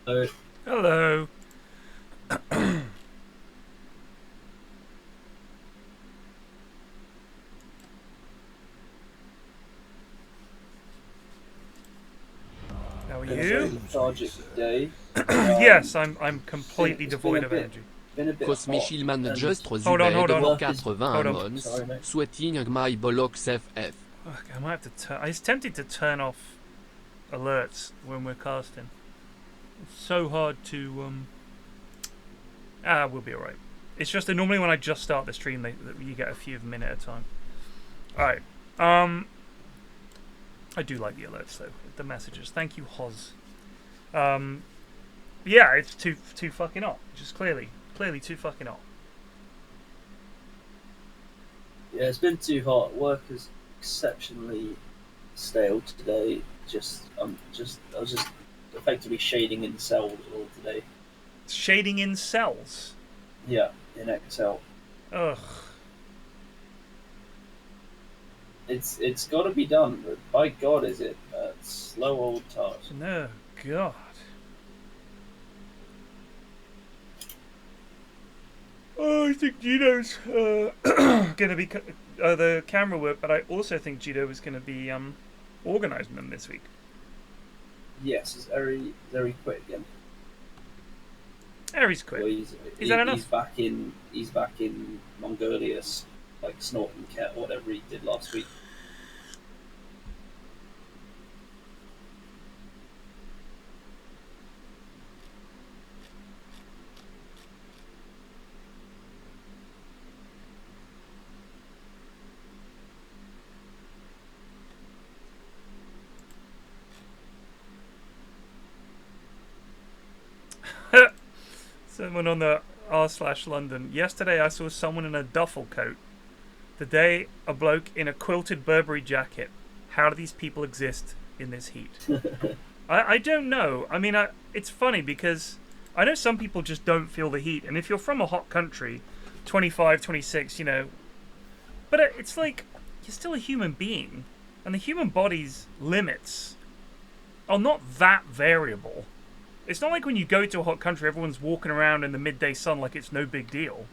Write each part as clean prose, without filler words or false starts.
Hello. How are you? Lethargic day. Yes, I'm completely devoid of energy. Been a bit hot. Kosmichilman just Hold on. Hold on. 80 mons, Sorry, mate. sweating my bollocks FF. Ugh, I might have to turn. I was tempted to turn off alerts when we're casting. It's so hard to. We'll be alright. It's just that normally when I just start the stream, you get a few of them in at a time. Alright. I do like the alerts though. The messages. Thank you, Hoz. Yeah, it's too fucking hot. Just clearly too fucking hot. Yeah, it's been too hot. Work is exceptionally stale today. I was just effectively shading in cells all today. Shading in cells? Yeah, in Excel. Ugh. It's got to be done, but by God, is it a slow old task. No, God. Oh, I think Gino's gonna be the camera work, but I also think Gino is gonna be organising them this week. Yes, it's very quick again. He's quick. Well, is that enough? He's back in Mongolia, like snorting cat, whatever he did last week. Someone on the r/London. Yesterday I saw someone in a duffel coat. Today a bloke in a quilted Burberry jacket. How do these people exist in this heat? I don't know. I mean, it's funny because I know some people just don't feel the heat. And if you're from a hot country, 25, 26, you know. But it's like, you're still a human being. And the human body's limits are not that variable. It's not like when you go to a hot country, everyone's walking around in the midday sun like it's no big deal.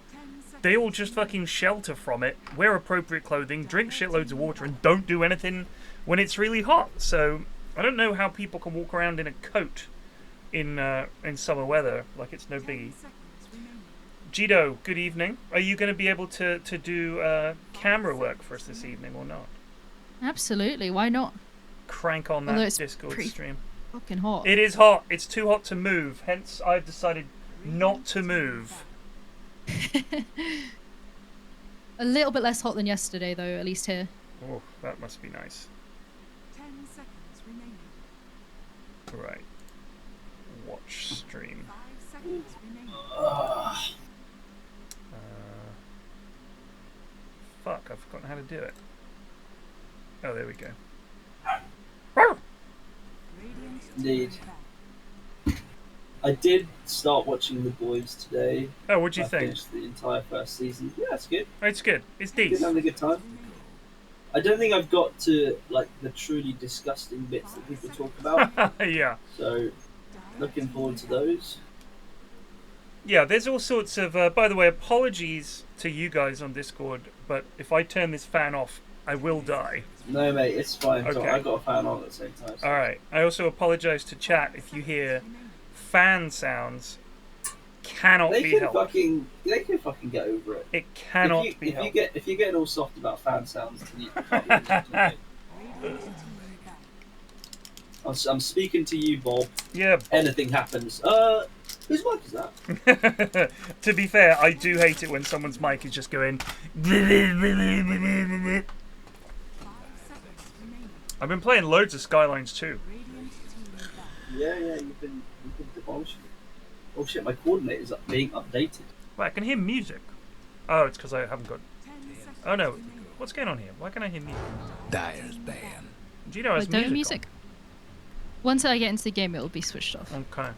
They all just fucking shelter from it, wear appropriate clothing, drink shitloads of water, and don't do anything when it's really hot. So I don't know how people can walk around in a coat in summer weather like it's no biggie. Gido, good evening. Are you going to be able to do camera work for us this evening or not? Absolutely, why not? Crank on that Discord stream. Fucking hot. It is hot. It's too hot to move. Hence, I've decided not to move. A little bit less hot than yesterday, though, at least here. Oh, that must be nice. 10 seconds remaining. Right. Watch stream. 5 seconds remaining. Fuck, I've forgotten how to do it. Oh, there we go. Indeed. I did start watching The Boys today. Oh, what do you think? I finished the entire first season. Yeah, it's good. It's good. It's Been decent. having a good time. I don't think I've got to like the truly disgusting bits that people talk about. Yeah. So, looking forward to those. Yeah, there's all sorts of... by the way, apologies to you guys on Discord, but if I turn this fan off, I will die. No, mate, it's fine. Okay. So I got a fan on at the same time. So. Alright. I also apologise to chat if you hear fan sounds. Cannot They be can helped. they can fucking get over it. It cannot be helped. If you're getting all soft about fan sounds, then you can't really talk to me. I'm speaking to you, Bob. Yeah, Bob. Anything happens. Whose mic is that? To be fair, I do hate it when someone's mic is just going. I've been playing loads of Skylines too. Yeah, you've been demolishing it. Oh shit, my coordinate is being updated. Wait, I can hear music. Oh, it's because I haven't got. Oh no, what's going on here? Why can't I hear music? Dyer's ban. Gino has Don't music. Once I get into the game, it will be switched off. On. Okay.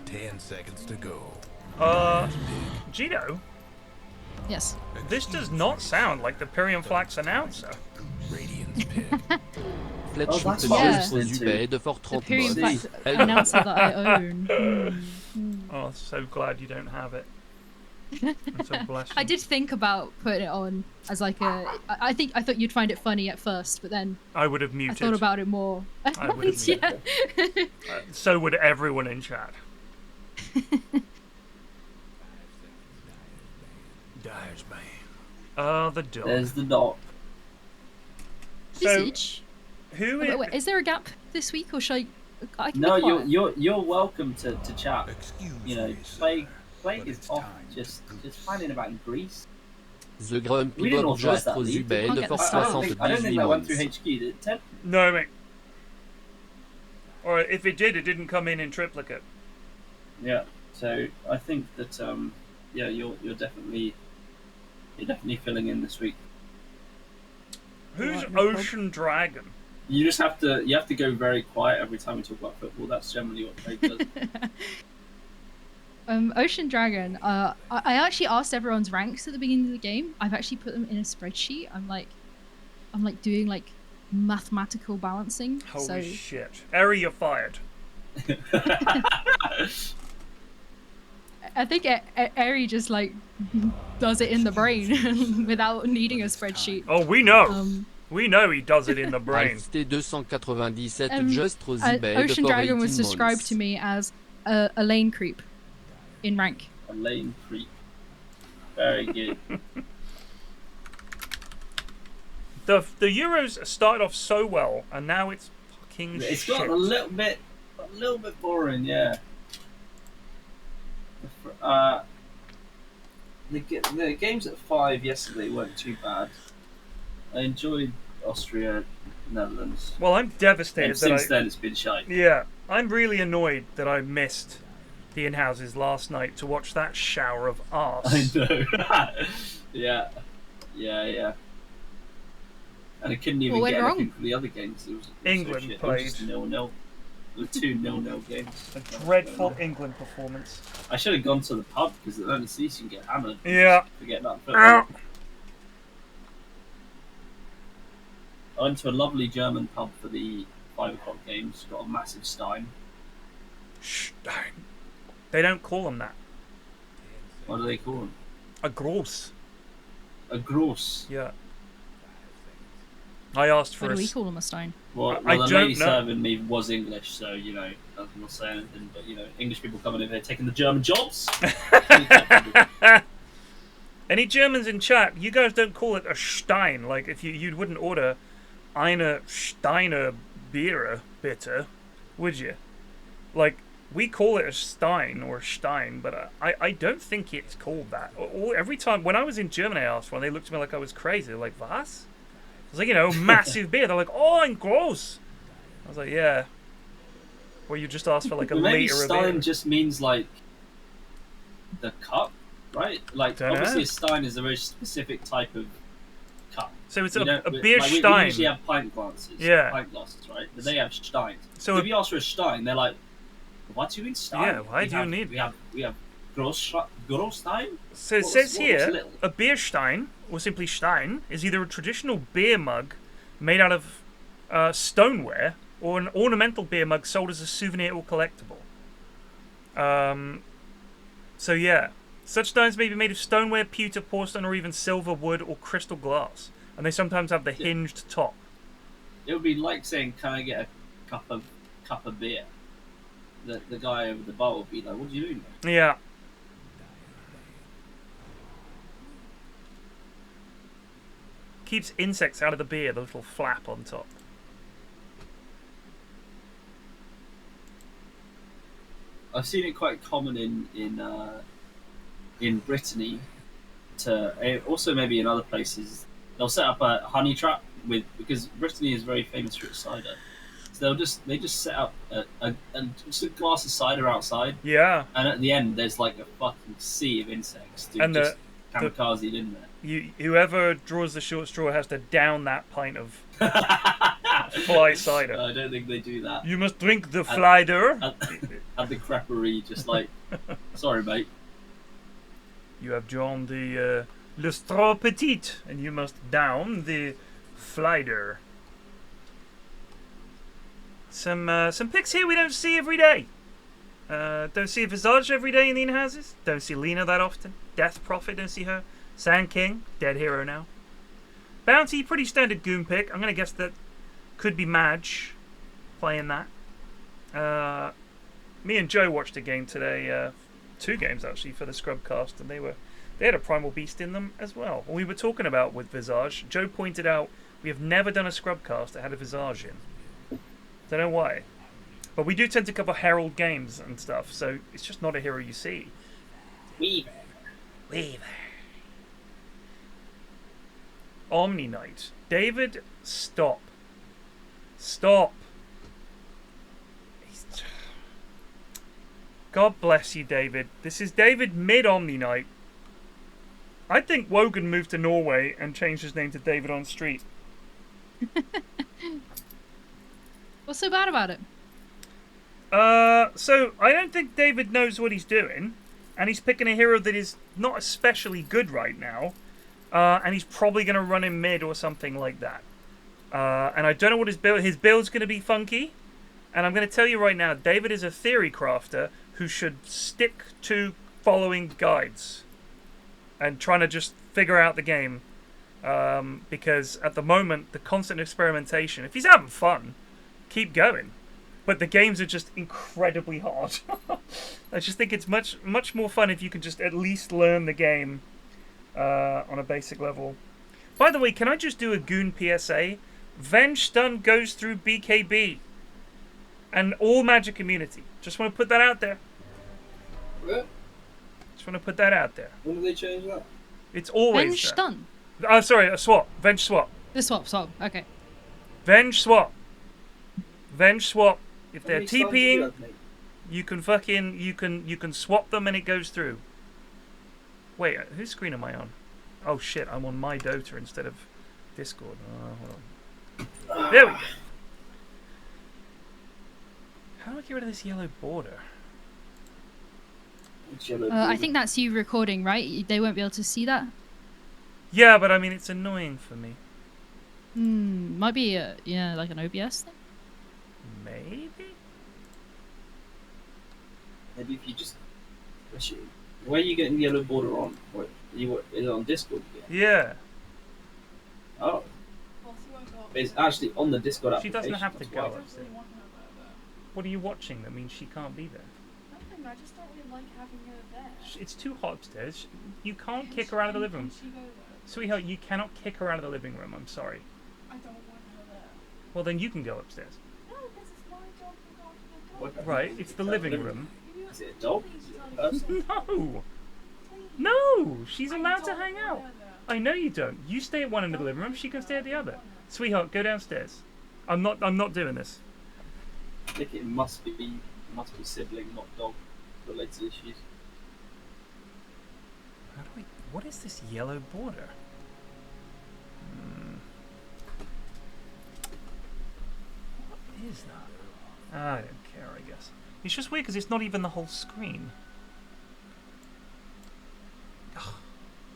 10 seconds to go. Gino, Yes. this does not sound like the PFlax announcer. Radiant's pick. Fletch Oh, that's de what I was Just listening to. Zubed de Fort The Pyrian See. fact announcer that I own. Oh, so glad you don't have it. I'm so blessed. I did think about putting it on as like a. I thought you'd find it funny at first, but then I would have I muted. thought about it more. I would have Yeah. So would everyone in chat. Dyer's band. The dog. There's the dot. So, Visage. who Wait, is there a gap this week, or should I can No, be quiet. you're welcome to chat. Excuse You know, me, sir, Plague but is it's off time just to finding about Greece. The Grumpy We didn't Bob authorize Just that leak. Zubed Can't de get Fort the start. I don't think that went through months. HQ. Did it, Ted? No, mate. Or if it did, it didn't come in triplicate. Yeah. So I think that yeah, you're definitely filling in this week. Who's Right, no Ocean Dragon? You just have to go very quiet every time we talk about football. That's generally what Craig does. Ocean Dragon. I actually asked everyone's ranks at the beginning of the game. I've actually put them in a spreadsheet. I'm like doing like mathematical balancing. Holy so shit. Eri, you're fired. I think Eri just like does it in the brain without needing a spreadsheet. Oh, we know. Um, We know he does it in the brain. Alf T297 Just Ocean Zubed for Dragon was 18 described months. to me as a lane creep in rank. A lane creep. Very good. The Euros started off so well, and now it's fucking It's shit. gotten a little bit boring. Yeah. The games at 5 yesterday weren't too bad. I enjoyed Austria, Netherlands. Well, I'm devastated And that since then, it's been shite. Yeah, I'm really annoyed that I missed the in-houses last night to watch that shower of arse. I know. Yeah. And I couldn't even What went get wrong? anything from the other games. It was England so shit. played. It was just 0-0. It was 2 0-0 games. A dreadful England performance. I should have gone to the pub because at the least you can get hammered. Yeah. Forget that. Ow. I went to a lovely German pub for the 5 o'clock games. Got a massive stein. Stein. They don't call them that. What do they call them? A gross. A gross. Yeah. I asked for What a do we call them, a stein? Well, I the don't lady know. serving me was English, so you know, I'm not saying anything. But you know, English people coming in here taking the German jobs. Any Germans in chat, you guys don't call it a Stein. Like, if you wouldn't order eine Steiner Bier, bitte, would you? Like, we call it a Stein or Stein, but I don't think it's called that. Every time, when I was in Germany, I asked one, they looked at me like I was crazy. They're like, was? I was like, you know, massive beer. They're like, oh, I'm gross. I was like, yeah. Well, you just asked for like a Maybe liter of stein beer. just means like the cup, right? Like Dunno. obviously a stein is a very specific type of cup. So it's We a don't- beer like, we Stein. usually have pint glasses. Yeah. Pint glasses, right? But they have steins. So So if you ask for a stein, they're like, "What do you mean stein? Yeah, why do you need- We have Großstein." So it What's- says what's here, little? a beer stein, or simply Stein, is either a traditional beer mug made out of stoneware or an ornamental beer mug sold as a souvenir or collectible. So yeah, such steins may be made of stoneware, pewter, porcelain, or even silver, wood, or crystal glass, and they sometimes have the hinged top. It would be like saying, "Can I get a cup of beer?" The guy over the bar would be like, "What do you mean?" Yeah. Keeps insects out of the beer, the little flap on top. I've seen it quite common in Brittany, also maybe in other places. They'll set up a honey trap because Brittany is very famous for its cider. So they just set up just a glass of cider outside, Yeah. and at the end there's like a fucking sea of insects And just kamikaze in there. Whoever draws the short straw has to down that pint of fly cider. I don't think they do that. You must drink the flyder. At the creperie, just like, sorry mate. You have drawn the le straw petit, and you must down the flyder. Some picks here we don't see every day. Don't see a Visage every day in the in-houses. Don't see Lena that often. Death Prophet, don't see her. Sand King, dead hero now. Bounty, pretty standard Goon pick. I'm going to guess that could be Madge playing that. Me and Joe watched a game today, 2 games actually for the Scrubcast, and they had a Primal Beast in them as well. We were talking about with Visage. Joe pointed out we have never done a Scrubcast that had a Visage in. Don't know why. But we do tend to cover Herald games and stuff, so it's just not a hero you see. Weaver. Omni Knight. David, stop. Stop. God bless you, David. This is David mid-Omni Knight. I think Wogan moved to Norway and changed his name to Davidonstreet. What's so bad about it? So I don't think David knows what he's doing, and he's picking a hero that is not especially good right now, and he's probably going to run in mid or something like that. And I don't know what his build's going to be funky, and I'm going to tell you right now, David is a theory crafter who should stick to following guides and trying to just figure out the game, because at the moment, the constant experimentation, if he's having fun, keep going. But the games are just incredibly hard. I just think it's much more fun if you can just at least learn the game on a basic level. By the way, can I just do a Goon PSA? Venge Stun goes through BKB. And all Magic community. Just want to put that out there. What? Just want to put that out there. When did they change that? It's always Venge there. stun. Oh, sorry, a swap. Venge swap. The swap, okay. Venge swap. Venge swap. If How they're many stuns do you TPing, have, mate? you can swap them and it goes through. Wait, whose screen am I on? Oh shit, I'm on my Dota instead of Discord. Hold on. There we go. How do I get rid of this yellow border? It's yellow I blue. think that's you recording, right? They won't be able to see that. Yeah, but I mean it's annoying for me. Might be like an OBS thing. Maybe? Maybe if you just... Where are you getting the yellow border on? What, is it on Discord again? Yeah. Oh. It's actually on the Discord She application. doesn't have to that's go why. upstairs. What are you watching that means she can't be there? Nothing, I just don't really like having her there. It's too hot upstairs. You can't kick her out of the living room. Can she go there? Sweetheart, you cannot kick her out of the living room. I'm sorry. I don't want her there. Well, then you can go upstairs. No, because it's my job to look after the dog. What? Right, it's the living room. Is it a dog? Is it a person? No! No! She's allowed to hang out. I know you don't. You stay at one end of the living room, she can stay at the other. Sweetheart, go downstairs. I'm not doing this. I think it must be sibling, not dog related issues. What is this yellow border? What is that? I don't care, I guess. It's just weird because it's not even the whole screen. Ugh.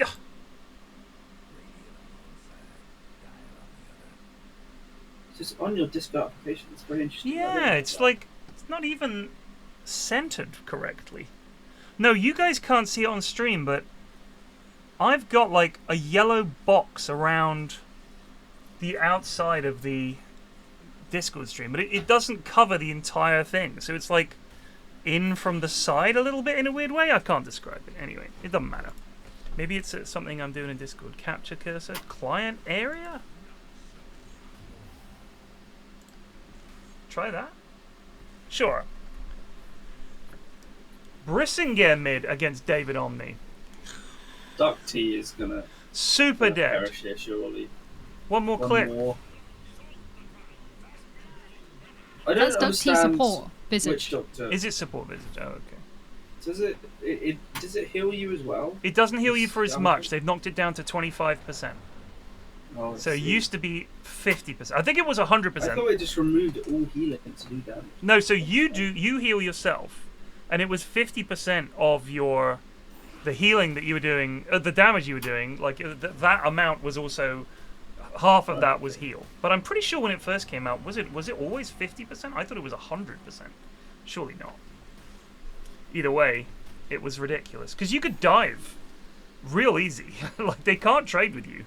Ugh. It's just on your Discord application. It's very interesting. Yeah, it's like it's not even centered correctly. No, you guys can't see it on stream, but I've got like a yellow box around the outside of the Discord stream, but it doesn't cover the entire thing. So it's like in from the side a little bit in a weird way. I can't describe it. Anyway, it doesn't matter. Maybe it's something I'm doing in Discord. Capture cursor, client area. Try that. Sure. Brissinger mid against David Omni. Duck T is gonna Super dead. perish here, surely. One more One clip. more. I That's don't Duck T understand support. which Visage. doctor. Is it support visage? Oh, okay. Does it heal you as well? It doesn't heal you for as Damage? much. They've knocked it down to 25%. Oh, I So it see. used to be 50%. I think it was I 100%. thought it just removed all healing to do damage. No, so you heal yourself, and it was 50% of the healing that you were doing, the damage you were doing. Like that amount was also half of that was heal. But I'm pretty sure when it first came out, was it always 50%? I thought it was 100%. Surely not. Either way, it was ridiculous because you could dive real easy. Like they can't trade with you.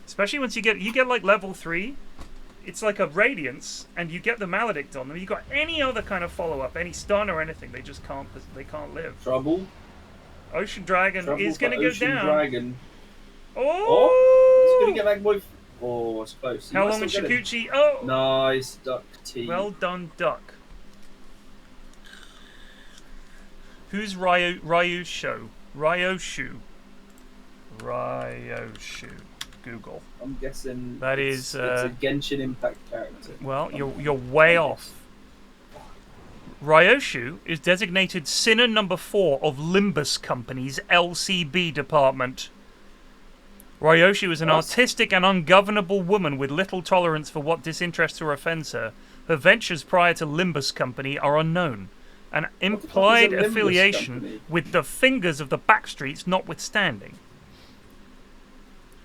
Especially once you get like level 3, it's like a radiance, and you get the maledict on them. You got any other kind of follow up, any stun or anything, they just can't live. Trouble. Ocean Dragon Trouble is gonna for go Ocean down. Dragon. Oh! He's gonna get back boy. Oh, it's close. He How might long is still get him. Shikuchi? Oh! Nice duck tea. Well done, duck. Who's Ryosho? Ryoshu. Google. I'm guessing That it's a Genshin Impact character. Well, you're way off. Ryoshu is designated Sinner number 4 of Limbus Company's LCB department. Ryoshu is an artistic and ungovernable woman with little tolerance for what disinterests or offends her. Her ventures prior to Limbus Company are unknown. An implied Limbus affiliation Company? with the fingers of the Backstreets notwithstanding.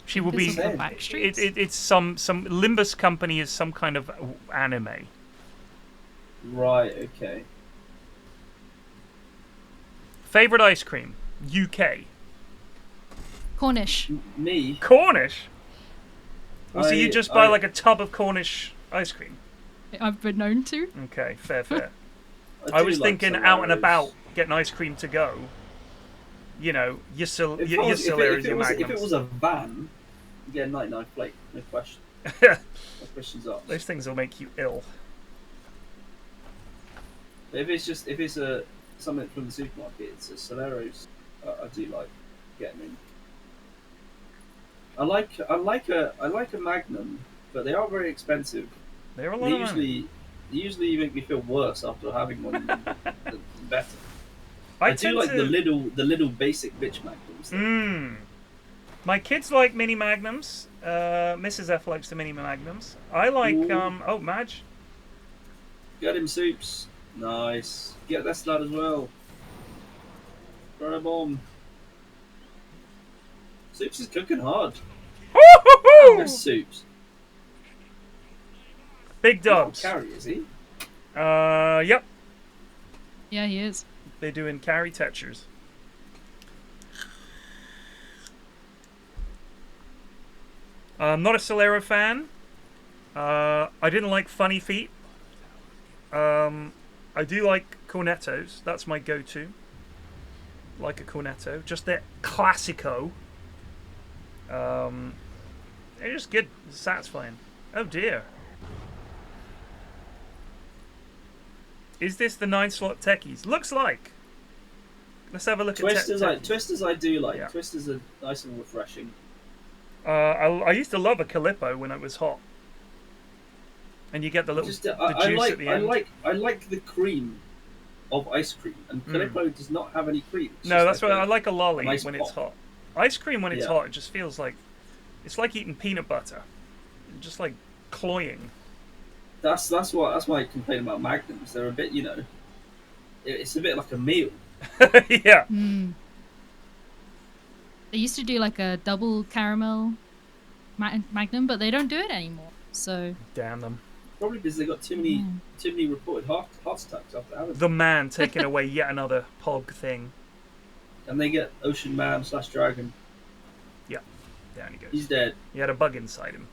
She will be. Fingers of the Backstreets? It's some Limbus Company is some kind of anime. Right. Okay. Favorite ice cream? UK. Cornish. Me. Cornish. Well, so you just buy I- like a tub of Cornish ice cream. I've been known to. Okay, fair. I do was like thinking out and Solaris. about getting ice cream to go. You know, your If Solaris, your if it Magnums. was a van, you get a 99 plate. No question. No questions asked. Those things will make you ill. If it's something from the supermarket, it's a Solaris. I do like getting in. I like a Magnum, but they are very expensive. They're a lot of money. They usually make me feel worse after having one than better. I do tend like to... the little basic bitch Magnums. though. My kids like mini Magnums. Mrs. F likes the mini Magnums. I like Ooh. oh Madge. Get him soups. Nice. Get that lad as well. Throw a bomb. Soups is cooking hard. Yes, soups. Big He's not dubs. carry, is he? Yep. Yeah, he is. They're doing carry tetchers. I'm not a Solero fan. I didn't like Funny Feet. I do like cornetos. That's my go-to. Like a cornetto. Just their classico. They're just good. Satisfying. Oh dear. Is this the 9-slot techies? Looks like. Let's have a look Twisters, at Twisters I do like. Yeah. Twisters are nice and refreshing. I used to love a Calippo when it was hot. And you get the little Just, the I juice like at the end. I like the cream of ice cream, and Calippo does not have any cream. It's No, just that's like why I like a lolly nice when it's pop. hot. Ice cream when it's Yeah. hot, it just feels like it's like eating peanut butter, just like cloying. That's why I complain about Magnums. They're a bit, it's a bit like a meal. Yeah. They used to do like a double caramel Magnum, but they don't do it anymore. So Damn them. Probably because they got too many reported heart attacks after having them. The man taking away yet another pog thing. And they get Ocean Man / Dragon. Yeah. Down he goes. He's dead. He had a bug inside him.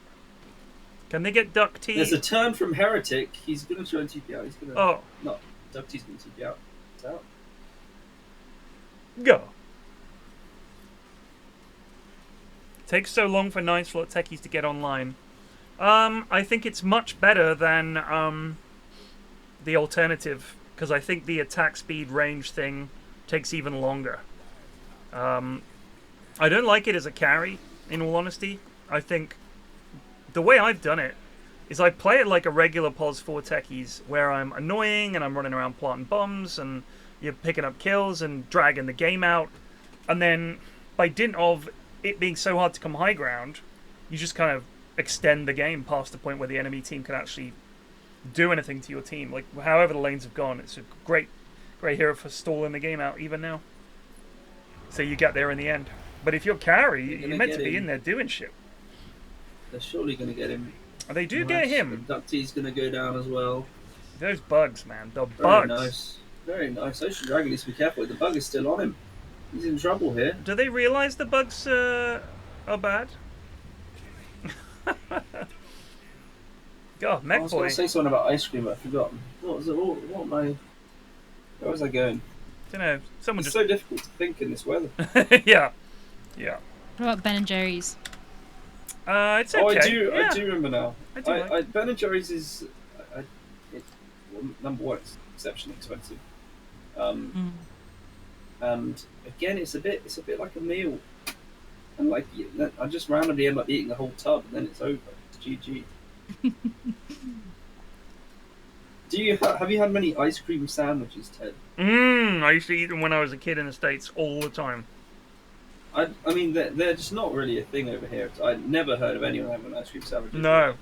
Can they get Duck Tea? There's a turn from Heretic. He's going to try and TP out. He's going to. Oh. No, Duck Tea's going to TP out. It's out. Go. Takes so long for 9-slot techies to get online. I think it's much better than the alternative, because I think the attack speed range thing takes even longer. I don't like it as a carry, in all honesty. I think the way I've done it is I play it like a regular POS 4 techies, where I'm annoying and I'm running around planting bombs and you're picking up kills and dragging the game out. And then by dint of it being so hard to come high ground, you just kind of extend the game past the point where the enemy team can actually do anything to your team. Like, however the lanes have gone, it's a great hero for stalling the game out even now. So you get there in the end. But if you're carry, you're meant to be in there doing shit. They're surely going to get him. They do get him. The Ductie's going to go down as well. Those bugs, man. The Very bugs. nice. Very nice. Ocean Dragon needs to be careful. The bug is still on him. He's in trouble here. Do they realise the bugs are bad? God, Mech I was Boy. going to say something about ice cream, but I've forgotten. What was it? Where was I going? Don't know. Someone It's just. so difficult to think in this weather. Yeah. What about Ben and Jerry's? It's okay. Oh, Yeah. I do remember now. I do like Ben and Jerry's is, well, number one, it's exceptionally expensive. And again, it's a bit like a meal. And like, I just randomly end up eating the whole tub, and then it's over. It's GG. Have you had many ice cream sandwiches, Ted? I used to eat them when I was a kid in the States all the time. I mean, they're just not really a thing over here. I'd never heard of anyone having an ice cream sandwich. No.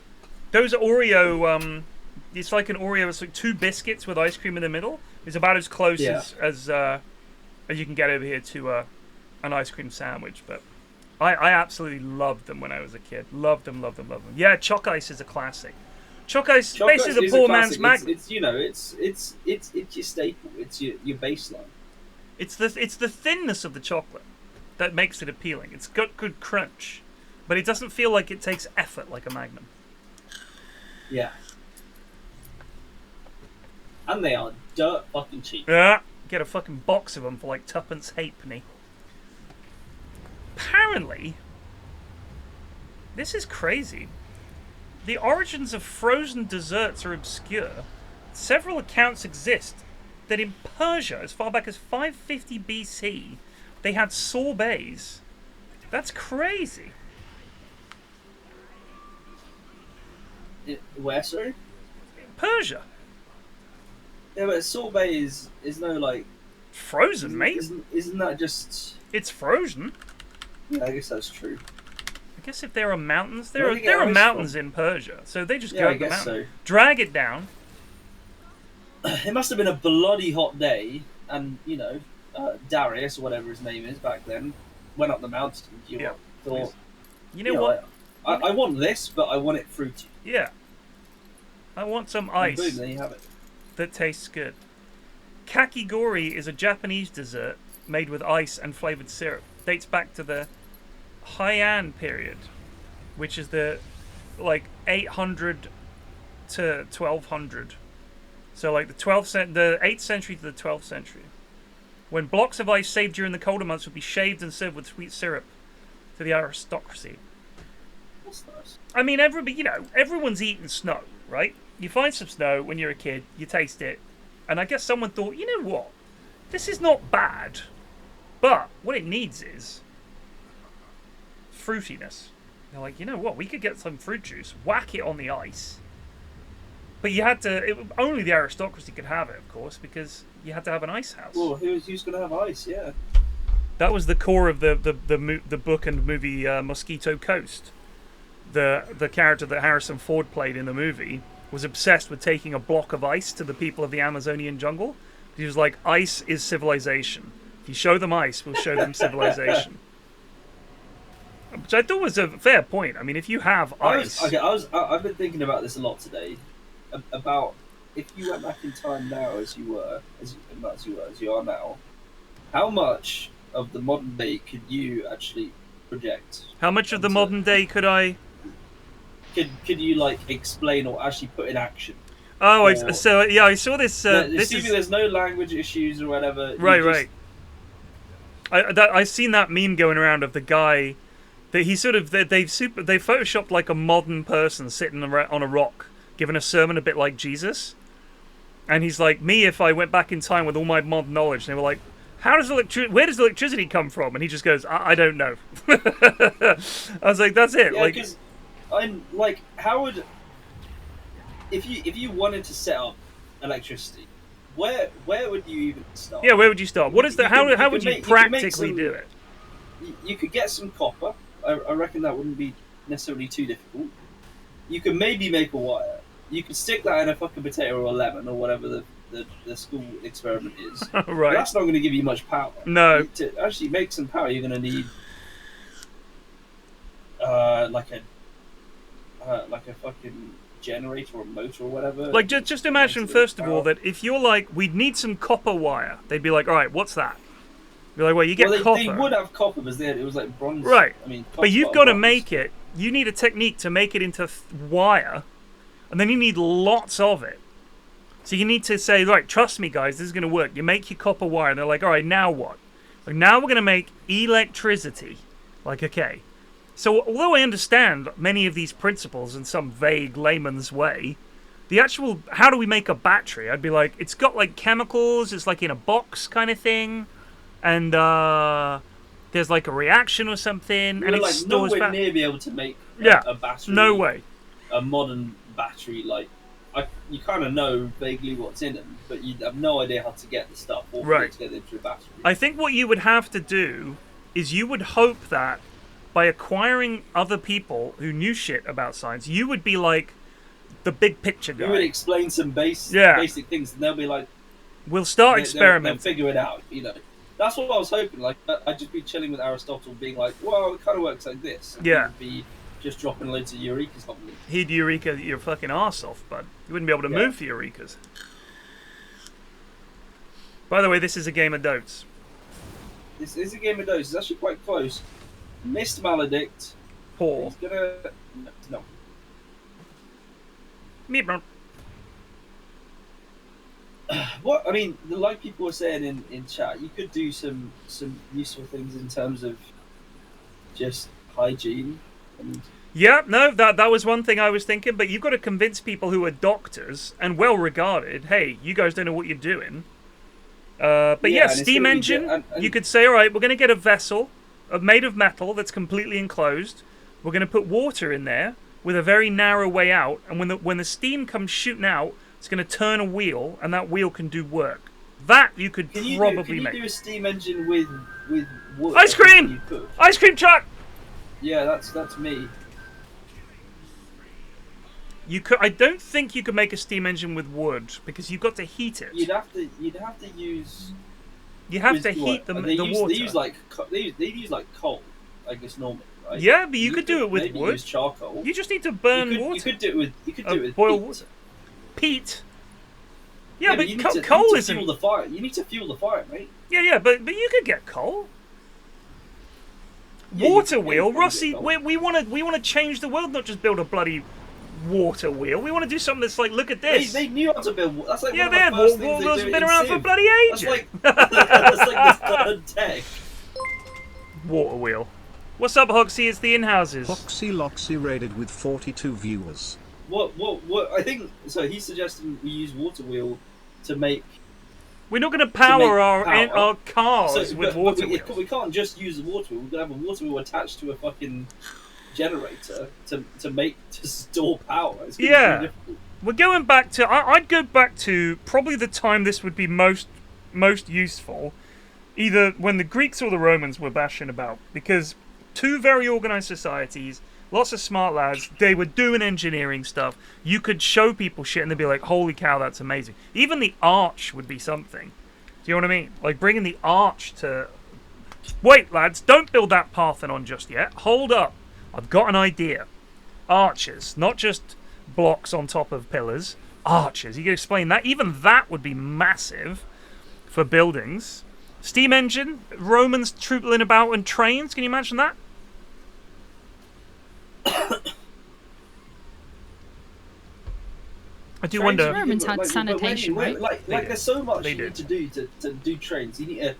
Those Oreo, it's like an Oreo, it's like 2 biscuits with ice cream in the middle. It's about as close as you can get over here to an ice cream sandwich. But I absolutely loved them when I was a kid. Loved them. Yeah, Choc Ice is a classic. Choc Ice, basically the poor man's Magnum. It's your staple. It's your baseline. It's the thinness of the chocolate that makes it appealing. It's got good crunch, but it doesn't feel like it takes effort like a Magnum. Yeah. And they are dirt fucking cheap. Yeah, get a fucking box of them for like tuppence halfpenny. Apparently, this is crazy. The origins of frozen desserts are obscure. Several accounts exist that in Persia, as far back as 550 BC, they had sorbets. That's crazy. Where, sorry? Persia. Yeah, but sorbet is no like Frozen, mate. Isn't that just? It's frozen. Yeah, I guess that's true. I guess if there are mountains, Where there do they get are ice mountains from? in Persia, so they just Yeah, go I up the guess mountain, so. drag it down. It must have been a bloody hot day, and Darius or whatever his name is back then went up the mountain. Thought, You know what? I want this, but I want it fruity. Yeah. I want some And ice boom, there you have it. that tastes good. Kakigori is a Japanese dessert made with ice and flavored syrup. Dates back to the Heian period, which is the 800 to 1200. So like the 8th century to the 12th century, when blocks of ice saved during the colder months would be shaved and served with sweet syrup to the aristocracy. That's nice. I mean, everyone's eating snow, right? You find some snow when you're a kid, you taste it, and I guess someone thought, you know what? This is not bad, but what it needs is fruitiness. They're like, you know what? We could get some fruit juice, whack it on the ice. But you had to. Only the aristocracy could have it, of course, because you had to have an ice house. Well, who's going to have ice? Yeah. That was the core of the book and movie Mosquito Coast. The character that Harrison Ford played in the movie was obsessed with taking a block of ice to the people of the Amazonian jungle. He was like, ice is civilization. If you show them ice, we'll show them civilization. Which I thought was a fair point. I mean, if you have ice... I've been thinking about this a lot today. About if you went back in time now as you are now, how much of the modern day could you actually project? How much of the modern day could I... Could you explain or actually put in action? Oh, I saw this. There's no language issues or whatever. Right. I've seen that meme going around of the guy that he sort of they photoshopped like a modern person sitting on a rock giving a sermon a bit like Jesus, and he's like, me if I went back in time with all my modern knowledge. And they were like, where does electricity come from? And he just goes, I don't know. I was like, that's it. Yeah, because I'm like, how would if you wanted to set up electricity, where would you even start? Yeah, where would you start? What is the how would you practically do it? You could get some copper. I reckon that wouldn't be necessarily too difficult. You could maybe make a wire. You could stick that in a fucking potato or a lemon or whatever the school experiment is. Right. But that's not going to give you much power. No. To actually make some power, you're going to need like a like a fucking generator or motor or whatever. Like, just imagine, first of all, that if you're like, we'd need some copper wire, they'd be like, all right, what's that? You're like, well, you get copper. They would have copper, but it was like bronze. Right. I mean, but you've got to make it. You need a technique to make it into wire, and then you need lots of it. So you need to say, right, trust me, guys, this is going to work. You make your copper wire, and they're like, all right, now what? Like, now we're going to make electricity. Like, okay. So although I understand many of these principles in some vague layman's way, the actual, how do we make a battery? I'd be like, it's got like chemicals, it's like in a box kind of thing, and there's like a reaction or something, and it like stores nowhere near be able to make a battery. No way. A modern battery, like, you kind of know vaguely what's in them, but you have no idea how to get the stuff or to get it into a battery. I think what you would have to do is you would hope that by acquiring other people who knew shit about science, you would be like the big picture guy. You would explain some basic things, and they'll be like, we'll start experimenting. They'll figure it out, you know. That's what I was hoping. Like, I'd just be chilling with Aristotle, being like, well, it kind of works like this. And he'd be just dropping loads of eurekas on me. He'd eureka your fucking arse off, bud. You wouldn't be able to move for eurekas. By the way, this is a game of Dotes. This is a game of Dotes. It's actually quite close. Missed Maledict. Poor. He's gonna... No. What I mean, like people were saying in chat, you could do some useful things in terms of just hygiene. Yeah, no, that was one thing I was thinking, but you've got to convince people who are doctors and well regarded, hey, you guys don't know what you're doing. But yeah, steam engine, you could say, all right, we're going to get a vessel made of metal that's completely enclosed. We're going to put water in there with a very narrow way out, and when the steam comes shooting out, it's going to turn a wheel, and that wheel can do work. That you could probably make. Can you do a steam engine with wood? Ice cream! Ice cream truck! Yeah, that's me. You could. I don't think you could make a steam engine with wood because you've got to heat it. You'd have to use. You have to heat the water. They use like coal, I guess normally, right? Yeah, but you could do it with wood. Use charcoal. You just need to burn water. You could do it with boil peat. Water. Peat. Yeah, but coal isn't. Fuel the fire. You need to fuel the fire, mate. Yeah, but you could get coal. Yeah, water wheel, Rossi. We want to change the world, not just build a bloody water wheel. We want to do something that's like, look at this. They knew how to build. That's like they had. Water wheels have been around for bloody ages. That's like the third tech. Water wheel. What's up, Hoxie? It's the Inhouses. Hoxie Loxy rated with 42 viewers. What? I think so. He's suggesting we use water wheel to make. We're not going to power our cars with water wheels. We can't just use the water wheel. We're going to have a water wheel attached to a fucking generator to store power. It's gonna be very difficult. We're going back to. I'd go back to probably the time this would be most useful, either when the Greeks or the Romans were bashing about, because two very organized societies, lots of smart lads, they were doing engineering stuff. You could show people shit and they'd be like, holy cow, that's amazing. Even the arch would be something. Do you know what I mean? Like bringing the arch to... Wait, lads, don't build that Parthenon just yet. Hold up. I've got an idea. Arches, not just blocks on top of pillars. Arches. You can explain that. Even that would be massive for buildings. Steam engine, Romans troopling about in trains. Can you imagine that? I do wonder. Romans had sanitation, right? Like there's so much you need to do to do trains. You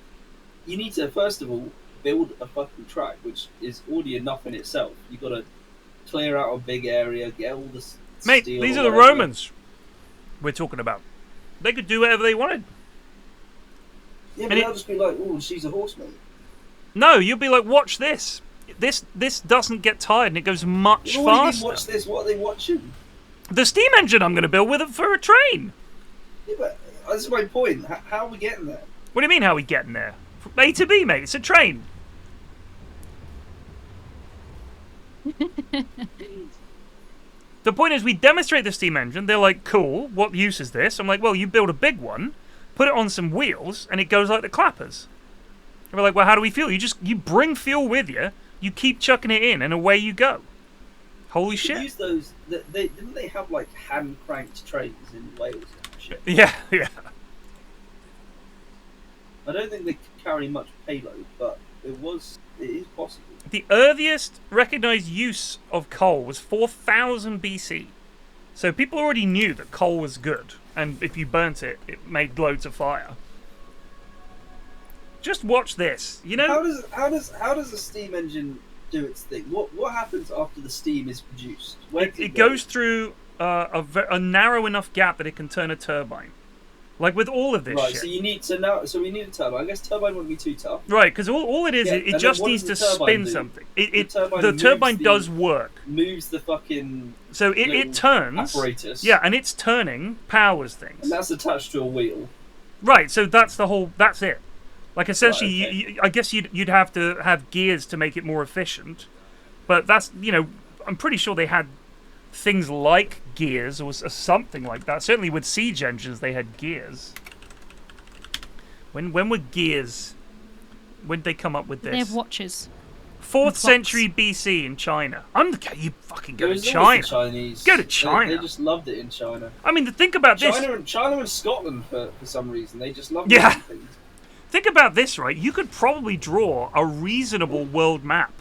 need to first of all build a fucking track, which is already enough in itself. You got to clear out a big area, get all the mate. Steel These are the Romans we're talking about. They could do whatever they wanted. Yeah, but they'll just be like, "Oh, she's a horse, mate." No, you'll be like, "Watch this. This doesn't get tired, and it goes much faster." What do you watch this? What are they watching? The steam engine I'm going to build with it for a train. Yeah, but that's my point. How are we getting there? What do you mean, how are we getting there? From A to B, mate. It's a train. The point is, we demonstrate the steam engine. They're like, cool, what use is this? I'm like, well, you build a big one, put it on some wheels, and it goes like the clappers. And we're like, well, how do we fuel? You bring fuel with you, you keep chucking it in, and away you go. Holy You could shit. use those. Didn't they have like hand cranked trains in Wales and shit? Yeah, yeah. I don't think they could carry much payload, but it is possible. The earliest recognized use of coal was 4000 BC. So people already knew that coal was good, and if you burnt it, it made loads of fire. Just watch this. You know, How does a steam engine do its thing? What happens after the steam is produced? Where does it go? goes through a narrow enough gap that it can turn a turbine. Like with all of this Right, shit. so we need a turbine. I guess turbine wouldn't be too tough. Right, because all it is, Yeah, it and just then what needs to does the turbine spin do? something. The The turbine moves does work. Moves the fucking So it little turns. apparatus. Yeah, and it's turning powers things. And that's attached to a wheel. Right, so that's it. Like essentially, Right, okay. I guess you'd have to have gears to make it more efficient. But that's, I'm pretty sure they had things like gears or something like that. Certainly with siege engines, they had gears. When were gears? When did they come up with this? They have watches. 4th and century BC in China. You fucking go It to was China. always the Chinese. Go to China. They just loved it in China. I mean, think about this. China and Scotland for some reason. They just loved Yeah. things. Think about this, right? You could probably draw a reasonable world map.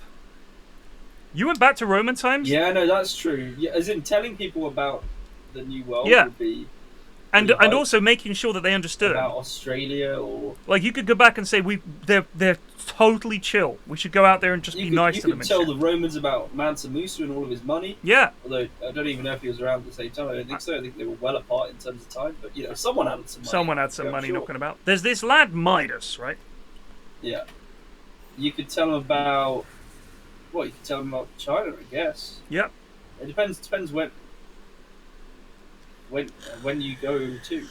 You went back to Roman times? Yeah, no, that's true. Yeah, as in telling people about the new world Yeah. would be And really hype. also making sure that they understood. About Australia or Like you could go back and say they're totally chill. We should go out there and just be nice to them. You And could tell shit. the Romans about Mansa Musa and all of his money. Yeah, Although I don't even know if he was around at the same time. I don't think so. I think they were well apart in terms of time. But someone had some money. someone had some Yeah, money sure. knocking about. There's this lad Midas, right? Yeah. You could tell them about. Well, you could tell them about China, I guess. Yep. It depends when you go to.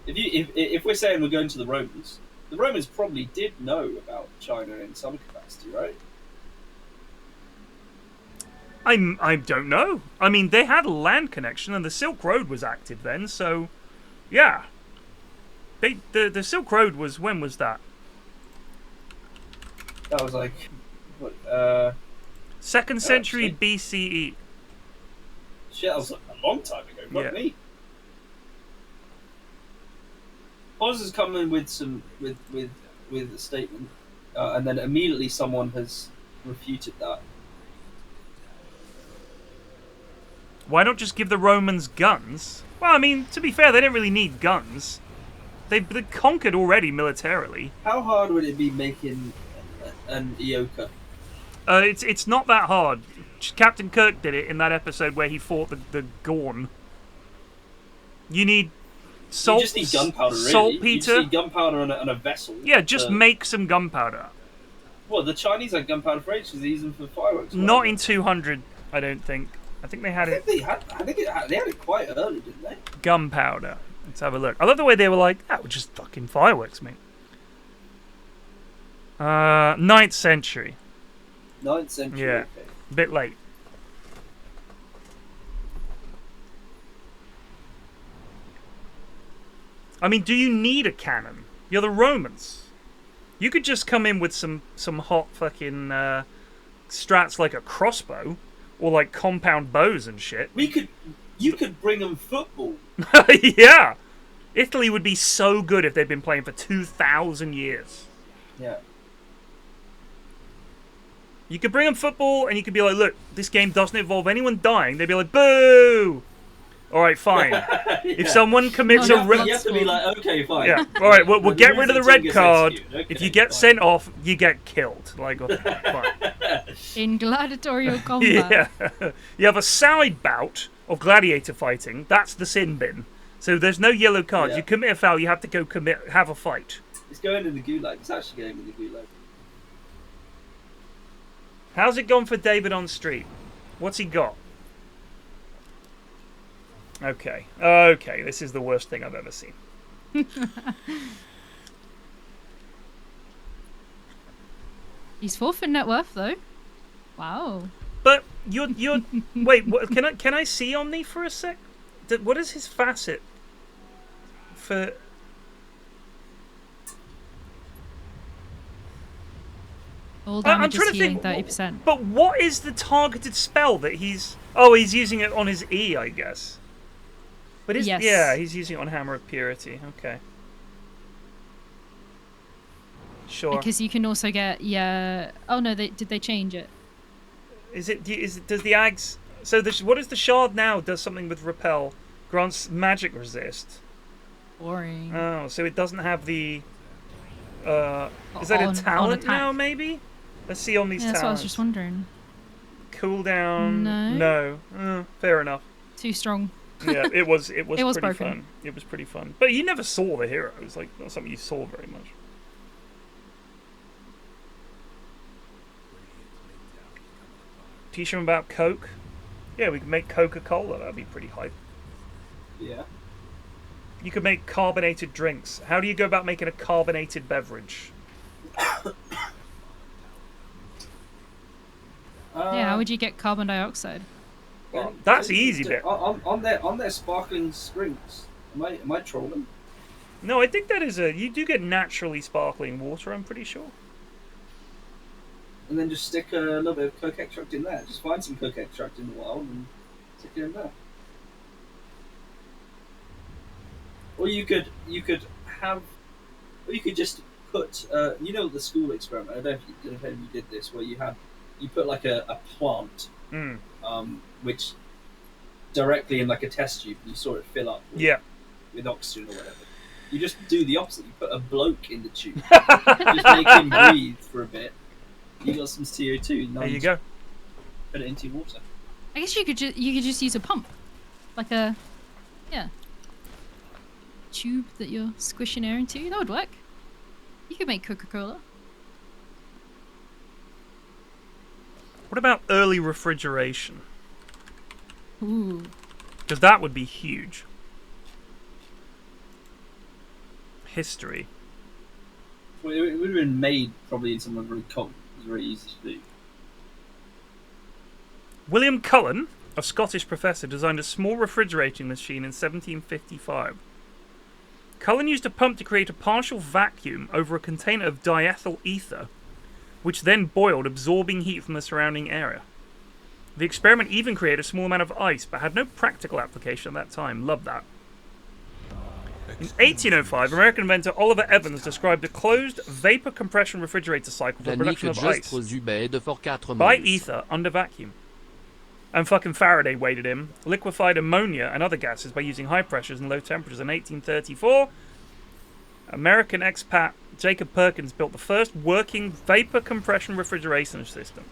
If we're saying we're going to the Romans probably did know about China in some capacity, right? I don't know. I mean, they had a land connection, and the Silk Road was active then. So, yeah. The Silk Road was, when was that? That was like, what, 2nd century actually- BCE. shit, that was a long time ago. Fuck Yeah. me. Oz has come in with a statement, and then immediately someone has refuted that. Why not just give the Romans guns? Well, I mean, to be fair, they didn't really need guns. They conquered already militarily. How hard would it be making an Ioka? It's not that hard. Captain Kirk did it in that episode where he fought the Goon. You need salt, You just need gunpowder, really. You saltpeter. just need gunpowder and a vessel. Yeah, just to- make some gunpowder. Well, the Chinese had gunpowder for ages. They use them for fireworks. Not in 200, I don't think. I think they had I it think they had it quite early, didn't they? gunpowder. Let's have a look. I love the way they were like, that was just fucking fireworks, mate. 9th century. 9th century. Yeah. Okay. A bit late. I mean, do you need a cannon? You're the Romans. You could just come in with some hot fucking strats like a crossbow or like compound bows and shit. You could bring them football. Yeah. Italy would be so good if they'd been playing for 2,000 years. Yeah. You could bring them football and you could be like, look, this game doesn't involve anyone dying. They'd be like, boo! Alright, fine. If someone commits No, a... no, You have to be like, okay, fine. Yeah, alright, we'll The get rid of the losing red team gets card. executed. Okay, If you get fine. sent off, you get killed. Like, okay, fine. In gladiatorial combat. Yeah. You have a side bout of gladiator fighting. That's the sin bin. So there's no yellow cards. Yeah. You commit a foul, you have to go have a fight. It's going in the gulag. It's actually going in the gulag. How's it gone for Davidonstreet? What's he got? Okay. Okay, this is the worst thing I've ever seen. He's 4th in net worth though. Wow. But you're wait, what, can I see Omni for a sec? What is his facet for? All I'm damage is trying to healing think, 30%. but what is the targeted spell that he's... Oh, he's using it on his E, I guess. But Yes. yeah, he's using it on Hammer of Purity. Okay. Sure. Because you can also get Oh no, did they change it? Does the Ags... So what is the shard now? Does something with repel. Grants magic resist. Boring. Oh, so it doesn't have the... is that a talent now, maybe? Let's see on these talents. That's what I was just wondering. Cooldown... No. Fair enough. Too strong. Yeah, it was pretty broken. fun. It was pretty fun. But you never saw the heroes. Like, not something you saw very much. Teach them about Coke. Yeah, we could make Coca-Cola. That'd be pretty hype. Yeah. You could make carbonated drinks. How do you go about making a carbonated beverage? Yeah, how would you get carbon dioxide? Well, that's the easy bit. On their sparkling drinks. Am I trolling? No, I think that is you do get naturally sparkling water, I'm pretty sure. And then just stick a little bit of coke extract in there. Just find some coke extract in the wild and stick it in there. Or you could just put you know the school experiment. I don't know if you did this, where you put like a plant, which directly in like a test tube, you saw it fill up with oxygen or whatever. You just do the opposite. You put a bloke in the tube, just make him breathe for a bit. You got some CO2. There you go. Put it into water. I guess you could just use a pump, like a tube that you're squishing air into. That would work. You could make Coca-Cola. What about early refrigeration? Ooh. Because that would be huge. History. Well, it would have been made probably in somewhere very cold. It was very easy to do. William Cullen, a Scottish professor, designed a small refrigerating machine in 1755. Cullen used a pump to create a partial vacuum over a container of diethyl ether, which then boiled, absorbing heat from the surrounding area. The experiment even created a small amount of ice, but had no practical application at that time. Love that. In 1805, American inventor Oliver Evans described a closed vapor compression refrigerator cycle for the production of ice by ether under vacuum. And fucking Faraday waited him, liquefied ammonia and other gases by using high pressures and low temperatures. In 1834, American expat Jacob Perkins built the first working vapor compression refrigeration system.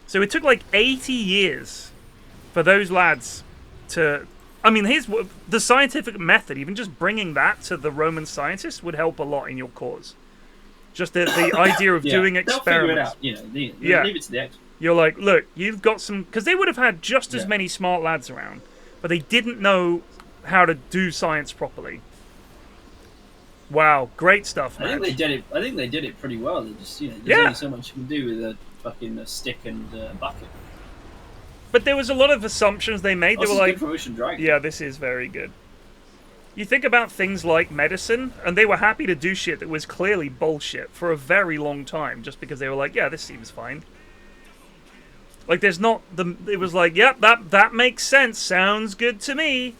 So it took like 80 years for those lads to... I mean, here's the scientific method. Even just bringing that to the Roman scientists would help a lot in your cause. Just the idea of doing experiments. They'll figure it out. Leave it to the experts. You're like, look, you've got some... Because they would have had just as many smart lads around, but they didn't know how to do science properly. Wow, great stuff, man. I think they did it pretty well. They just, there's only so much you can do with a fucking stick and bucket. But there was a lot of assumptions they made. They were like, yeah, this is very good. You think about things like medicine, and they were happy to do shit that was clearly bullshit for a very long time, just because they were like, yeah, this seems fine. Like, there's not it was like, yep, that makes sense, sounds good to me.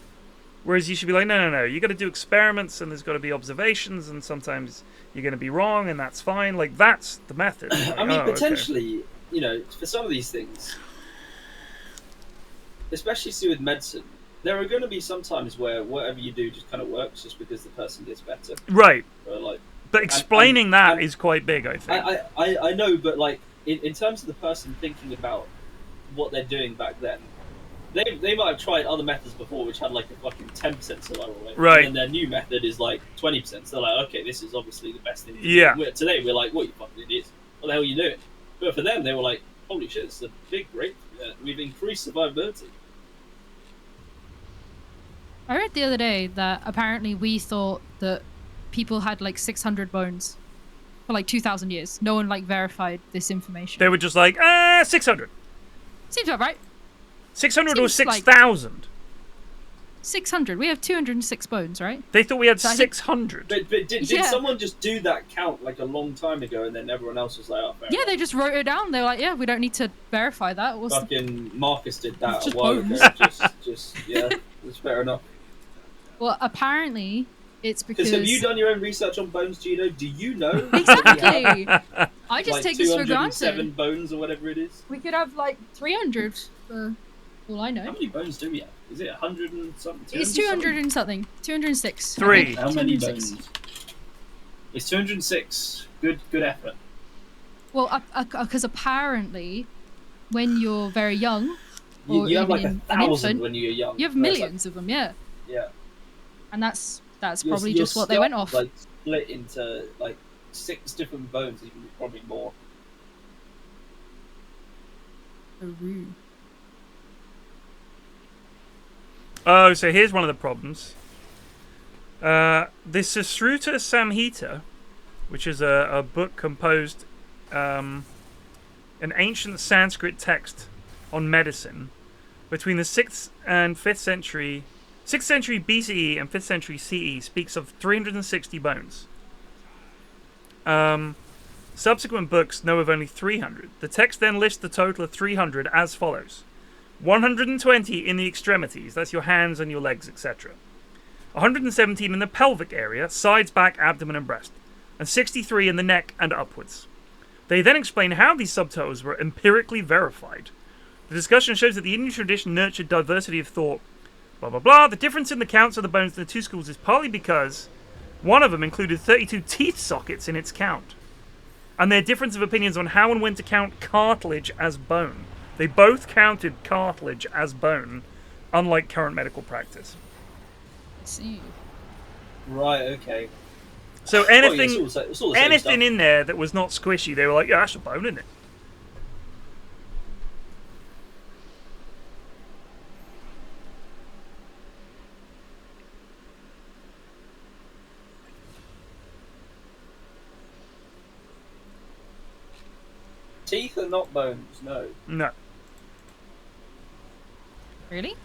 Whereas you should be like, no, you got to do experiments, and there's got to be observations, and sometimes you're going to be wrong, and that's fine. Like, that's the method. Like, I mean, potentially, for some of these things, especially to do with medicine, there are going to be some times where whatever you do just kind of works just because the person gets better. Right. But explaining that is quite big, I think. I know, but like in terms of the person thinking about what they're doing back then, they might have tried other methods before which had like a fucking 10% survival rate. Right. And then their new method is like 20%. So they're like, okay, this is obviously the best thing to do. Today we're like, what you fucking idiots? What the hell are you doing? But for them, they were like, holy shit, it's a big breakthrough. We've increased survivability. I read the other day that apparently we thought that people had like 600 bones for like 2,000 years. No one like verified this information. They were just like, 600. Seems about right. 600 or 6,000? 600. We have 206 bones, right? They thought we had So I think- 600. But did Yeah. someone just do that count like a long time ago, and then everyone else was like, "Oh, fair Yeah, enough." they just wrote it down. They were like, yeah, we don't need to verify that. What's the... Fucking Marcus did that It's a just while bones. ago. Just yeah, it's fair enough. Well, apparently, it's because... Because have you done your own research on bones, Gino? Do you know? Exactly! I just like take this for 207 granted. bones or whatever it is. We could have like 300 for all I How know. many bones do we have? Is it 100 and something? It's 200 and something. 206. I Three. think. How many 206. bones? It's 206. Good effort. Well, because apparently, when you're very young, or You have like even an 1,000 infant, when you're young. you have Whereas, like, millions of them, yeah. yeah. And that's Your- probably your just what they went skull, off. Like split into like 6 different bones, even probably more. Ooh. Oh, so here's one of the problems. The Susruta Samhita, which is a book composed, an ancient Sanskrit text on medicine, between the 6th and 5th century, 6th century BCE and 5th century CE, speaks of 360 bones. Subsequent books know of only 300. The text then lists the total of 300 as follows: 120 in the extremities, that's your hands and your legs, etc. 117 in the pelvic area, sides, back, abdomen, and breast, and 63 in the neck and upwards. They then explain how these subtotals were empirically verified. The discussion shows that the Indian tradition nurtured diversity of thought. Blah blah blah. The difference in the counts of the bones in the two schools is partly because one of them included 32 teeth sockets in its count, and their difference of opinions on how and when to count cartilage as bone. They both counted cartilage as bone, unlike current medical practice. Let's see. Right. Okay. So Well, yeah, anything, it's all the same anything stuff. in there that was not squishy, they were like, yeah, that's a bone, isn't it? Teeth are not bones. No. No, Really?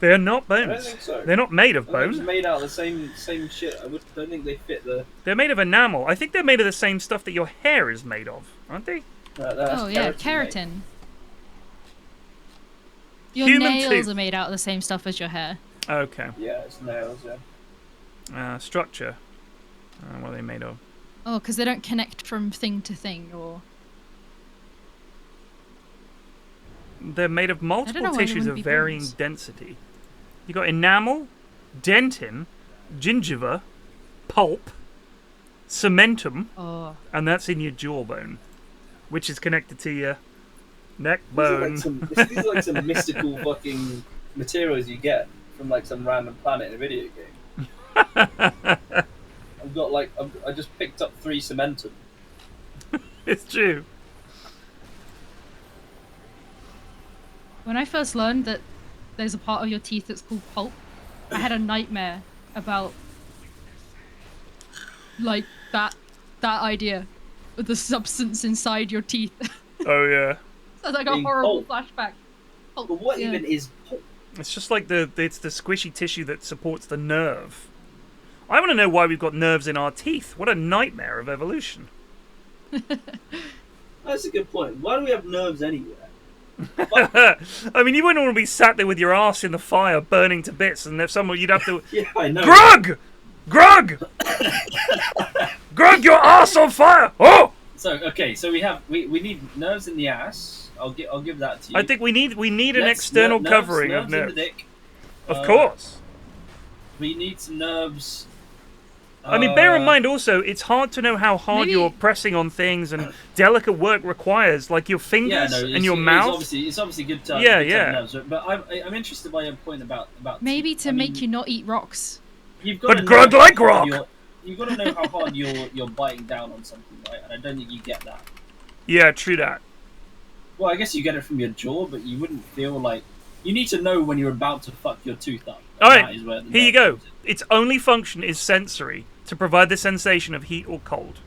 they are not I don't bones. think so. They're not made of I think it was bone. made out of the same shit. Don't think they fit the. They're made of enamel. I think they're made of the same stuff that your hair is made of, aren't they? That's Oh yeah, mate. keratin. Your Human nails tooth. are made out of the same stuff as your hair. Okay. Yeah, it's nails. Yeah. Structure. What are they made of? Oh, because they don't connect from thing to thing, or... They're made of multiple know why they tissues wouldn't of be varying bones. density. You got enamel, dentin, gingiva, pulp, cementum, Oh. and that's in your jawbone, which is connected to your neck These are bone. like these are like some mystical fucking materials you get from like some random planet in a video game. I've got like I just picked up 3 cementum. It's true. When I first learned that there's a part of your teeth that's called pulp, I had a nightmare about like that idea of the substance inside your teeth. Oh yeah. Sounds like a Being horrible pulp. flashback. Pulp, But what yeah. even is pulp? It's just like it's the squishy tissue that supports the nerve. I want to know why we've got nerves in our teeth. What a nightmare of evolution. That's a good point. Why do we have nerves anywhere? I mean, you wouldn't want to be sat there with your ass in the fire, burning to bits, and if someone you'd have to. Yeah, I know. Grug! Grug! Grug, your ass on fire! Oh! So okay, so we need nerves in the ass. I'll give that to you. I think we need an Let's- external nerves- covering nerves of in nerves. the dick. Of course. We need some nerves. I mean, bear in mind also, it's hard to know how hard Maybe- you're pressing on things, and delicate work requires, like your fingers and your mouth. It's obviously good to Yeah, good to have yeah. nerves, but I'm interested by your point about Maybe to I make mean, you not eat rocks. You've got But to know Grug how like hard rock! You've got to know how hard you're biting down on something, right? And I don't think you get that. Yeah, true that. Well, I guess you get it from your jaw, but you wouldn't feel like you need to know when you're about to fuck your tooth up. All That right, is where the here you nerve go. comes in. Its only function is sensory, to provide the sensation of heat or cold.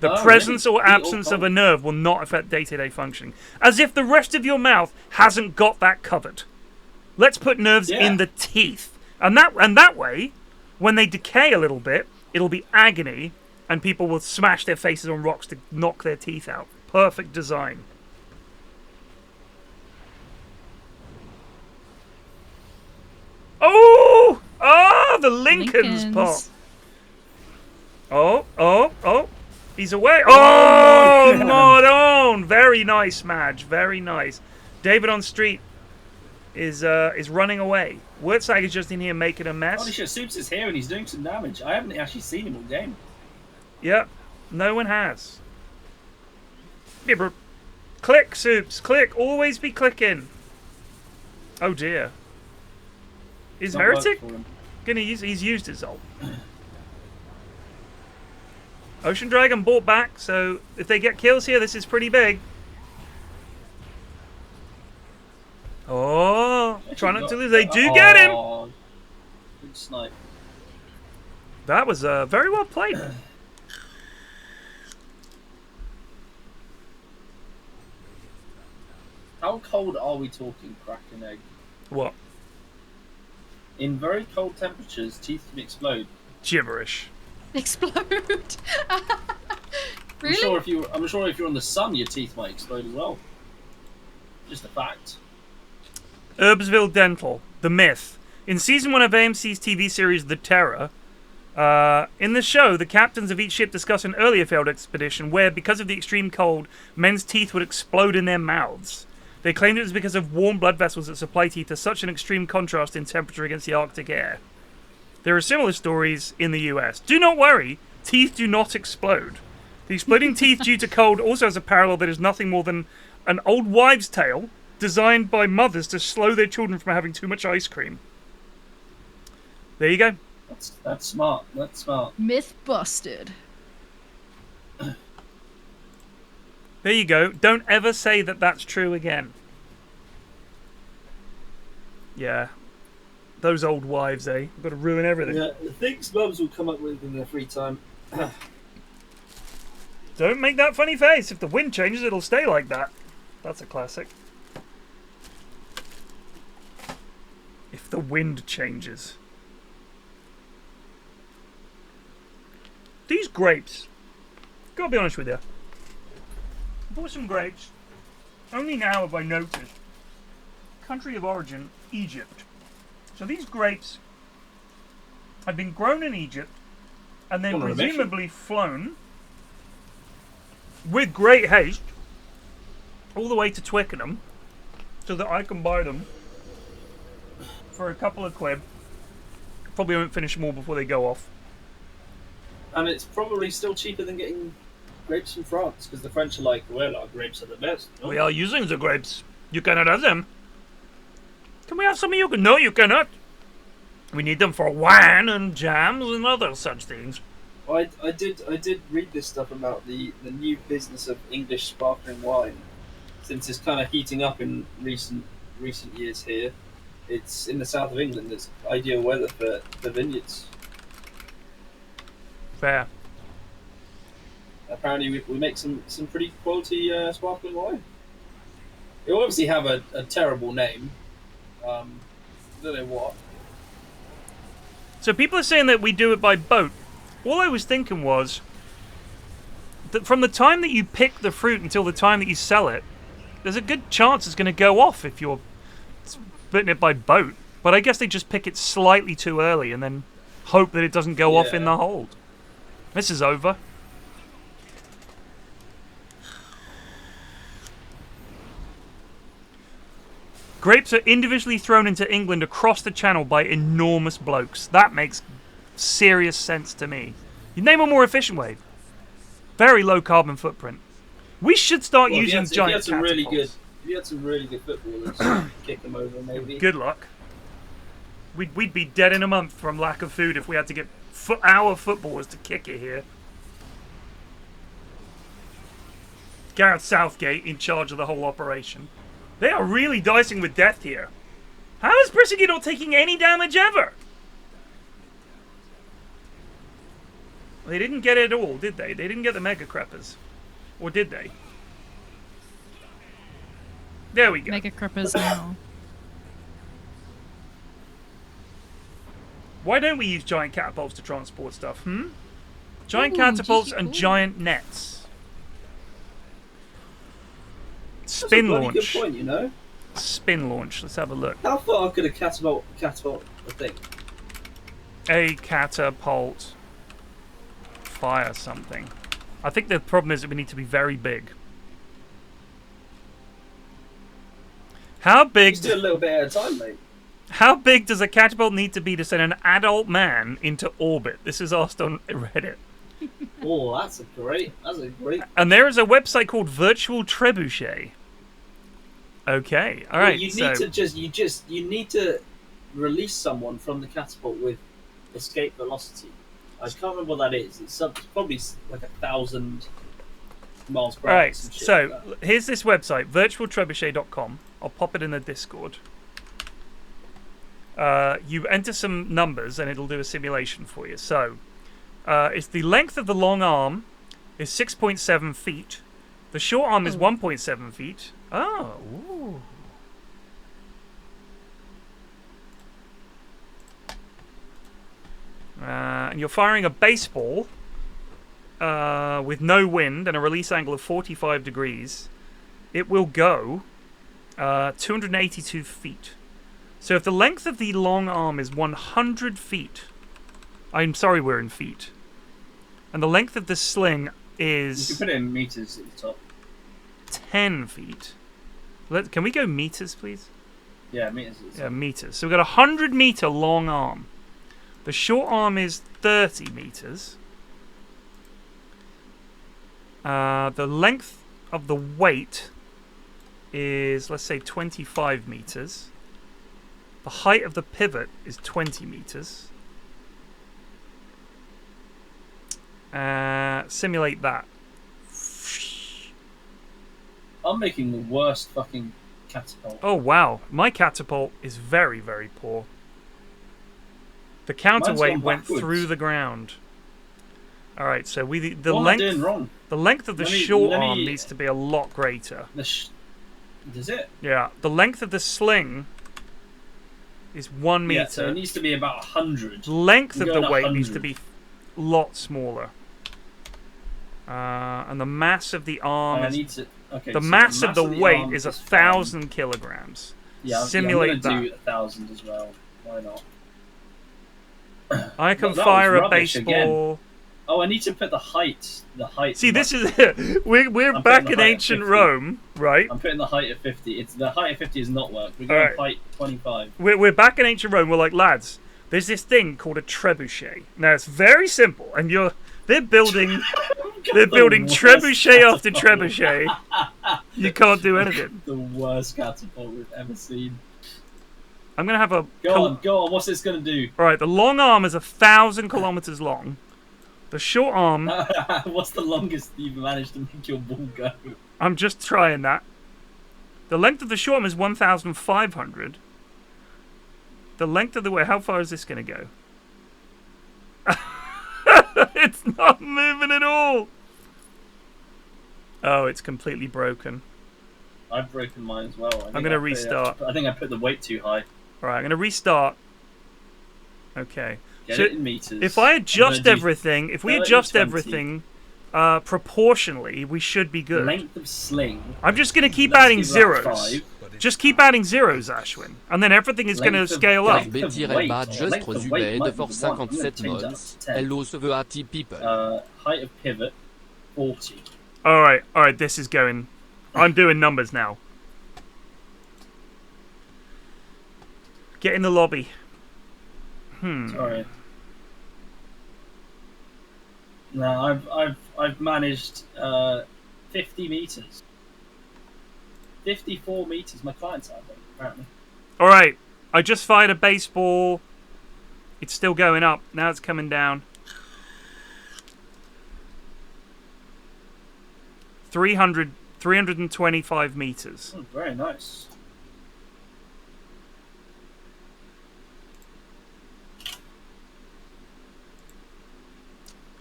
The Oh, presence really? or Heat or absence of cold? a nerve will not affect day-to-day functioning. As if the rest of your mouth hasn't got that covered. Let's put nerves in the teeth. And that way, when they decay a little bit, it'll be agony, and people will smash their faces on rocks to knock their teeth out. Perfect design. Oh! Oh, the Lincolns pop. Oh. He's away. Oh, Mordon! Very nice, Madge. Very nice. Davidonstreet is running away. Wurzag is just in here making a mess. Holy shit, Soups is here and he's doing some damage. I haven't actually seen him all game. Yep, no one has. Click, Soups, click. Always be clicking. Oh dear. Is Heretic gonna use? He's used his ult. Ocean Dragon bought back, so if they get kills here, this is pretty big. Oh, try not to lose. They do get him. Good snipe. That was very well played. How cold are we talking, Kraken Egg? What? In very cold temperatures, teeth can explode. Gibberish. Explode. Really? I'm sure if you're on the sun, your teeth might explode as well. Just a fact. Herbsville Dental, the myth. In season 1 of AMC's TV series The Terror, in the show, the captains of each ship discuss an earlier failed expedition where, because of the extreme cold, men's teeth would explode in their mouths. They claimed it was because of warm blood vessels that supply teeth to such an extreme contrast in temperature against the Arctic air. There are similar stories in the US. Do not worry, teeth do not explode. The exploding teeth due to cold also has a parallel that is nothing more than an old wives' tale designed by mothers to slow their children from having too much ice cream. There you go. That's smart. That's smart. Myth busted. There you go. Don't ever say that that's true again. Yeah. Those old wives, eh? Got to ruin everything. Yeah, the things mums will come up with in their free time. Don't make that funny face. If the wind changes, it'll stay like that. That's a classic. If the wind changes. These grapes. Gotta be honest with you. I bought some grapes. Only now have I noticed. Country of origin, Egypt. So these grapes have been grown in Egypt and then presumably flown with great haste all the way to Twickenham so that I can buy them for a couple of quid. Probably won't finish them all before they go off. And it's probably still cheaper than getting grapes from France, because the French are like, well, our grapes are the best. No? We are using the grapes. You cannot have them. Can we have some of you? No, you cannot. We need them for wine and jams and other such things. I did read this stuff about the new business of English sparkling wine. Since it's kind of heating up in recent years here, it's in the south of England. It's ideal weather for the vineyards. Fair. Apparently, we make some pretty quality sparkling wine. They obviously have a terrible name. I don't know what. So people are saying that we do it by boat. All I was thinking was that from the time that you pick the fruit until the time that you sell it, there's a good chance it's going to go off if you're splitting it by boat. But I guess they just pick it slightly too early and then hope that it doesn't go off in the hold. This is over. Grapes are individually thrown into England across the channel by enormous blokes. That makes serious sense to me. You name a more efficient way. Very low carbon footprint. We should start using giant catapults. If you had some really good footballers, kick them over maybe. Good luck. We'd be dead in a month from lack of food if we had to get our footballers to kick it here. Gareth Southgate in charge of the whole operation. They are really dicing with death here. How is Brissiggy not taking any damage ever? They didn't get it all, did they? They didn't get the Mega Creppers. Or did they? There we go. Mega Creppers now. Why don't we use giant catapults to transport stuff? Giant Ooh, catapults GG, and cool. giant nets. That's a Spin bloody launch. good point, you know. Spin launch. Let's have a look. How far could a catapult the thing? A catapult fire something. I think the problem is that we need to be very big. How big? Just do a little bit at a time, mate. How big does a catapult need to be to send an adult man into orbit? This is asked on Reddit. Oh, that's a great. And there is a website called Virtual Trebuchet. Okay, all right. You need so you need to release someone from the catapult with escape velocity. I can't remember what that is. It's probably like 1,000 miles per hour. all right. some shit So like that. here's this website, virtualtrebuchet.com. I'll pop it in the Discord. You enter some numbers and it'll do a simulation for you. So it's the length of the long arm is 6.7 feet. The short arm is 1.7 feet. Oh. Ooh. And you're firing a baseball with no wind and a release angle of 45 degrees. It will go 282 feet. So if the length of the long arm is 100 feet, I'm sorry we're in feet, and the length of the sling You is can put it in meters at the top. 10 feet. Can we go meters, please? Yeah, meters. Yeah, meters. So we've got a 100-meter long arm. The short arm is 30 meters. The length of the weight is, let's say, 25 meters. The height of the pivot is 20 meters. Simulate that. I'm making the worst fucking catapult. Oh wow, my catapult is very, very poor. The counterweight gone went backwards. through the ground. All right, so the What am I doing length wrong? the length of the Let me- short let me- arm needs to be a lot greater. Does it? Yeah, the length of the sling is 1 meter. Yeah, so it needs to be about 100. The length I'm of the going weight needs to 100. be a lot smaller. And the mass of the arm I is need to. Okay, the so mass of the weight arm is fine. 1,000 kilograms. Yeah, Simulate I'm gonna that. do 1,000 as well. Why not? I can That was fire a rubbish baseball. Oh, I need to put the height. See, this is it. We're I'm back putting in the height at ancient 50. Rome, right? I'm putting the height at 50. It's the height at 50 has not worked. We're going Alright. height 25. We're back in ancient Rome. We're like, lads, there's this thing called a trebuchet. Now it's very simple, and they're building trebuchet after trebuchet. You can't do anything. The worst catapult we've ever seen. I'm gonna have a Go on. What's this gonna do? All right, the long arm is 1,000 kilometers long. The short arm, What's the longest you've managed to make your ball go? I'm just trying that. The length of the short arm is 1,500. The length of the way, how far is this gonna go? It's not moving at all. Oh, it's completely broken. I've broken mine as well. I'm gonna restart. I think I put the weight too high. All right, I'm gonna restart. Okay. Get So it in meters. if I adjust do everything, if we 30, adjust 20. everything proportionally, we should be good. Length of sling. I'm just gonna keep Let's adding give that zeros. 5. Just keep adding zeros, Ashwin, and then everything is going to Length of- scale up. length of Betty weight. Relba Length of just weight might Zubed be for the one. I'm gonna 57 change that months. to 10. Hello Severati people. Height of pivot 40. All right, this is going. I'm doing numbers now. Get in the lobby. Sorry. No, I've managed 50 meters. 54 meters. My client's out there, apparently. All right, I just fired a baseball. It's still going up. Now it's coming down. 325 meters. Oh, very nice.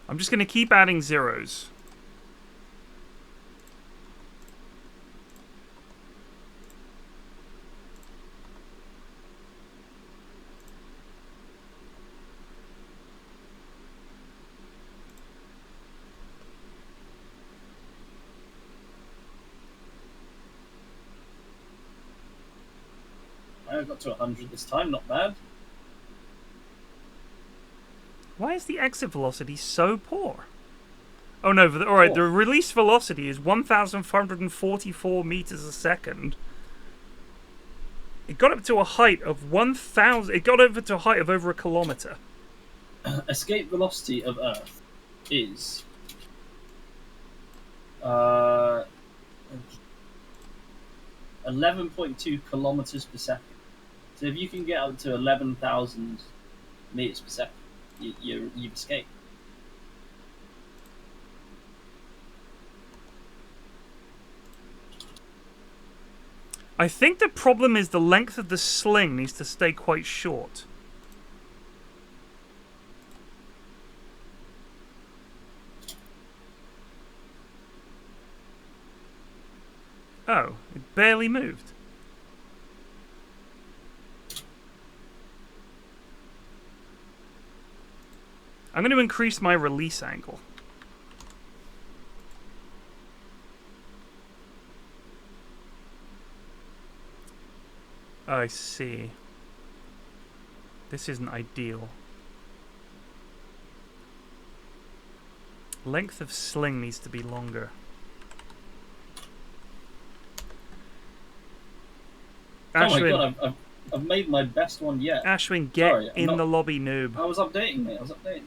I'm just going to keep adding zeros. I got to 100 this time. Not bad. Why is the exit velocity so poor? Oh no, alright, the release velocity is 1,544 meters a second. It got up to a height of 1,000. It got over to a height of over a kilometer. Escape velocity of Earth is 11.2 kilometers per second. So if you can get up to 11,000 meters per second, you've escaped. I think the problem is the length of the sling needs to stay quite short. Oh, it barely moved. I'm going to increase my release angle. I see. This isn't ideal. Length of sling needs to be longer. Ashwin, oh my god, I've made my best one yet. Ashwin, get in the lobby, noob. I was updating, mate. I was updating.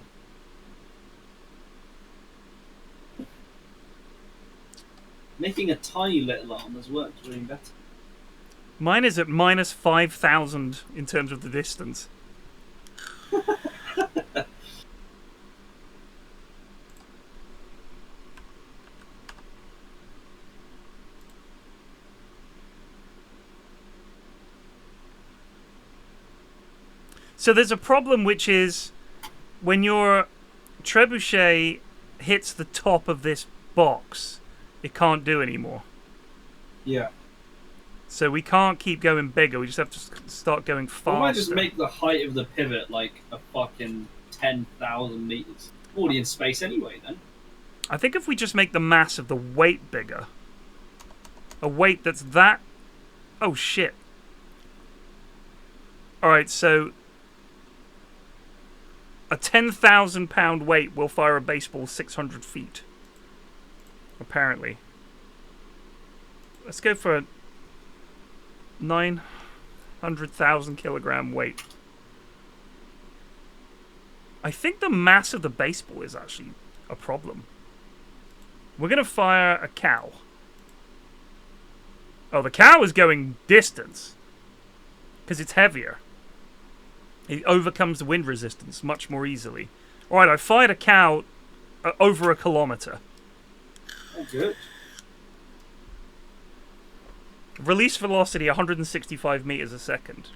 Making a tiny little arm has worked really better. Mine is at minus 5,000 in terms of the distance. So there's a problem, which is when your trebuchet hits the top of this box, it can't do anymore. Yeah. So we can't keep going bigger. We just have to start going faster. Why don't I just make the height of the pivot like a fucking 10,000 meters? Already in space anyway, then. I think if we just make the mass of the weight bigger, a weight that's that... Oh, shit. Alright, so... A 10,000 pound weight will fire a baseball 600 feet. Apparently. Let's go for a 900,000 kilogram weight. I think the mass of the baseball is actually a problem. We're going to fire a cow. Oh, the cow is going distance. Because it's heavier. It overcomes the wind resistance much more easily. Alright, I fired a cow over a kilometer. Oh, good. Release velocity 165 meters a second.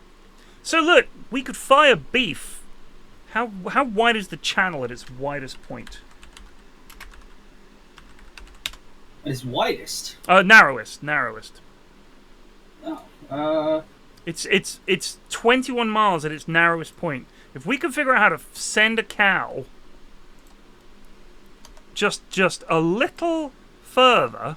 So look, we could fire beef. How wide is the channel at its widest point? Its widest? Narrowest. Oh, It's 21 miles at its narrowest point. If we can figure out how to send a cow just a little further.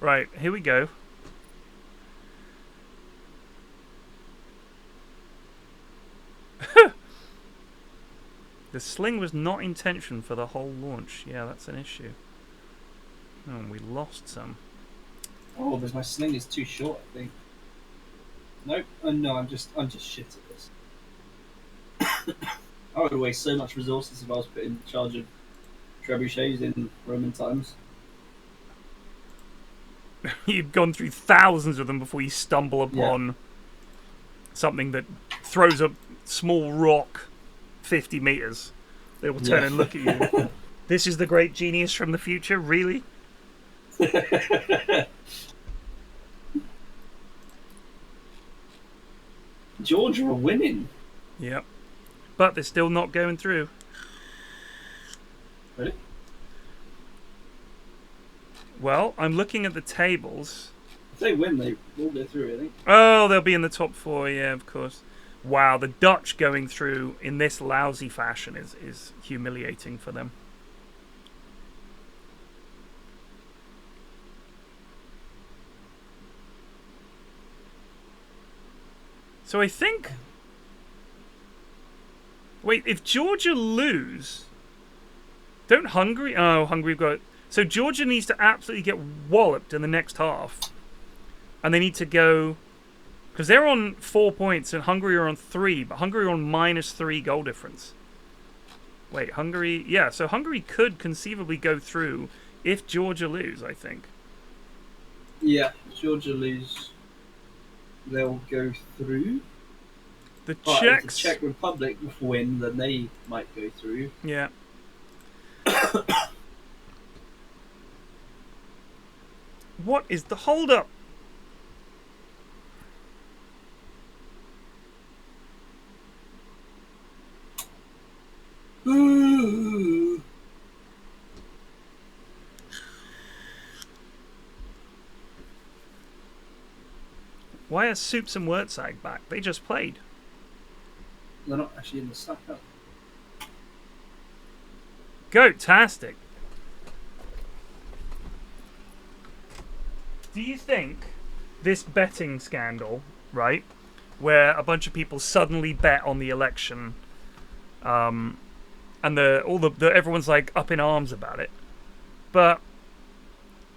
Right, here we go. The sling was not intention for the whole launch. Yeah, that's an issue. Oh, we lost some. Oh, because my sling is too short, I think. Nope. Oh no, I'm just shit at this. I would waste so much resources if I was put in charge of trebuchets in Roman times. You've gone through thousands of them before you stumble upon something that throws a small rock 50 meters. They will turn and look at you. This is the great genius from the future? Really? Georgia are winning. Yep. But they're still not going through. Really? Well, I'm looking at the tables. If they win, they will go through, I think. Oh, they'll be in the top 4, yeah, of course. Wow, the Dutch going through in this lousy fashion is humiliating for them. So I think... Wait, if Georgia lose... Don't Hungary... Oh, Hungary got... So Georgia needs to absolutely get walloped in the next half. And they need to go... Because they're on 4 points and Hungary are on 3. But Hungary are on -3 goal difference. Wait, Hungary... Yeah, so Hungary could conceivably go through if Georgia lose, I think. Yeah, Georgia lose. They'll go through. The But Czechs... if the Czech Republic win, then they might go through. Yeah. What is the hold-up? Why are Soups and Wurzag back? They just played. They're not actually in the stack up. Goat-tastic. Do you think this betting scandal, right, where a bunch of people suddenly bet on the election, and everyone's like up in arms about it, but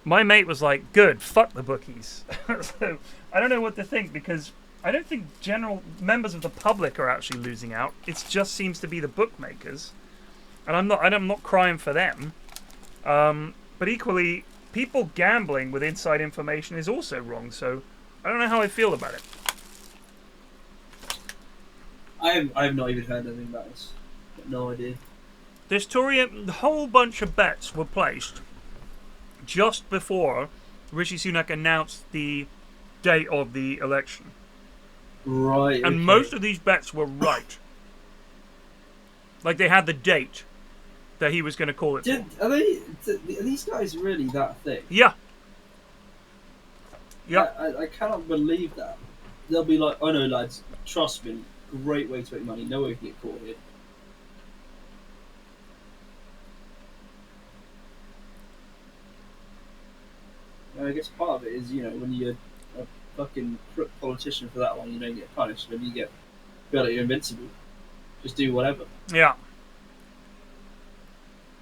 my mate was like, "Good, fuck the bookies." So I don't know what to think, because I don't think general members of the public are actually losing out. It just seems to be the bookmakers, and I'm not crying for them. But equally, people gambling with inside information is also wrong. So I don't know how I feel about it. I've not even heard anything about this. Got no idea. The whole bunch of bets were placed just before Rishi Sunak announced the date of the election. Right. And most of these bets were right. Like, they had the date that he was going to call it. Are these guys really that thick? Yeah. Yeah. I cannot believe that. They'll be like, "Oh no, lads, trust me, great way to make money. No way we can get caught here." I guess part of it is, when you're a fucking crook politician for that long, you don't get punished. Maybe you feel like you're invincible. Just do whatever. Yeah.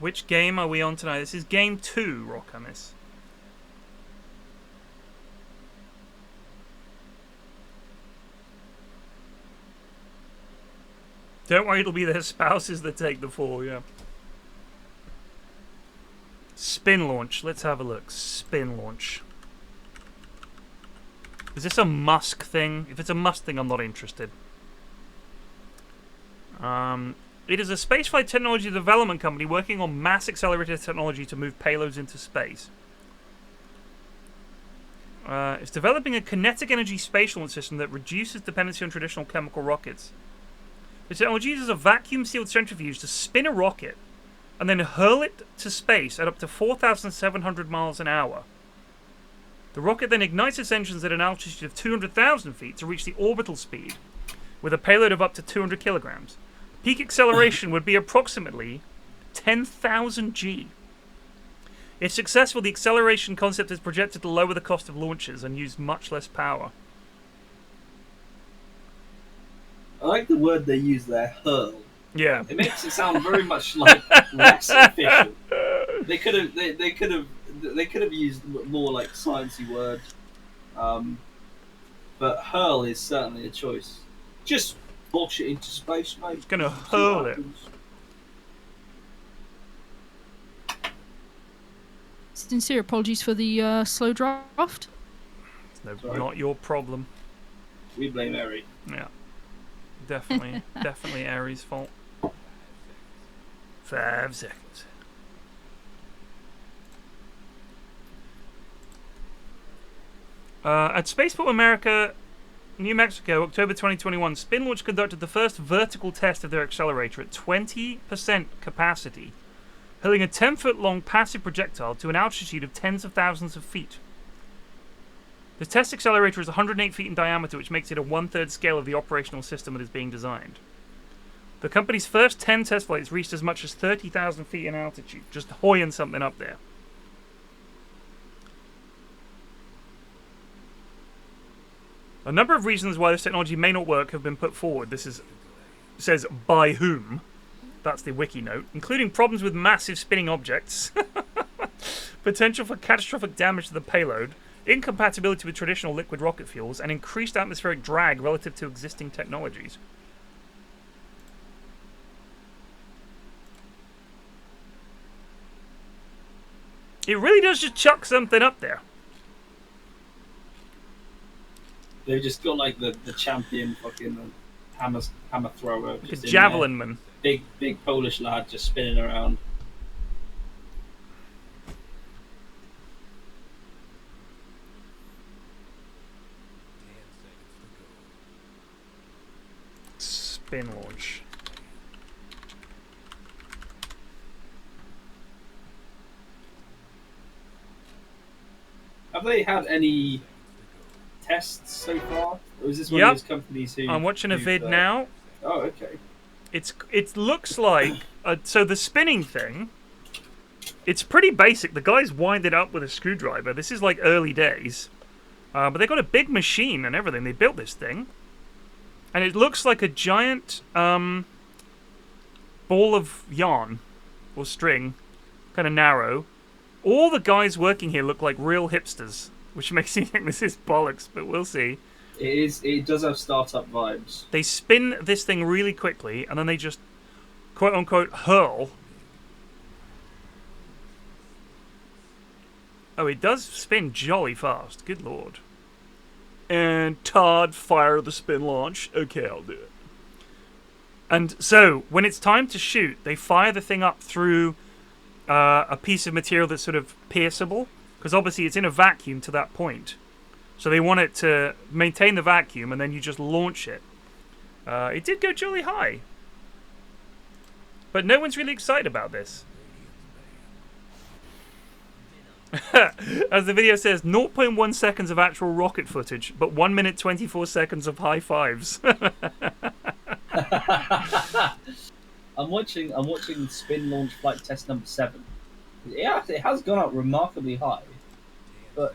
Which game are we on tonight? This is game 2, Rock on this. Don't worry, it'll be their spouses that take the fall, yeah. Spin launch. Let's have a look. Spin launch. Is this a Musk thing? If it's a Musk thing, I'm not interested. It is a spaceflight technology development company working on mass accelerator technology to move payloads into space. It's developing a kinetic energy space launch system that reduces dependency on traditional chemical rockets. The technology uses a vacuum-sealed centrifuge to spin a rocket and then hurl it to space at up to 4,700 miles an hour. The rocket then ignites its engines at an altitude of 200,000 feet to reach the orbital speed with a payload of up to 200 kilograms. Peak acceleration would be approximately 10,000 G. If successful, the acceleration concept is projected to lower the cost of launches and use much less power. I like the word they use there, hurl. Yeah. It makes it sound very much like less official. They could have used more like sciencey word. But hurl is certainly a choice. Just launch it into space, mate. It's gonna hurl it. Sincere apologies for the slow draft. No, not your problem. We blame Eri. Yeah. Definitely Eri's fault. 5 seconds. At Spaceport America, New Mexico, October 2021, Spin Launch conducted the first vertical test of their accelerator at 20% capacity, hurling a 10-foot-long passive projectile to an altitude of tens of thousands of feet. The test accelerator is 108 feet in diameter, which makes it a 1/3 scale of the operational system that is being designed. The company's first 10 test flights reached as much as 30,000 feet in altitude, just hoying something up there. A number of reasons why this technology may not work have been put forward. Says by whom. That's the wiki note. Including problems with massive spinning objects, potential for catastrophic damage to the payload, incompatibility with traditional liquid rocket fuels, and increased atmospheric drag relative to existing technologies. It really does just chuck something up there. They've just got like the champion fucking hammer thrower. Like a javelin man. Big Polish lad just spinning around. Spin launch. Have they had any tests so far? Or is this one of those companies who... I'm watching a vid now. Oh, okay. It looks like... so the spinning thing, it's pretty basic. The guy's wind it up with a screwdriver. This is like early days. But they got a big machine and everything. They built this thing. And it looks like a giant ball of yarn or string. Kind of narrow. All the guys working here look like real hipsters, which makes me think this is bollocks, but we'll see. It does have startup vibes. They spin this thing really quickly, and then they just, quote-unquote, hurl. Oh, it does spin jolly fast. Good lord. And Todd, fire the spin launch. Okay, I'll do it. And so, when it's time to shoot, they fire the thing up through a piece of material that's sort of pierceable, because obviously it's in a vacuum to that point. So they want it to maintain the vacuum, and then you just launch it. It did go jolly high. But no one's really excited about this. As the video says, 0.1 seconds of actual rocket footage, but 1 minute 24 seconds of high fives. I'm watching spin launch flight test number 7. Yeah, it has gone up remarkably high, but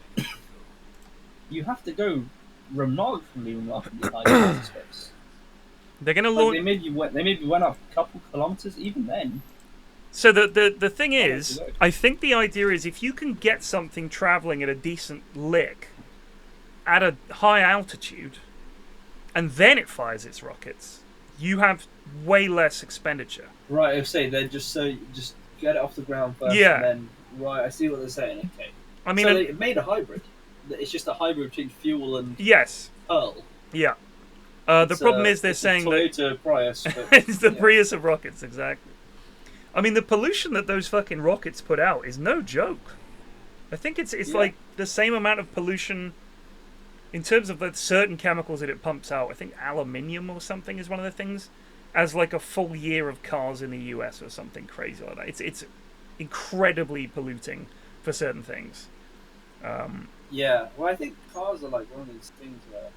you have to go remarkably high into space. They're going to launch. They maybe went up a couple kilometers even then. So the thing is, I think the idea is if you can get something traveling at a decent lick at a high altitude, and then it fires its rockets, you have way less expenditure. Right, I say they're just get it off the ground first, and then right. I see what they're saying. Okay, I mean, so they made a hybrid. It's just a hybrid between fuel and pearl. Yeah. The problem is they're saying Toyota Prius. But, it's the Prius of rockets, exactly. I mean, the pollution that those fucking rockets put out is no joke. I think it's like the same amount of pollution in terms of the certain chemicals that it pumps out. I think aluminium or something is one of the things, as like a full year of cars in the US or something crazy like that. It's incredibly polluting for certain things. Yeah, well, I think cars are like one of those things where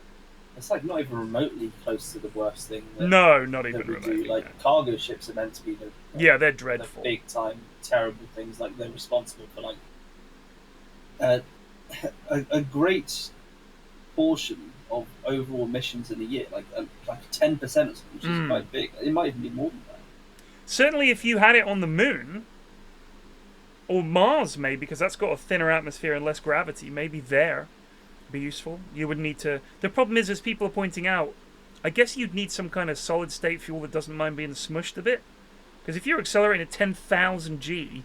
it's like not even remotely close to the worst thing. No, not even remotely. Like cargo ships are meant to be they're dreadful. The big time terrible things. Like they're responsible for like a great portion of overall emissions in a year, like 10% or something, which is quite big. It might even be more than that. Certainly, if you had it on the moon or Mars, maybe, because that's got a thinner atmosphere and less gravity, maybe there be useful. You would need to. The problem is, as people are pointing out, I guess you'd need some kind of solid state fuel that doesn't mind being smushed a bit. Because if you're accelerating at 10,000 G,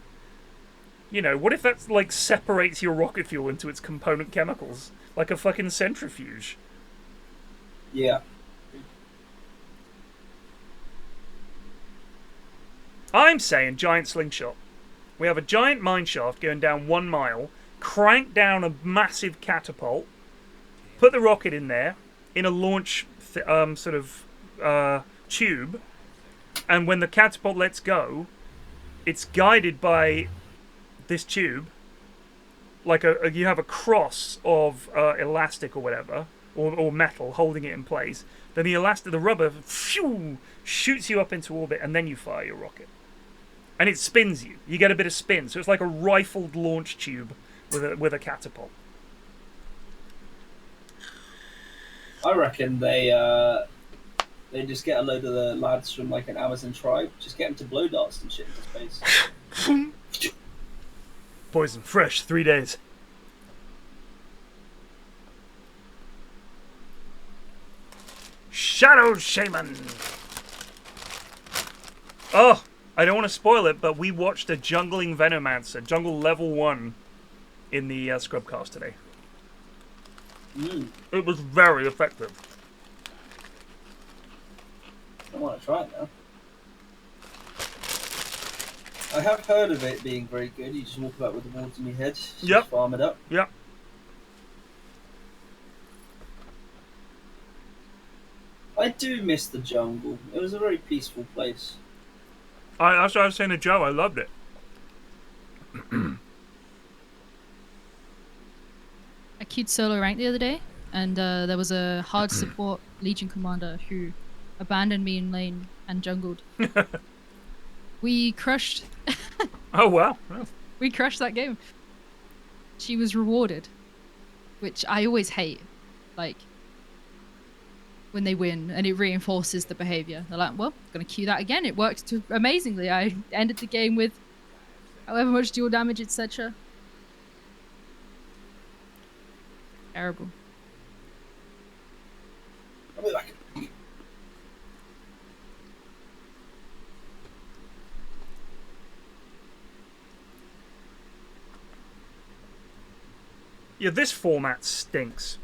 you know, what if that like separates your rocket fuel into its component chemicals like a fucking centrifuge? Yeah. I'm saying giant slingshot. We have a giant mine shaft going down 1 mile, crank down a massive catapult, put the rocket in there, in a launch tube, and when the catapult lets go, it's guided by this tube. Like you have a cross of elastic or whatever, or metal holding it in place. Then the rubber, phew, shoots you up into orbit, and then you fire your rocket. And it spins you. You get a bit of spin, so it's like a rifled launch tube with a catapult. I reckon they just get a load of the lads from like an Amazon tribe, just get them to blow darts and shit into space. Poison, fresh, 3 days. Shadow Shaman. Oh, I don't want to spoil it, but we watched a jungling Venomancer, jungle level 1, in the Scrubcast today. It was very effective. I want to try it now. I have heard of it being very good. You just walk about with the wards in your head, just farm it up. Yep. I do miss the jungle. It was a very peaceful place. That's what I was saying to Joe. I loved it. I queued solo rank the other day, and there was a hard support Legion commander who abandoned me in lane and jungled. We crushed. Oh, wow. We crushed that game. She was rewarded, which I always hate. Like, when they win and it reinforces the behavior. They're like, well, I'm going to queue that again. It worked amazingly. I ended the game with however much dual damage, etc. Terrible. I'll be back. Yeah, this format stinks.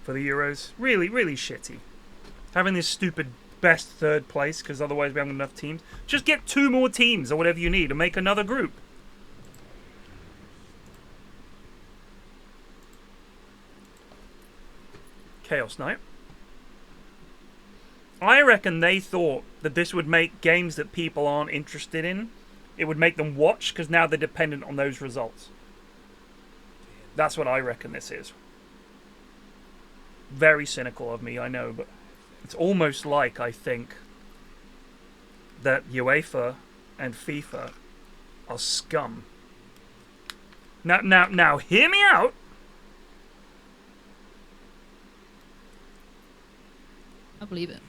For the Euros. Really, really shitty. Having this stupid best third place, because otherwise we haven't enough teams. Just get 2 more teams or whatever you need and make another group. Chaos Knight. I reckon they thought that this would make games that people aren't interested in. It would make them watch, because now they're dependent on those results. That's what I reckon this is. Very cynical of me, I know, but it's almost like I think that UEFA and FIFA are scum. Now, hear me out. I believe it.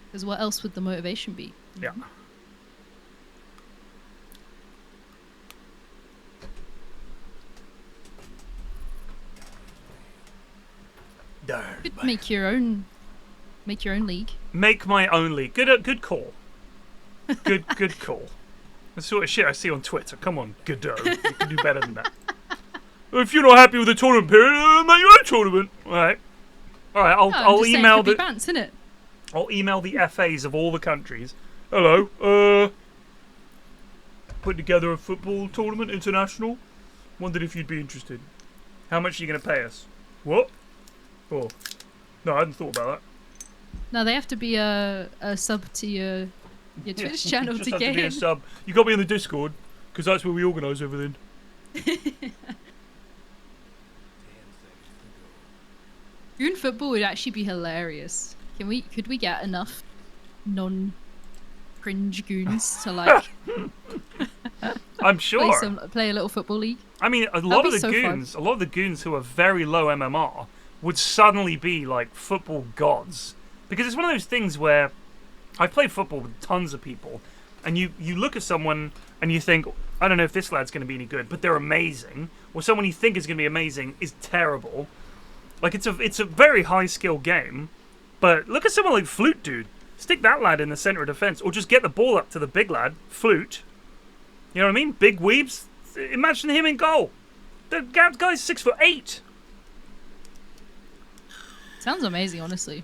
Because what else would the motivation be? Yeah. You could make your own league. Make my own league. Good call. Good call. The sort of shit I see on Twitter. Come on, Godot. You can do better than that. If you're not happy with the tournament period, make your own tournament. All right. I'll email the. Bants, innit? I'll email the FAs of all the countries. Hello. Put together a football tournament, international. Wondered if you'd be interested. How much are you going to pay us? What? Oh, no, I hadn't thought about that. No, they have to be a sub to your Twitch channel you just to have get to be in. a sub. You got to be on the Discord, because that's where we organise everything. Goon football would actually be hilarious. Could we get enough non-cringe goons to like? I'm sure. Play a little football league. I mean, a lot of the goons who are very low MMR would suddenly be like football gods, because it's one of those things where I've played football with tons of people, and you look at someone and you think, I don't know if this lad's going to be any good, but they're amazing, or someone you think is going to be amazing is terrible. Like, it's a very high skill game, but look at someone like Flute Dude. Stick that lad in the center of defense, or just get the ball up to the big lad, Flute. You know what I mean? Big weebs. Imagine him in goal. The guy's 6'8". Sounds amazing, honestly.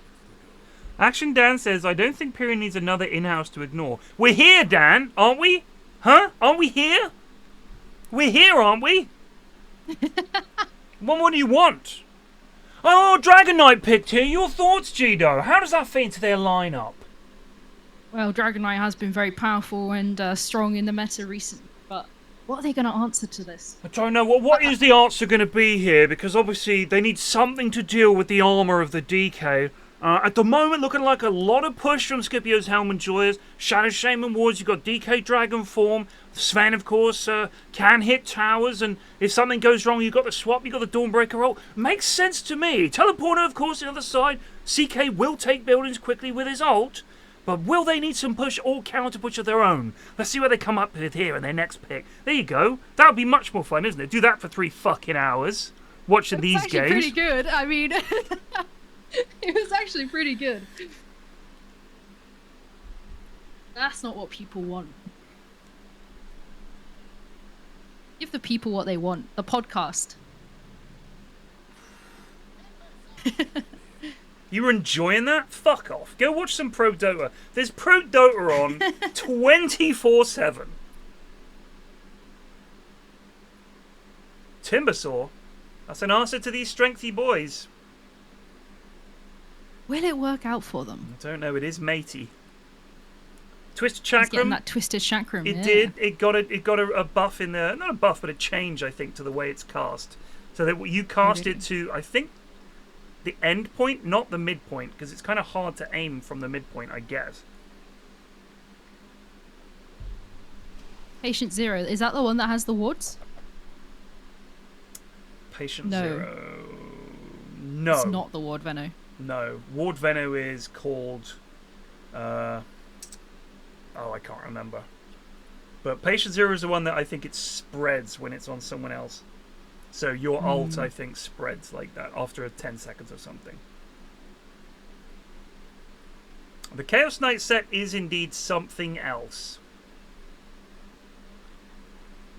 Action Dan says, I don't think Pyrian needs another in-house to ignore. We're here, Dan, aren't we? Huh? Aren't we here? We're here, aren't we? What more do you want? Oh, Dragon Knight picked here. Your thoughts, Gido? How does that fit into their lineup? Well, Dragon Knight has been very powerful and strong in the meta recently, but what are they going to answer to this? I don't know. What is the answer going to be here? Because obviously they need something to deal with the armor of the DK. At the moment, looking like a lot of push from Scipio's Helm and Joyous. Shadow Shaman Wards, you've got DK Dragon Form. Sven, of course, can hit towers, and if something goes wrong, you've got the swap, you've got the Dawnbreaker roll. Makes sense to me. Teleporno, of course, the other side. CK will take buildings quickly with his ult, but will they need some push or counter push of their own? Let's see what they come up with here in their next pick. There you go. That would be much more fun, isn't it? Do that for 3 fucking hours, watching these games. It's actually pretty good. I mean, it was actually pretty good. That's not what people want. Give the people what they want. The podcast. You were enjoying that? Fuck off. Go watch some Pro Dota. There's Pro Dota on 24/7. Timbersaw? That's an answer to these strengthy boys. Will it work out for them? I don't know. It is matey. Twisted He's getting Chakram. that twisted chakram. It yeah. did. It got a buff in there. Not a buff, but a change, I think, to the way it's cast. So that you cast it to, I think, the end point, not the midpoint, because it's kind of hard to aim from the midpoint, I guess. Patient Zero. Is that the one that has the wards? Patient No. Zero. No. It's not the ward Veno. No. Ward Veno is called... Oh, I can't remember. But Patient Zero is the one that I think it spreads when it's on someone else. So your ult, I think, spreads like that after 10 seconds or something. The Chaos Knight set is indeed something else.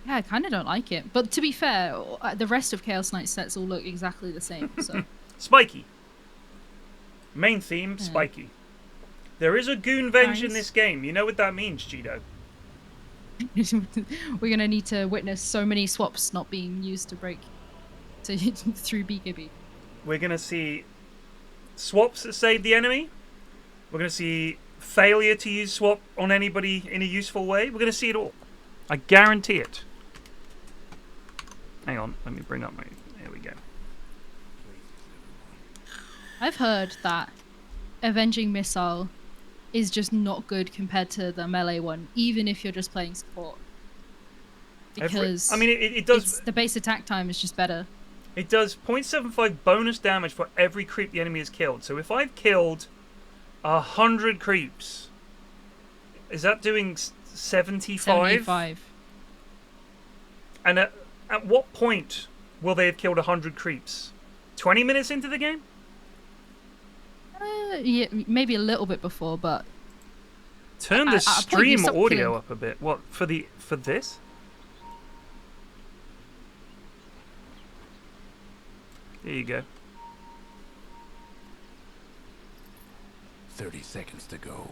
Yeah, I kind of don't like it. But to be fair, the rest of Chaos Knight sets all look exactly the same. So Spiky. Main theme, spiky. There is a Goon Venge in this game. You know what that means, Cheeto? We're going to need to witness so many swaps not being used to break through BKB. We're going to see swaps that save the enemy. We're going to see failure to use swap on anybody in a useful way. We're going to see it all. I guarantee it. Hang on, let me bring up my... There we go. I've heard that Avenging Missile is just not good compared to the melee one, even if you're just playing support. Because it does... the base attack time is just better. It does 0.75 bonus damage for every creep the enemy has killed. So if I've killed 100 creeps, is that doing 75? 75. And at what point will they have killed 100 creeps? 20 minutes into the game? Yeah, maybe a little bit before, but turn the stream audio up a bit. What for this? There you go. 30 seconds to go.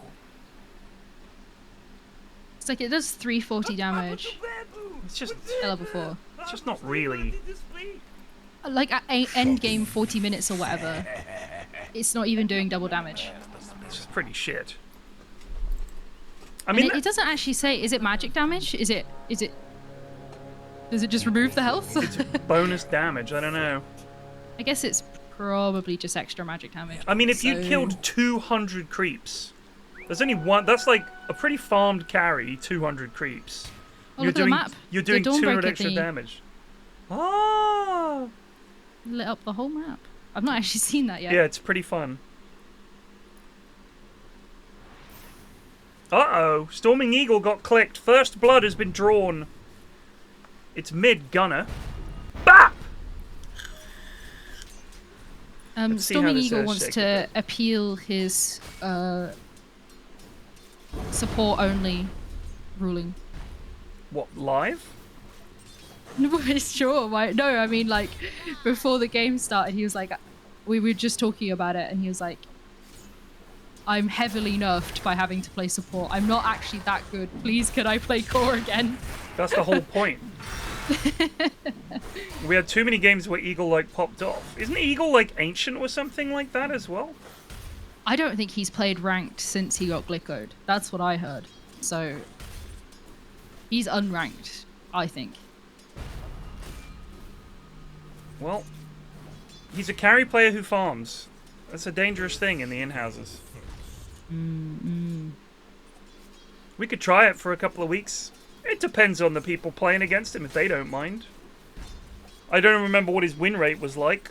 It's like it does 340 damage. It's just level 4. It's just not really. Like at end game 40 minutes or whatever, it's not even doing double damage. It's just pretty shit. I And mean, it doesn't actually say. Is it magic damage? Is it? Does it just remove the health? it's bonus damage. I don't know. I guess it's probably just extra magic damage. I mean, if you killed 200 creeps, there's only one. That's like a pretty farmed carry. 200 creeps. Oh, look at the map. You're doing The 200 Dawnbreaker extra thingy. damage. Ah. Lit up the whole map. I've not actually seen that yet. Yeah, it's pretty fun. Uh-oh. Storming Eagle got clicked. First blood has been drawn. It's mid-gunner. BAP! Let's see how Storming this Eagle is wants shaken to up. appeal his support-only ruling. What, live? Sure, why? No, I mean, like, before the game started, he was like, we were just talking about it, and he was like, I'm heavily nerfed by having to play support. I'm not actually that good. Please, can I play core again? That's the whole point. We had too many games where Eagle like popped off. Isn't Eagle like ancient or something like that as well? I don't think he's played ranked since he got glickoed. That's what I heard. So he's unranked, I think. Well, he's a carry player who farms. That's a dangerous thing in the in-houses. We could try it for a couple of weeks. It depends on the people playing against him if they don't mind. I don't remember what his win rate was like.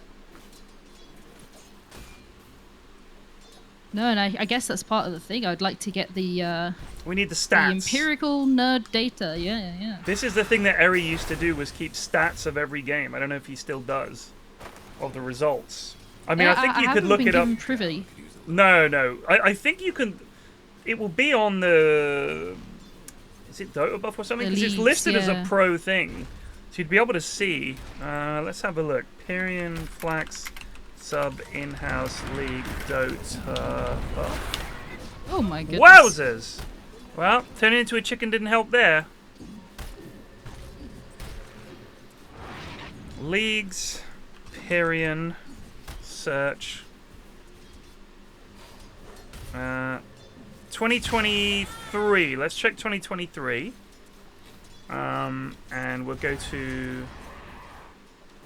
No, and I guess that's part of the thing. I'd like to get the we need the stats. The empirical nerd data. Yeah. This is the thing that Eri used to do, was keep stats of every game. I don't know if he still does, of the results. I mean, I think you could look it up. Privy. No. I think you can. It will be on the. Is it Dota buff or something? Because it's listed as a pro thing, so you'd be able to see. Let's have a look. PFlax sub in-house league Dota buff. Oh my goodness! Wowzers! Well, turning into a chicken didn't help there. Leagues, Pyrian, search. 2023. Let's check 2023. And we'll go to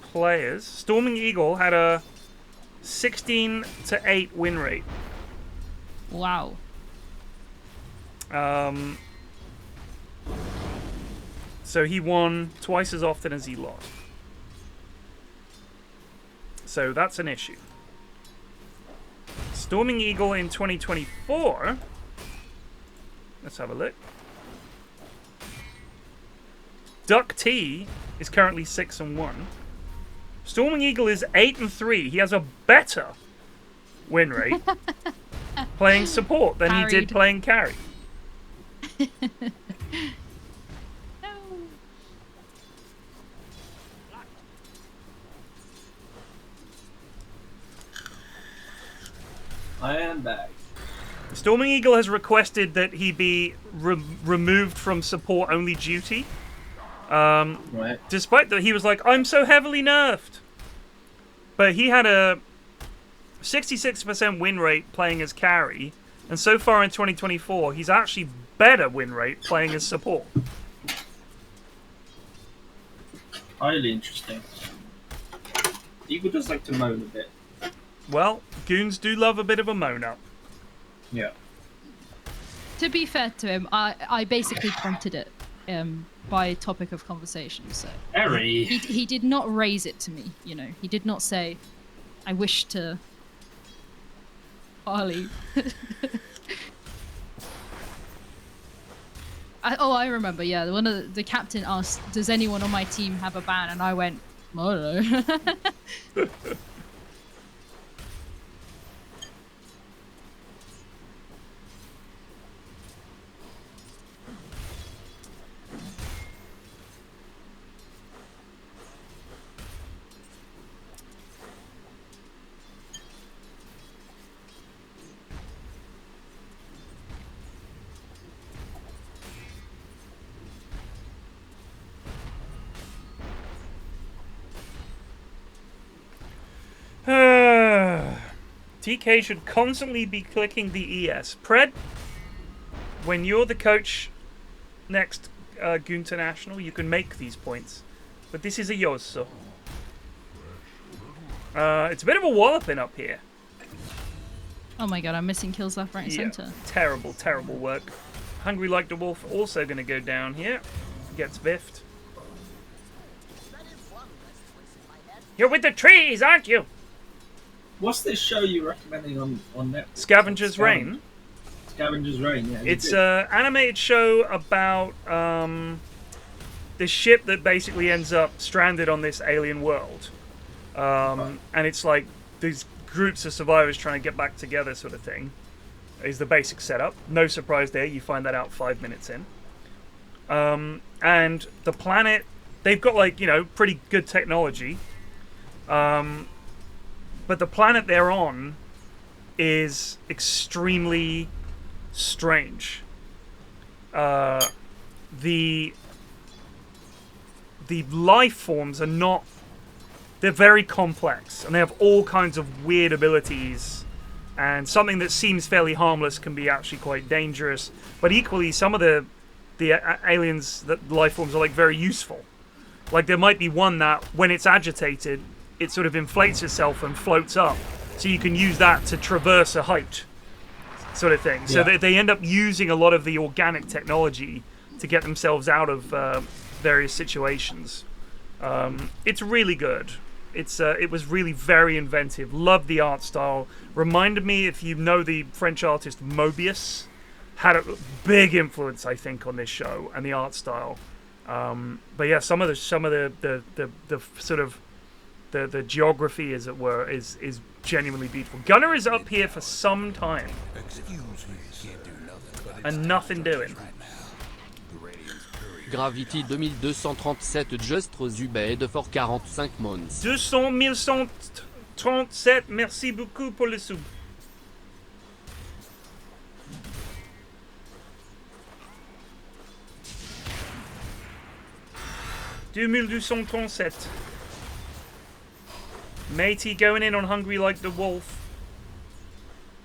players. Storming Eagle had a 16-8 win rate. Wow. So he won twice as often as he lost. So that's an issue. Storming Eagle in 2024. Let's have a look. Duck T is currently 6-1. Storming Eagle is 8-3. He has a better win rate playing support than he did playing carry. I am back. Storming Eagle has requested that he be removed from support only duty. Right. Despite that, he was like, I'm so heavily nerfed. But he had a 66% win rate playing as carry. And so far in 2024, he's actually better win rate playing as support. Highly interesting. Eagle does like to moan a bit. Well, goons do love a bit of a moan up. Yeah. To be fair to him, I basically prompted it by topic of conversation. So Eri. He did not raise it to me. You know, he did not say, "I wish to." Harley. I remember. Yeah, one of the captain asked, "Does anyone on my team have a ban?" And I went, "I don't know." TK should constantly be clicking the ES. Pred, when you're the coach next Goon International, you can make these points. But this is a Y.O.S.O. It's a bit of a walloping up here. Oh my god, I'm missing kills left, right, and center. Terrible, terrible work. Hungry Like the Wolf also going to go down here. Gets biffed. You're with the trees, aren't you? What's this show you're recommending on Netflix? Scavenger's Reign. Scavenger's Reign, yeah. It's an animated show about this ship that basically ends up stranded on this alien world. And it's like these groups of survivors trying to get back together sort of thing. Is the basic setup. No surprise there, you find that out 5 minutes in. And the planet, they've got like, pretty good technology. But the planet they're on is extremely strange. The the life forms are not. They're very complex, and they have all kinds of weird abilities. And something that seems fairly harmless can be actually quite dangerous. But equally, some of the aliens, the life forms, are like very useful. Like there might be one that, when it's agitated, it sort of inflates itself and floats up. So you can use that to traverse a height, sort of thing. So they end up using a lot of the organic technology to get themselves out of various situations. It's really good. It was really very inventive. Loved the art style. Reminded me, if you know the French artist Mobius, had a big influence, I think, on this show and the art style. But yeah, some of the sort of the geography, as it were, is genuinely beautiful. Gunner is up here for some time, and nothing doing. Gravity 2237 just Zubed for 45 months. 200 1137, merci beaucoup pour le sub. $2,237. Matey going in on Hungry Like the Wolf.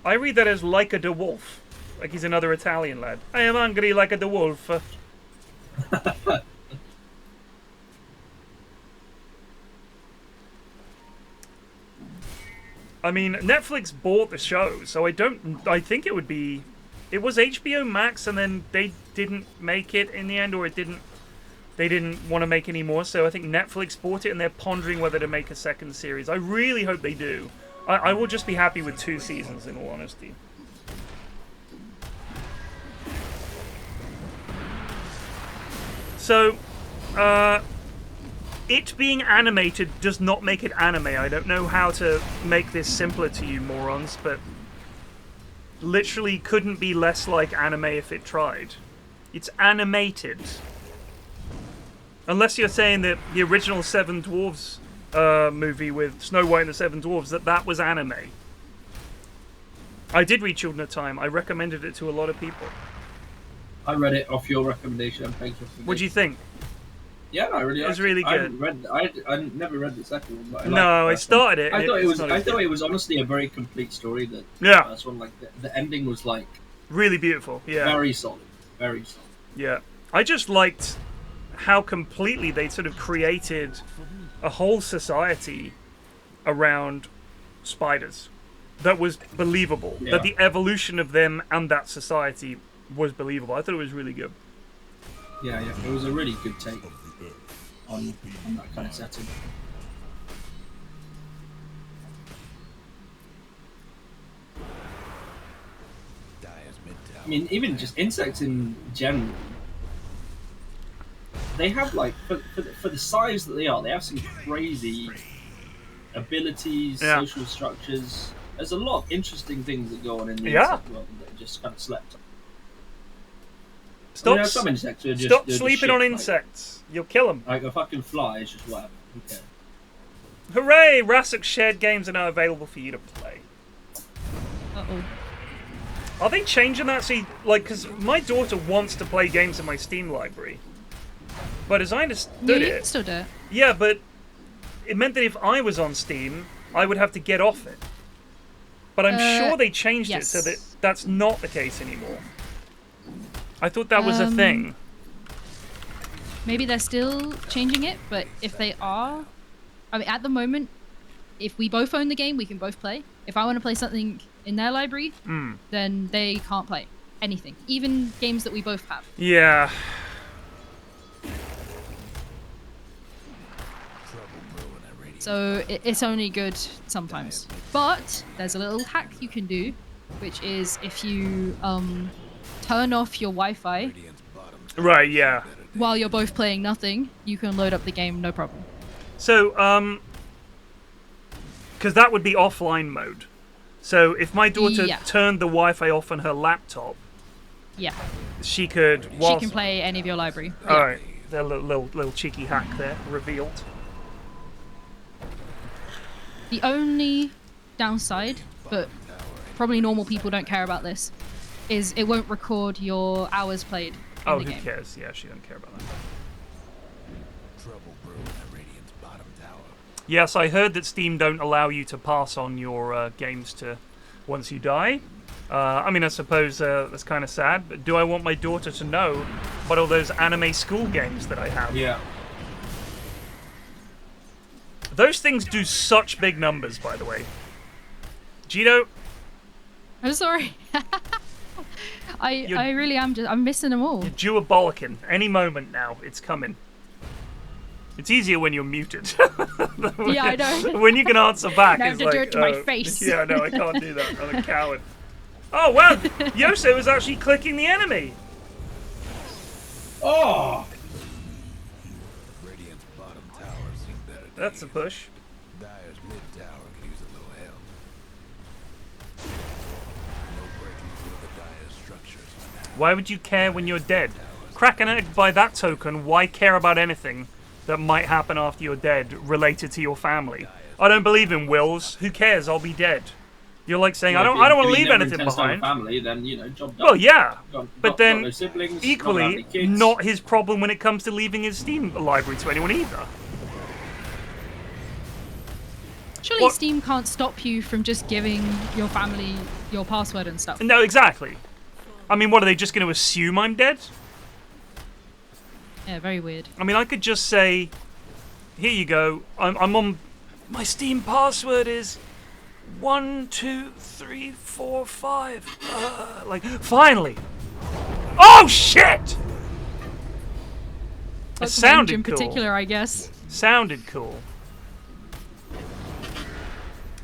I read that as like a de wolf. Like he's another Italian lad. I am hungry like a de wolf. I mean, Netflix bought the show, so I think it would be... It was HBO Max, and then they didn't make it in the end, or they didn't want to make any more, so I think Netflix bought it, and they're pondering whether to make a second series. I really hope they do. I will just be happy with 2 seasons, in all honesty. So, it being animated does not make it anime. I don't know how to make this simpler to you morons, but literally couldn't be less like anime if it tried. It's animated. Unless you're saying that the original Seven Dwarfs movie with Snow White and the Seven Dwarfs, that was anime. I did read Children of Time. I recommended it to a lot of people. I read it off your recommendation. Thank you. What do you think? Yeah, no, I really. It was really good. I never read the second one. But I started it. I thought it was honestly a very complete story. The first one, like the ending was like really beautiful. Yeah, very solid, very solid. Yeah, I just liked how completely they sort of created a whole society around spiders that was believable. Yeah. That the evolution of them and that society was believable. I thought it was really good. Yeah, it was a really good take on that kind of setting. I mean, even just insects in general, they have like for the size that they are, they have some crazy abilities, social structures. There's a lot of interesting things that go on in the insect world that just kind of slept on. Stop, some insects are just, stop sleeping on insects. You'll kill them. Like a fucking fly is just whatever. Okay. Hooray! Rasuk shared games are now available for you to play. Uh-oh. Are they changing that? See, like, because my daughter wants to play games in my Steam library. But as I understood you can still do it. Yeah, but it meant that if I was on Steam, I would have to get off it. But I'm sure they changed it so that that's not the case anymore. I thought that was a thing. Maybe they're still changing it, but if they are... I mean, at the moment, if we both own the game, we can both play. If I want to play something in their library, then they can't play anything. Even games that we both have. Yeah. So it's only good sometimes. But there's a little hack you can do, which is if you turn off your Wi-Fi. Right, yeah. While you're both playing nothing, you can load up the game, no problem. So, because that would be offline mode. So if my daughter turned the Wi-Fi off on her laptop, she could. She can play any of your library. All right, a little cheeky hack there revealed. The only downside, but probably normal people don't care about this, is it won't record your hours played in the game. Who cares? Yeah, she doesn't care about that. trouble brewing at Radiant's bottom tower. Yes, I heard that Steam don't allow you to pass on your games to once you die. I mean, I suppose that's kind of sad, but do I want my daughter to know about all those anime school games that I have? Yeah. Those things do such big numbers, by the way. Gino, I'm sorry. I really am I'm missing them all. you're due a bollocking. Any moment now, it's coming. It's easier when you're muted. Yeah, I know. When you can answer back, Now it's to like, do it to my face. Yeah, no, I can't do that. I'm a coward. Oh, well, Y.O.S.O is actually clicking the enemy. Oh! Radiant's bottom tower seems better. That's a push. Dyer's mid tower could use a little help. No breaking through the Dyer's structures for now. Why would you care when you're dead? Crack an egg by that token, why care about anything that might happen after you're dead related to your family? I don't believe in wills. Who cares? I'll be dead. You're like saying, I don't want to leave anything behind. Family, then, you know, job done. Well, yeah. Got But then, no siblings, equally, not having kids. not his problem when it comes to leaving his Steam library to anyone either. Surely What- Steam can't stop you from just giving your family your password and stuff. No, exactly. I mean, what, are they just going to assume I'm dead? Yeah, very weird. I mean, I could just say, here you go, I'm on, my Steam password is 1, 2, 3, 4, 5. Like, finally. Oh, shit! It That's sounded in cool. particular, I guess. Sounded cool.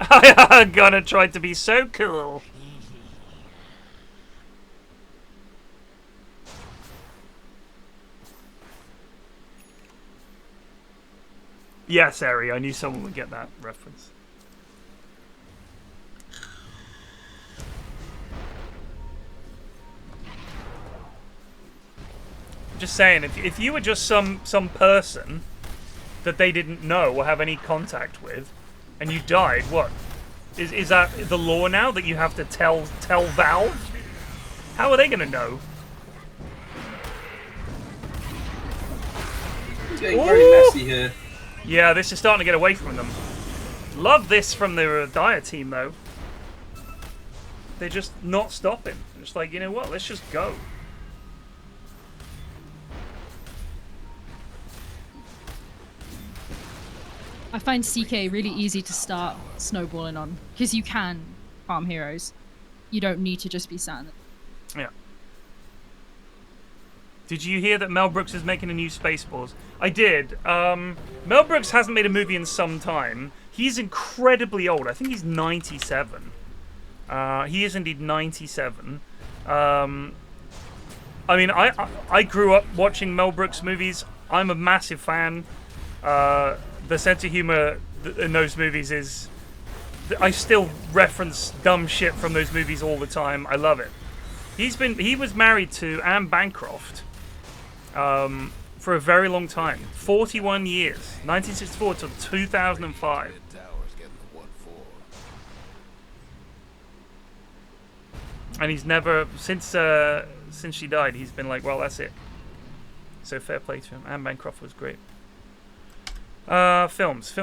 I'm gonna try to be so cool. Yes, Ari, I knew someone would get that reference. Just saying, if you were just some person that they didn't know or have any contact with, and you died, what? Is that the law now that you have to tell Valve? How are they gonna know? It's getting very messy here. Yeah, this is starting to get away from them. Love this from the Dire team, though. They're just not stopping. They're just like, you know what? Let's just go. I find CK really easy to start snowballing on because you can farm heroes. You don't need to just be sat there. Yeah. Did you hear that Mel Brooks is making a new Spaceballs? I did. Mel Brooks hasn't made a movie in some time. He's incredibly old. I think he's 97. He is indeed 97. I mean, I grew up watching Mel Brooks movies. I'm a massive fan. The sense of humor in those movies is... I still reference dumb shit from those movies all the time. I love it. He was married to Anne Bancroft for a very long time. 41 years. 1964 to 2005. Mid tower's getting the 1-4. And he's never, since she died, he's been like, well, that's it. So fair play to him. Anne Bancroft was great. Films.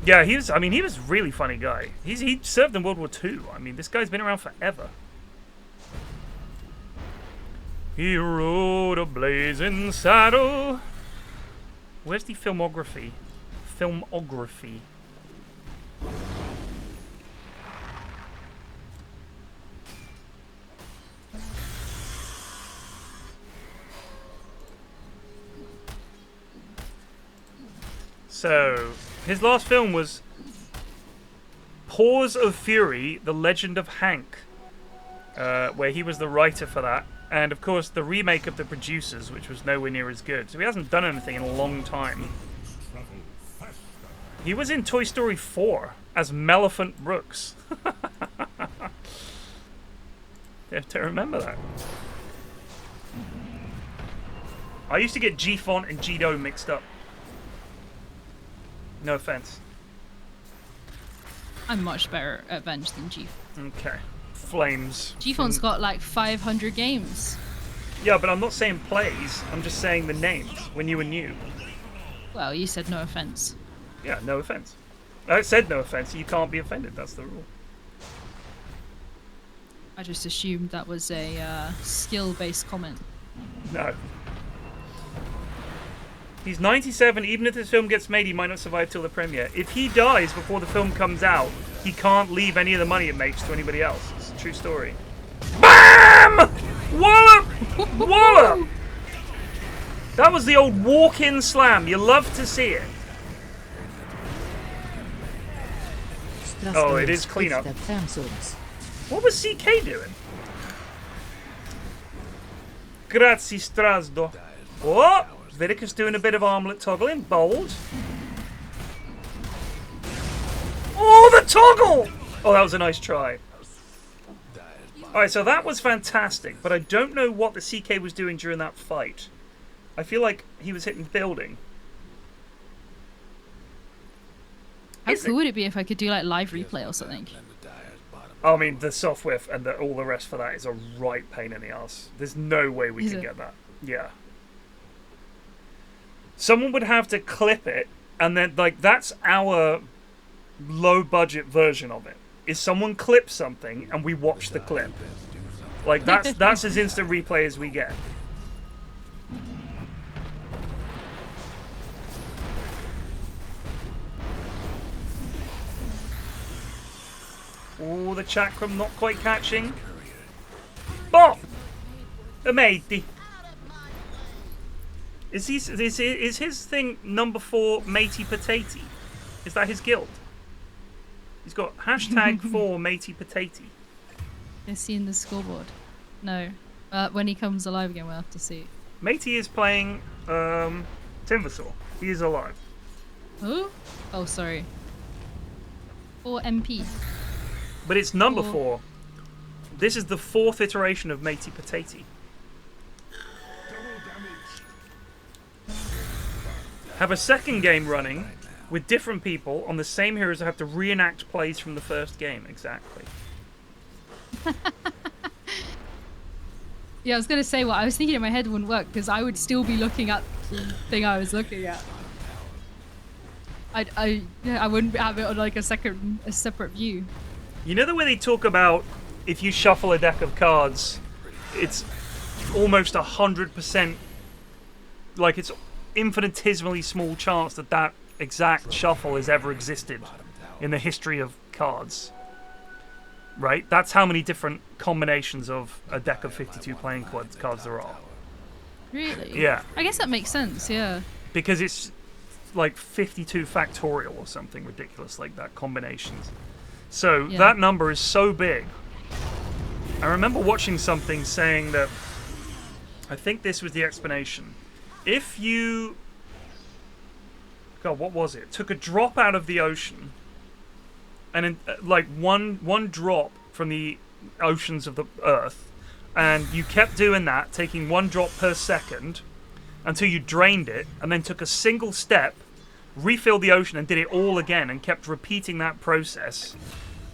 Yeah, he was a really funny guy. He served in World War II. I mean, this guy's been around forever. He rode a blazing saddle. Where's the filmography? Filmography. So, his last film was Paws of Fury, The Legend of Hank, where he was the writer for that. And, of course, the remake of The Producers, which was nowhere near as good. So he hasn't done anything in a long time. He was in Toy Story 4 as Melephant Brooks. You have to remember that. I used to get G-Font and G-Do mixed up. No offense. I'm much better at Venge than G. Okay. Flames. G-Font's got like 500 games. Yeah, but I'm not saying plays. I'm just saying the names when you were new. Well, you said no offense. Yeah, no offense. I said no offense. You can't be offended. That's the rule. I just assumed that was a skill-based comment. No. He's 97. Even if this film gets made, he might not survive till the premiere. If he dies before the film comes out, he can't leave any of the money it makes to anybody else. It's a true story. BAM! Wallop! Wallop! That was the old walk-in slam. You love to see it. Oh, it is cleanup. What was CK doing? Grazie, Strasdo. Oh, Vidicus doing a bit of armlet toggling. Bold. Oh, the toggle! Oh, that was a nice try. Alright, so that was fantastic, but I don't know what the CK was doing during that fight. I feel like he was hitting building. How cool would it be if I could do like live replay or something? I mean, the software and all the rest for that is a right pain in the ass. There's no way we can get that. Yeah. Someone would have to clip it, and then, like, that's our low-budget version of it. Is someone clips something, and we watch the clip. Like, that's as instant replay as we get. Oh, the chakram not quite catching. Bop! A matey. Is his thing number 4 matey patati? Is that his guild? He's got hashtag 4 matey patati. Is he in the scoreboard? No. When he comes alive again, we'll have to see. Matey is playing Timbersaw. He is alive. Who? Oh, sorry. 4 MP. But it's number 4. This is the 4th iteration of Matey Patati. Have a second game running with different people on the same heroes that have to reenact plays from the first game. Exactly. Yeah, I was going to say what I was thinking in my head wouldn't work because I would still be looking at the thing I was looking at. I wouldn't have it on like a separate view. You know the way they talk about if you shuffle a deck of cards, it's almost 100%, like it's infinitesimally small chance that that exact shuffle has ever existed in the history of cards. Right? That's how many different combinations of a deck of 52 playing cards there are. Really? Yeah. I guess that makes sense, yeah. Because it's like 52 factorial or something ridiculous like that, combinations. So that number is so big. I remember watching something saying that, I think this was the explanation. If you, God, what was it? Took a drop out of the ocean, and in, like one drop from the oceans of the Earth, and you kept doing that, taking one drop per second, until you drained it, and then took a single step, refilled the ocean and did it all again and kept repeating that process.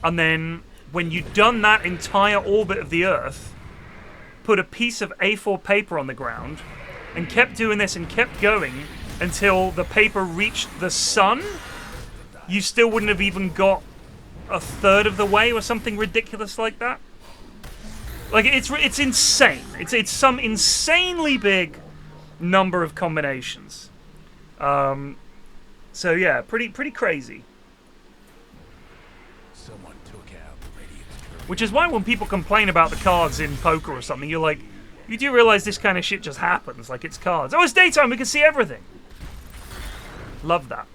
And then when you'd done that entire orbit of the Earth, put a piece of A4 paper on the ground and kept doing this and kept going until the paper reached the sun, you still wouldn't have even got a third of the way or something ridiculous like that. Like, it's insane. It's some insanely big number of combinations. So yeah, pretty crazy. Someone took out the Radiant's turret. Which is why when people complain about the cards in poker or something, you're like, you do realize this kind of shit just happens, like it's cards. Oh, it's daytime, we can see everything. Love that.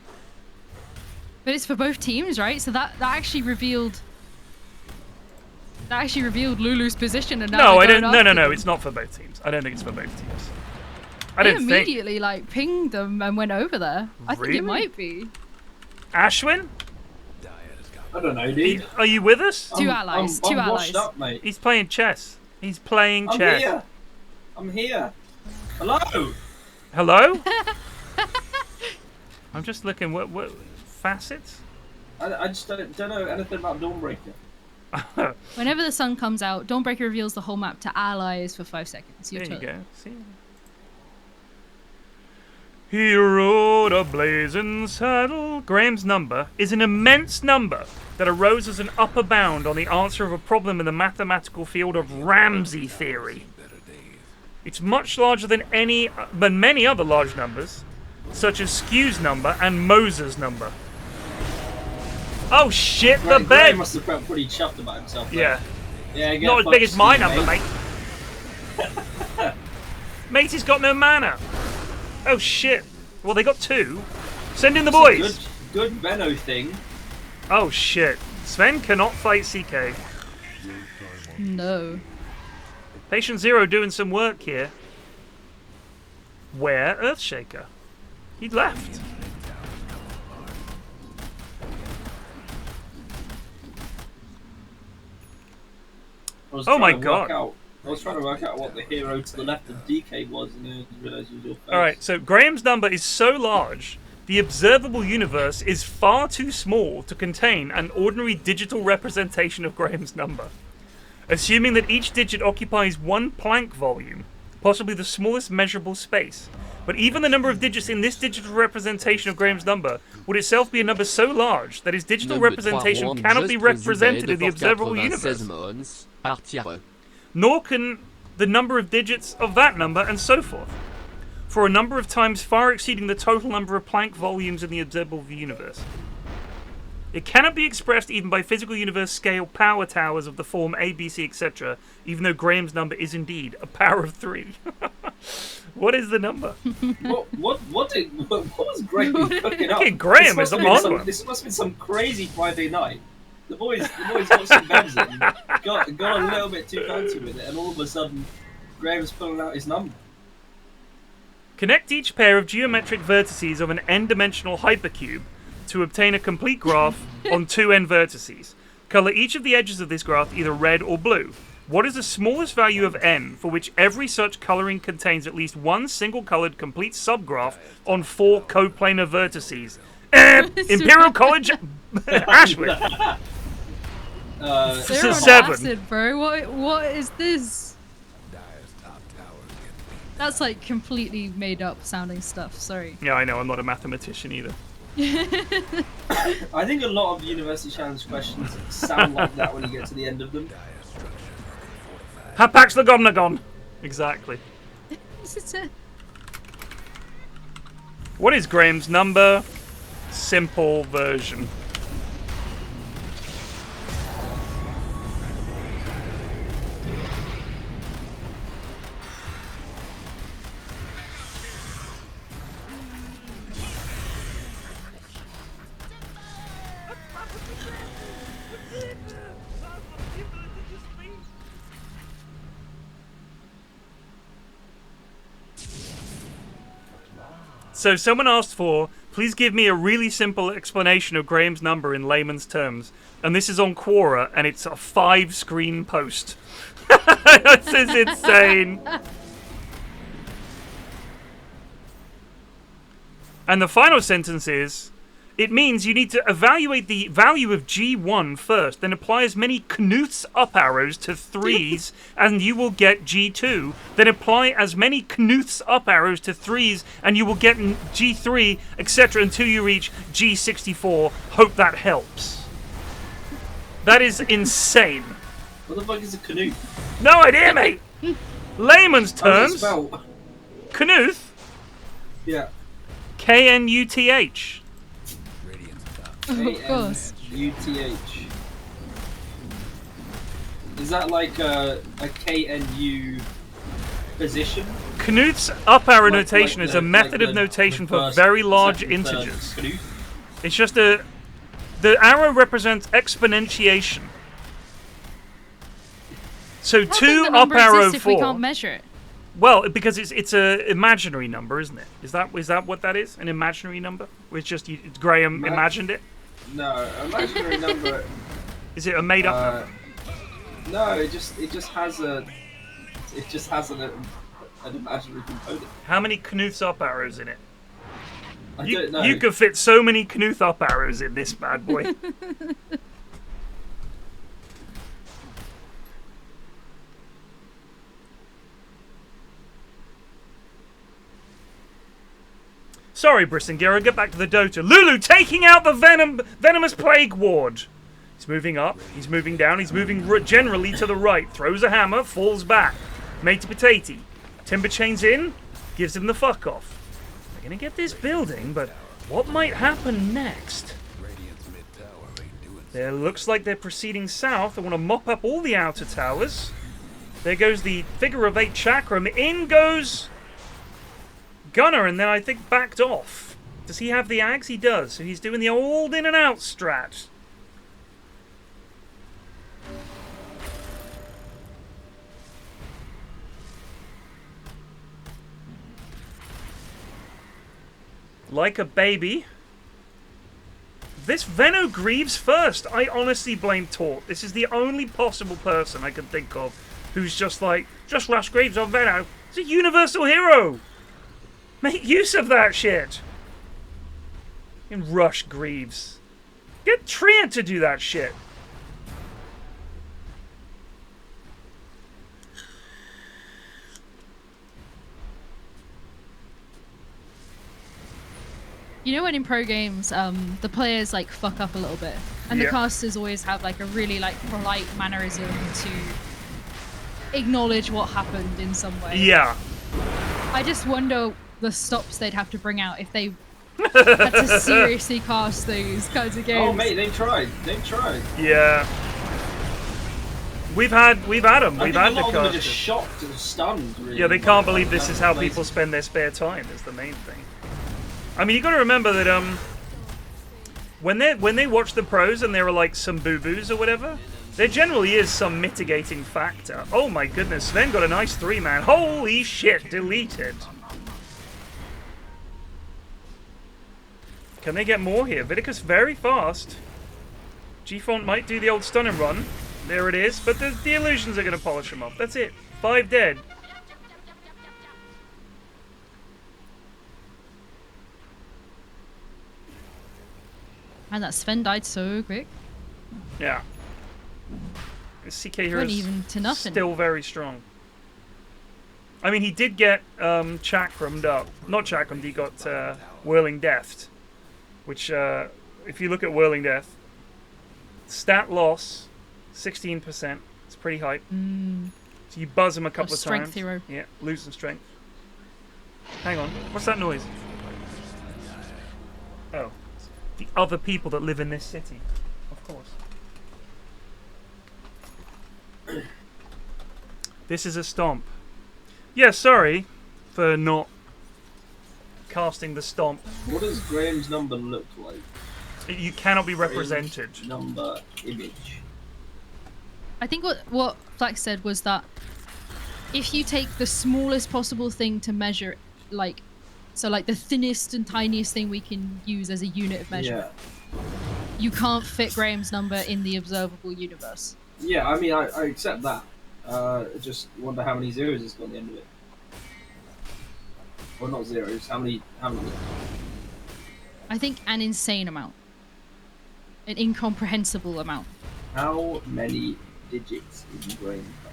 But it's for both teams, right? So that actually revealed Lulu's position, and now No, I they're don't. going after No. them. It's not for both teams. I don't think it's for both teams. I They don't think. immediately like pinged them and went over there. I think Really? it might be Ashwin, I don't know, dude. are you with us? two allies. I'm Two washed allies. up, mate. He's playing chess. He's playing I'm chess. here. I'm here. Hello. Hello? I'm just looking. What facets? I just don't know anything about Dawnbreaker. Whenever the sun comes out, Dawnbreaker reveals the whole map to allies for 5 seconds. Your There you turn. go. See? He rode a blazing saddle. Graham's number is an immense number that arose as an upper bound on the answer of a problem in the mathematical field of Ramsey theory. It's much larger than many other large numbers, such as Skew's number and Moses' number. Oh shit, the Graham bed! must have felt pretty chuffed about himself. Yeah. Yeah, get Not as fucked, big as my Steve, number, mate. Mate, he's got no mana. Oh shit. Well, they got 2. Send in the boys. Good Venno thing. Oh shit. Sven cannot fight CK. No. Patient Zero doing some work here. Where Earthshaker? He left. Oh my god. I was trying to work out what the hero to the left of DK was, and then I realised it was your face. Alright, so Graham's number is so large, the observable universe is far too small to contain an ordinary digital representation of Graham's number. Assuming that each digit occupies 1 Planck volume, possibly the smallest measurable space. But even the number of digits in this digital representation of Graham's number would itself be a number so large that his digital representation cannot be represented in the observable universe. Nor can the number of digits of that number, and so forth, for a number of times far exceeding the total number of Planck volumes in the observable universe. It cannot be expressed even by physical universe scale power towers of the form A, B, C, etc., even though Graham's number is indeed a power of 3. What is the number? What was Graham cooking up? Okay, Graham is the one. This must have been some crazy Friday night. The boys got some bevs in, got a little bit too fancy with it, and all of a sudden, Graham's pulling out his number. Connect each pair of geometric vertices of an n-dimensional hypercube to obtain a complete graph on 2 n vertices. Color each of the edges of this graph either red or blue. What is the smallest value of n for which every such coloring contains at least one single-colored complete subgraph on 4 coplanar vertices? Imperial College, Ashwood. They're on 7. acid, bro. What is this? That's like completely made up sounding stuff. Sorry. Yeah, I know. I'm not a mathematician either. I think a lot of University Challenge questions sound like that when you get to the end of them. Hapax Lagomnagon. Exactly. What is Graham's number? Simple version. So someone asked for, please give me a really simple explanation of Graham's number in layman's terms. And this is on Quora, and it's a 5-screen post. This is insane. And the final sentence is, it means you need to evaluate the value of G1 first, then apply as many Knuth's up arrows to 3s, and you will get G2. Then apply as many Knuth's up arrows to 3s, and you will get G3, etc., until you reach G64. Hope that helps. That is insane. What the fuck is a canoe? No idea, mate. Layman's terms. Spell? Knuth. Yeah. K-N-U-T-H. Of course. UTH. Is that like a KNU position? Knuth's up arrow Like notation is a method of notation for very large integers. It's just the arrow represents exponentiation. So How 2 can the up number arrow exist if we 4. can't measure it? Well, because it's a imaginary number, isn't it? Is that what that is? An imaginary number? It's just Graham imagined it. No, imaginary number. Is it a made up number? No, it just has an imaginary component. How many Knuth's up arrows in it? I don't know. You could fit so many Knuth up arrows in this bad boy. Sorry, Brisingera, get back to the Dota. Lulu taking out the venomous plague ward. He's moving up, he's moving down, he's moving generally to the right. Throws a hammer, falls back. Matey Potato. Timber chains in, gives him the fuck off. They're gonna get this building, but what might happen next? There looks like they're proceeding south. They want to mop up all the outer towers. There goes the figure of 8 Chakram. In goes Gunner, and then I think backed off. Does he have the ags? He does. So he's doing the old in and out strat. Like a baby. This Venno Greaves first. I honestly blame Tort. This is the only possible person I can think of who's just like, just rush Greaves on Venno. It's a universal hero. Make use of that shit. And rush Greaves. Get Treant to do that shit. You know when in pro games, the players like fuck up a little bit, and the casters always have like a really like polite mannerism to acknowledge what happened in some way. Yeah. I just wonder the stops they'd have to bring out if they had to seriously cast those kinds of games. Oh mate, they've tried. They've tried. Yeah. We've had them. We've had the a lot of them are casters. just shocked and stunned. Really. Yeah, they can't believe this is how people spend their spare time. Is the main thing. I mean, you got to remember that when they watch the pros and there are like some boo-boos or whatever, there generally is some mitigating factor. Oh my goodness, Sven got a nice 3-man. Holy shit, deleted. Can they get more here? Vidicus very fast. G-Font might do the old stun and run. There it is, but the illusions are going to polish him off. That's it. 5 dead. And that Sven died so quick. Yeah. CK here is even to nothing. Still very strong. I mean, he did get Chakrammed up. Not Chakrammed, he got Whirling Death. Which, if you look at Whirling Death, stat loss, 16%. It's pretty high. So you buzz him a couple of strength times. Hero. Yeah, losing strength. Hang on, what's that noise? Oh. The other people that live in this city. Of course. This is a stomp. Yeah, sorry for not casting the stomp. What does Graham's number look like? You cannot be represented. Number image. I think what Flax said was that if you take the smallest possible thing to measure, like the thinnest and tiniest thing we can use as a unit of measure, you can't fit Graham's number in the observable universe. Yeah, I mean, I accept that. I just wonder how many zeros it's got at the end of it. Well, not zeros. How many? I think an insane amount. An incomprehensible amount. How many digits in Graham's number?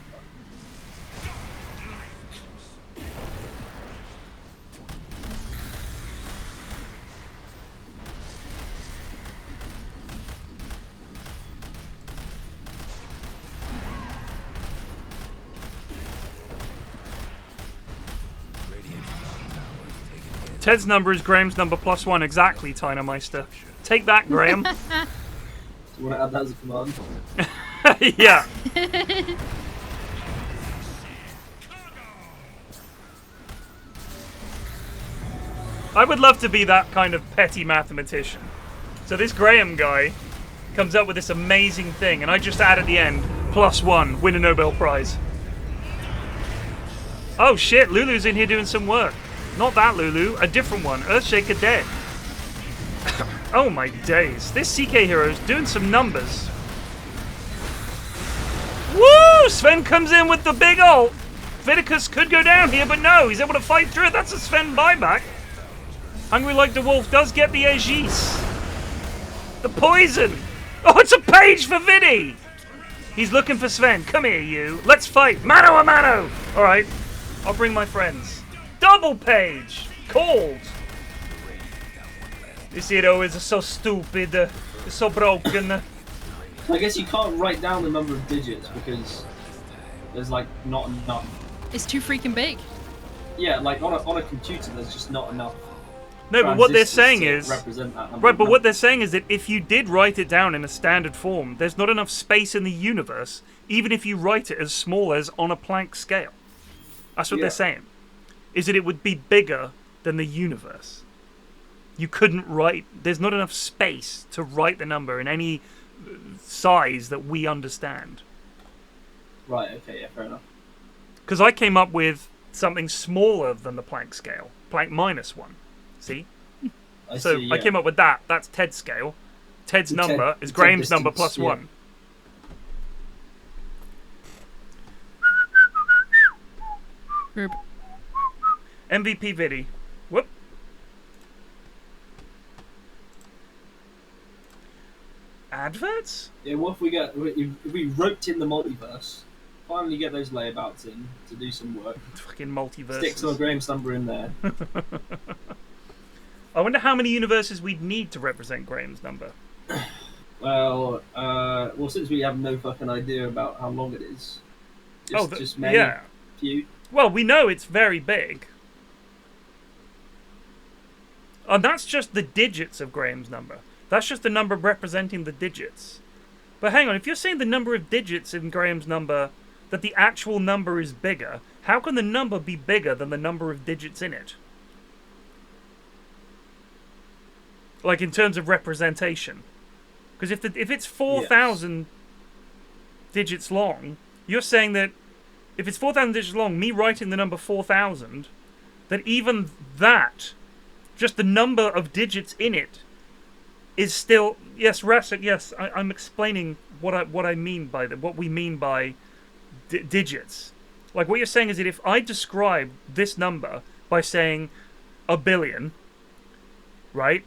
Ted's number is Graham's number +1 exactly, Tynomeister. Take that, Graham. Do you want to add that as a command? Yeah. I would love to be that kind of petty mathematician. So this Graham guy comes up with this amazing thing, and I just add at the end, +1, win a Nobel Prize. Oh shit, Lulu's in here doing some work. Not that Lulu, a different one. Earthshaker dead. Oh my days. This CK hero is doing some numbers. Woo! Sven comes in with the big ult. Vidicus could go down here, but no, he's able to fight through it. That's a Sven buyback. Hungry Like the Wolf does get the Aegis. The poison. Oh, it's a page for Vidi. He's looking for Sven. Come here, you. Let's fight. Mano a mano. All right. I'll bring my friends. Double page. Called. Zero is so stupid. It's so broken. I guess you can't write down the number of digits because there's like not enough. It's too freaking big. Yeah, like on a computer, there's just not enough. No, but what they're transistors saying to is represent that number. right. But what they're saying is that if you did write it down in a standard form, there's not enough space in the universe, even if you write it as small as on a Planck scale. That's what they're saying. Is that it would be bigger than the universe. You couldn't write. There's not enough space to write the number in any size that we understand. Right. Okay. Yeah. Fair enough. Because I came up with something smaller than the Planck scale, Planck -1. See? I So see, yeah. I came up with that. That's Ted's scale. Ted's The number Ted- is the Ted Graham's number distance, plus yeah. 1. Rube. MVP Vidi. Whoop. Adverts? Yeah. What if we get if we roped in the multiverse? Finally get those layabouts in to do some work. Fucking multiverses. Stick some of Graham's number in there. I wonder how many universes we'd need to represent Graham's number. Well, since we have no fucking idea about how long it is, just many, yeah. few. Well, we know it's very big. And that's just the digits of Graham's number. That's just the number representing the digits. But hang on, if you're saying the number of digits in Graham's number, that the actual number is bigger, how can the number be bigger than the number of digits in it? Like in terms of representation. Because if it's 4,000 digits long, you're saying that if it's 4,000 digits long, me writing the number 4,000, that even that, just the number of digits in it, is still... Yes, Rasik, yes, I'm explaining what I mean by that, what we mean by digits. Like, what you're saying is that if I describe this number by saying a billion, right?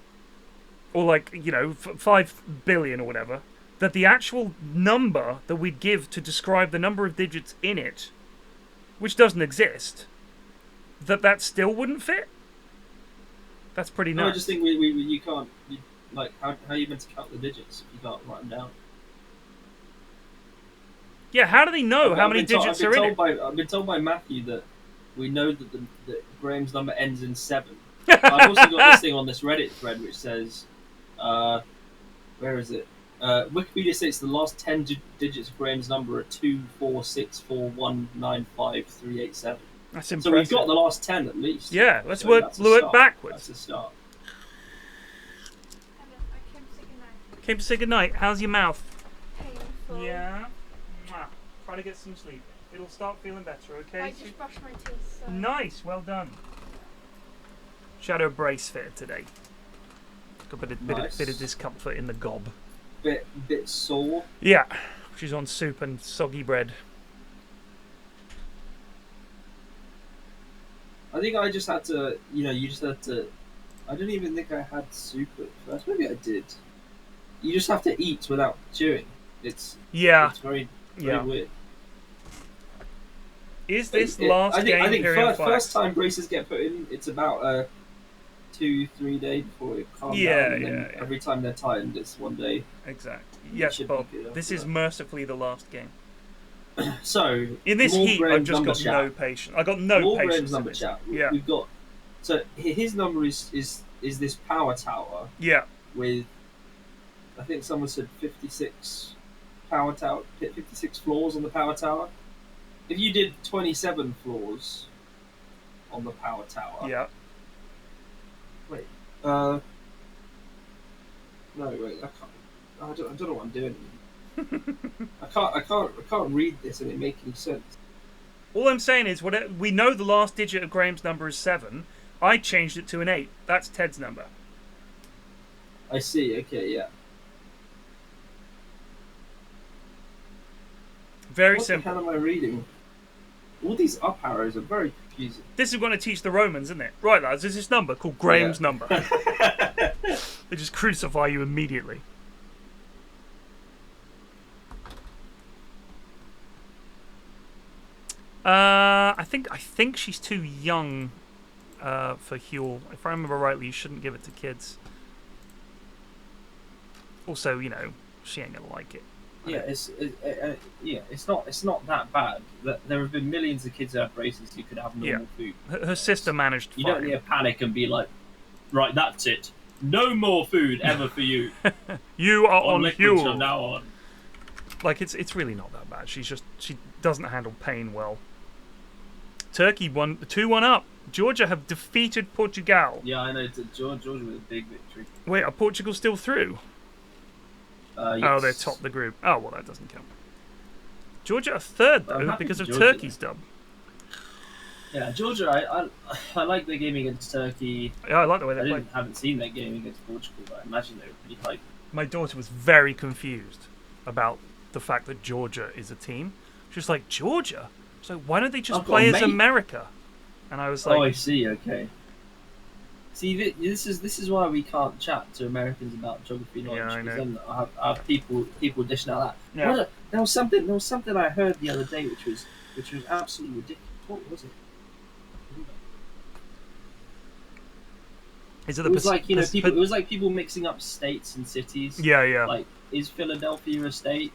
Or like, 5 billion or whatever, that the actual number that we'd give to describe the number of digits in it, which doesn't exist, that still wouldn't fit? That's pretty No, nuts. I just think you can't... how are you meant to count the digits if you can't write them down? Yeah, how do they know how many digits are in it? I've been told by Matthew that we know that Graham's number ends in 7. I've also got this thing on this Reddit thread which says, where is it? Wikipedia states the last 10 digits of Graham's number are 246419538 That's impressive. So we've got the last 10 at least. Yeah, let's So work that's a start. backwards. That's a start. I came to say goodnight. Came to say goodnight. How's your mouth? Painful. Yeah. Mwah. Try to get some sleep. It'll start feeling better, okay? I just brushed my teeth. So. Nice, well done. Shadow brace fitted today. Got a bit of discomfort in the gob. Bit sore. Yeah, she's on soup and soggy bread. I think I just had to, you just had to. I don't even think I had soup at first. Maybe I did. You just have to eat without chewing. It's very weird. Is this last game? I think Imperial first Flax? time braces get put in, it's about a 2-3 day before it calms down. And then every time they're tightened, it's 1 day. Exactly. Yes, Bob. This is mercifully the last game. So in this more heat, Graham's I've just got chat. no patience. I got no More patience. Graham's in number this. chat. Yeah. We've got. So his number is this power tower. Yeah. With, I think someone said 56 power tower, 56 floors on the power tower. If you did 27 floors on the power tower. Yeah. Wait. No, wait. I don't know what I'm doing. I can't read this and it make any sense. All I'm saying is, we know the last digit of Graham's number is 7. I changed it to an 8. That's Ted's number. I see. Okay, yeah. Very simple. What the hell am I reading? All these up arrows are very confusing. This is going to teach the Romans, isn't it? Right, lads, there's this number called Graham's number. They just crucify you immediately. I think she's too young for Huel. If I remember rightly, you shouldn't give it to kids. Also, you know, she ain't gonna like it. Yeah, it's not that bad. There have been millions of kids who have braces who could have normal food. Her sister managed You fine. don't need to panic and be like, right, that's it. No more food ever for you. You are on liquids fuel. from now on. Like, it's really not that bad. She doesn't handle pain well. Turkey won 2-1 up. Georgia have defeated Portugal. Yeah, I know. Georgia with a big victory. Wait, are Portugal still through? Yes. Oh, they're top the group. Oh, well, that doesn't count. Georgia are third, I'm though, happy because for of Georgia, Turkey's dub. Yeah, Georgia. I like their game against Turkey. Yeah, I like the way they play. Haven't seen their game against Portugal, but I imagine they were pretty hyped. My daughter was very confused about the fact that Georgia is a team. She was like, Georgia? So why don't they just play as America? And I was like, oh, I see. Okay. See, this is why we can't chat to Americans about geography knowledge. Yeah, I know. Then I have people dishing out that. Yeah. There was something I heard the other day which was absolutely ridiculous. What was it? Is it It was like people. It was like people mixing up states and cities. Yeah, yeah. Like, is Philadelphia a state?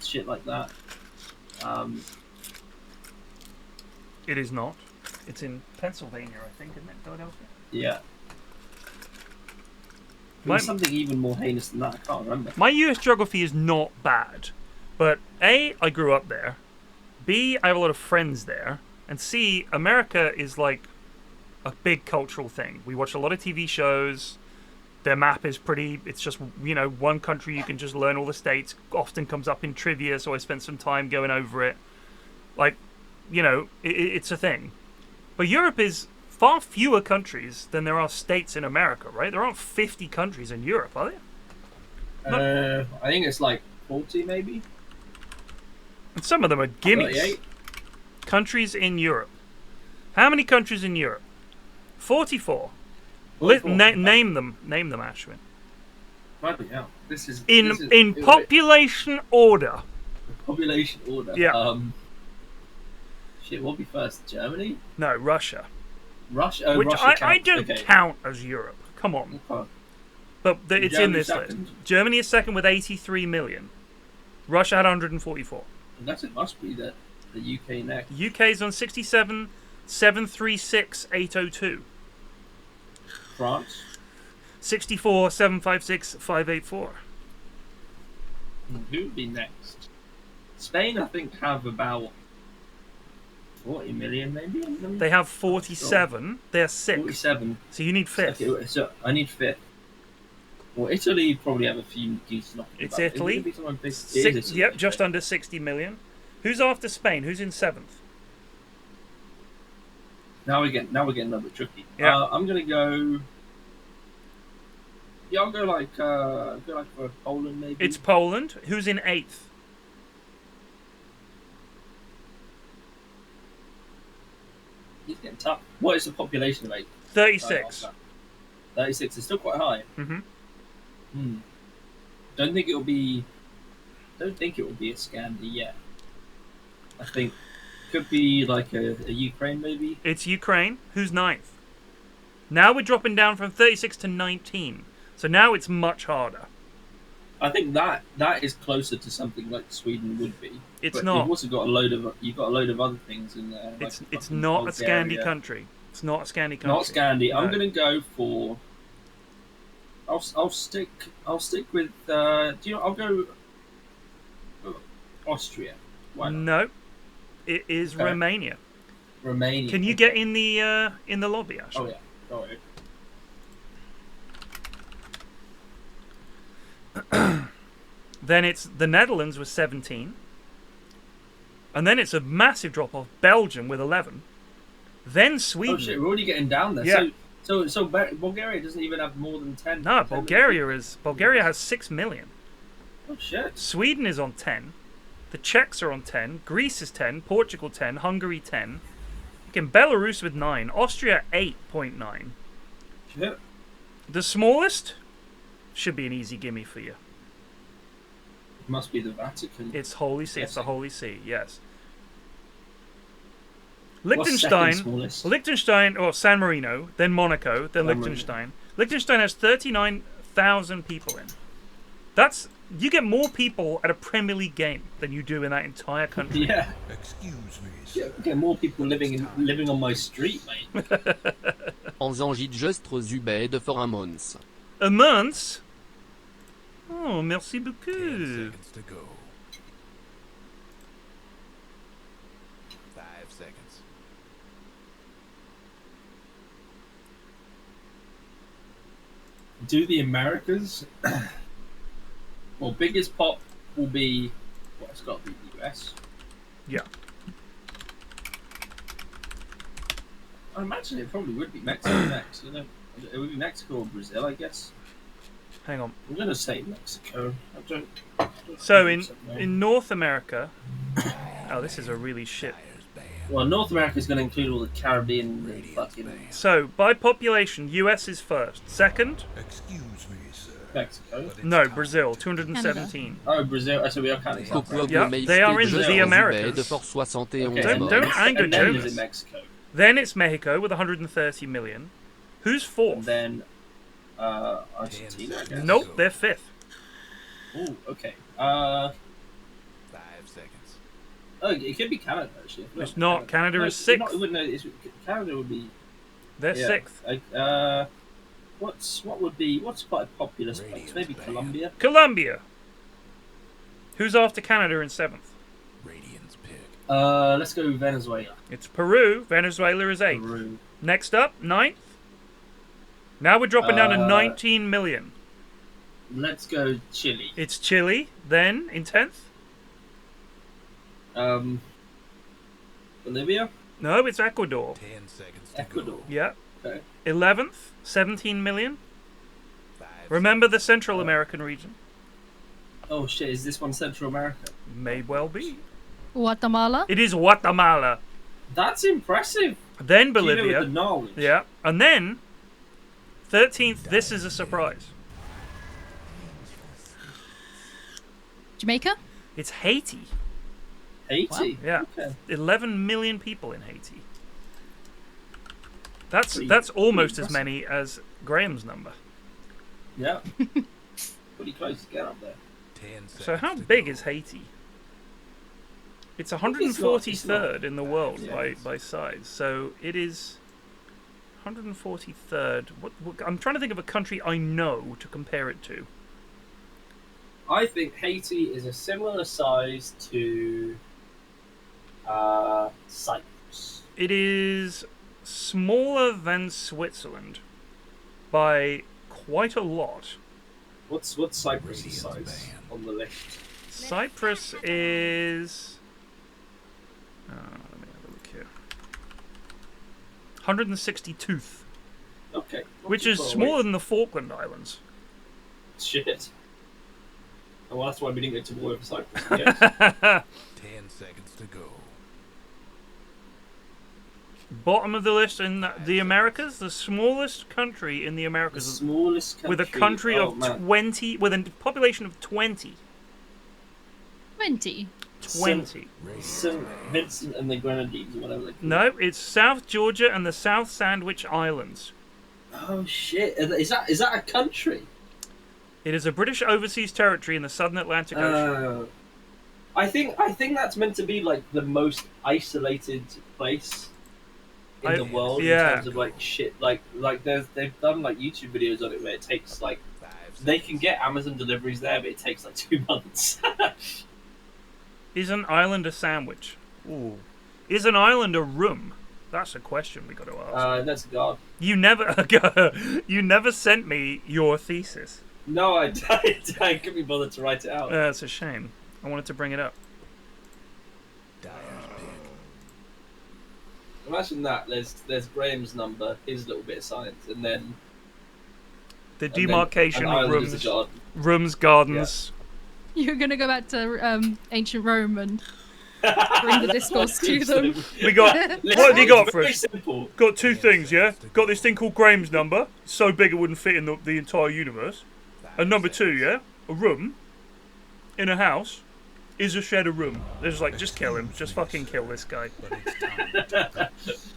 Shit like that. It is not. It's in Pennsylvania, I think, isn't it? Philadelphia? Yeah. It was something even more heinous than that. I can't remember. My US geography is not bad. But A, I grew up there. B, I have a lot of friends there. And C, America is like a big cultural thing. We watch a lot of TV shows. Their map is pretty... It's just, you know, one country you can just learn all the states. Often comes up in trivia, so I spent some time going over it. Like, you know, it's a thing. But Europe is far fewer countries than there are states in America, right? There aren't 50 countries in Europe, are there? I think it's like 40, maybe. And some of them are gimmies. 38. Countries in Europe. How many countries in Europe? 44. 44. Name them, Ashwin. Bloody hell. In population order. Population order. Yeah. Shit, what would be first? Germany? No, Russia. Russia? Oh, Which Russia I don't okay. count as Europe. Come on. Okay. But it's in this second? list. Germany is second with 83 million. Russia had 144. I guess it must be the UK next. UK's on 67, 736, 802. France? 64, 756, 584. Who would be next? Spain, I think, have about 40 million, maybe? They have 47. They're 6th. 47. So you need 5th. Okay, so I need 5th. Well, Italy probably have a few decent. It's Italy. Yep, just under 60 million. Who's after Spain? Who's in 7th? Now we're getting a little bit tricky. Yeah. I'm gonna go. Yeah, I'll go like for Poland maybe. It's Poland. Who's in 8th? It's getting tough. What is the population of 8? 36. 36 is still quite high. Mm-hmm. Don't think it will be a Scandi yet. I think could be like a Ukraine maybe. It's Ukraine. Who's 9th? Now we're dropping down from 36 to 19. So now it's much harder. I think that is closer to something like Sweden would be. It's but not. You've also got a load of other things in there. Like it's not Bulgaria. a Scandi country. It's not a Scandi country. Not Scandi. No. I'm gonna go for. I'll stick with. I'll go. Austria. Why not? No, it is Okay. Romania. Romania. Can you get in the lobby, actually? Oh yeah. Oh, yeah. Then it's the Netherlands with 17. And then it's a massive drop off. Belgium with 11. Then Sweden. Oh shit, we're already getting down there. Yeah. So Bulgaria doesn't even have more than 10. No, 10 Bulgaria has 6 million. Oh shit. Sweden is on 10. The Czechs are on 10. Greece is 10. Portugal 10. Hungary 10. Again, Belarus with 9. Austria 8.9. Shit. The smallest should be an easy gimme for you. It must be the Vatican. It's Holy See. It's the Holy See, yes. What's second smallest? Liechtenstein, or San Marino, then Monaco, then San Liechtenstein. Liechtenstein has 39,000 people in. You get more people at a Premier League game than you do in that entire country. Yeah. Excuse me, Yeah, sir. we get more people living on my street, mate. En zangit justres ubed for un mons. A month? Oh, merci 10 beaucoup. seconds to go. 5 seconds. Do the Americas? Well, biggest pop will be. Well, it's got to be the US. Yeah. I imagine it probably would be Mexico next. You know, it would be Mexico or Brazil, I guess. Hang on. I'm gonna say Mexico. I don't So think in North America, oh, this is a really shit. Tires banned. Well, North America is going to include all the Caribbean and Radiant's fucking banned. So by population, US is first. Second, Excuse me, sir. Mexico. But it's no, time. Brazil, 217. Oh, Brazil. So we are counting South America. Yeah, they are in the Americas. For 71 Okay, Don't mons. anger and then Jonas. is it Mexico. Then it's Mexico with 130 million. Who's And fourth? then Argentina, I guess. Nope, they're fifth. Oh, okay. 5 seconds. Oh, it could be Canada actually. It's not. Canada No, is sixth. Not, it wouldn't, no, Canada would be. They're Yeah. sixth. What's quite a populous place? Radiant's Maybe banned. Colombia. Colombia. Who's after Canada in seventh? Radiant's pick. Let's go Venezuela. It's Peru. Venezuela is eighth. Peru. Next up, ninth. Now we're dropping down to 19 million. Let's go Chile. It's Chile. Then in 10th. Bolivia. No, it's Ecuador. 10 seconds to Ecuador. go. Yeah. Okay. 11th, 17 million. 5 Remember the Central American region? Oh shit! Is this one Central America? May well be. Guatemala. It is Guatemala. That's impressive. Then You know, with Bolivia. the knowledge. Yeah. And then 13th, this is a surprise. Jamaica. It's Haiti. Haiti. Yeah. Okay. 11 million people in Haiti. That's Pretty almost as impressive. many as Graham's number. Yeah. Pretty close to get up there. 10 seconds So how to big go. is Haiti? It's It's 143rd in the world Yeah. by size. So it is 143rd. What, I'm trying to think of a country I know to compare it to. I think Haiti is a similar size to Cyprus. It is smaller than Switzerland by quite a lot. What's Cyprus' Radiant's size banned. on the list? Cyprus is. Let me have a look here. 162th, Okay. not which too is far away. smaller than the Falkland Islands. Shit. Oh, well, that's why we didn't go to war over Cyprus. Yes. 10 seconds to go. Bottom of the list in the Americas, the smallest country in the The Americas smallest country. with a country oh, of man. 20, with a population of 20. 20. 20. Radiant's St. banned. Vincent and the Grenadines, or whatever they call it. No, it's South Georgia and the South Sandwich Islands. Oh shit! Is that a country? It is a British overseas territory in the southern Atlantic Ocean. I think that's meant to be like the most isolated place in the world yeah. in terms of like shit. Like they've done like YouTube videos on it where it takes like 5 they seconds. can get Amazon deliveries there, but it takes like 2 months. Is an island a sandwich? Ooh. Is an island a room? That's a question we got to ask. That's God. You never, you never sent me your thesis. No, I couldn't be bothered to write it out. That's a shame. I wanted to bring it up. Dyer's pick. Imagine that. There's Graham's number, his little bit of science, and then The and then demarcation an of island is a rooms, garden. rooms, gardens. You're gonna go back to ancient Rome and bring the discourse to them. We got. What have you got for Very us? simple. Got two things, yeah. Got this thing called Graham's number. It's so big it wouldn't fit in the entire universe. And number two, yeah, a room in a house is a shadow room. They're just like, just kill him. Just fucking kill this guy.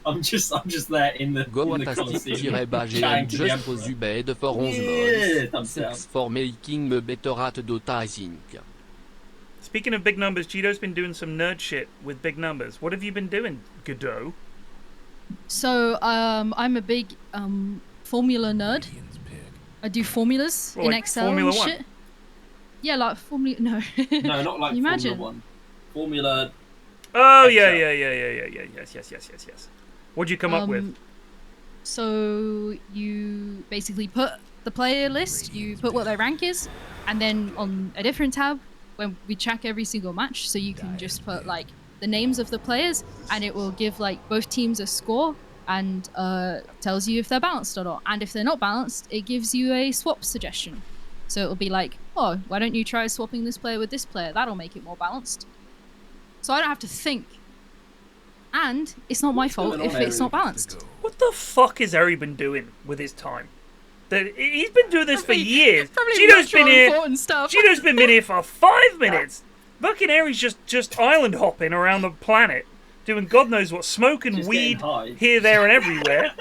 I'm just there in the Go-Fantastic-Bas GM just aux UBED for 11 mods. Thanks for making me better at Dota, I think. Speaking of big numbers, Cheeto's been doing some nerd shit with big numbers. What have you been doing, Godot? So, I'm a big formula nerd. I do formulas in Excel Formula and 1? shit. Yeah, like formula. No. No, not like Formula 1. Formula. Oh yes. What'd you come up with? So you basically put the player list, you put what their rank is, and then on a different tab, when we track every single match, so you can just put like the names of the players, and it will give like both teams a score and tells you if they're balanced or not. And if they're not balanced, it gives you a swap suggestion. So it'll be like, oh, why don't you try swapping this player with this player? That'll make it more balanced. So I don't have to think. And it's not my fault if it's not balanced. What the fuck has Eri been doing with his time? He's been doing this for years. Cheeto's been here. Cheeto's been here for 5 minutes. Fucking Eri's just island hopping around the planet, doing God knows what, smoking weed here, there, and everywhere.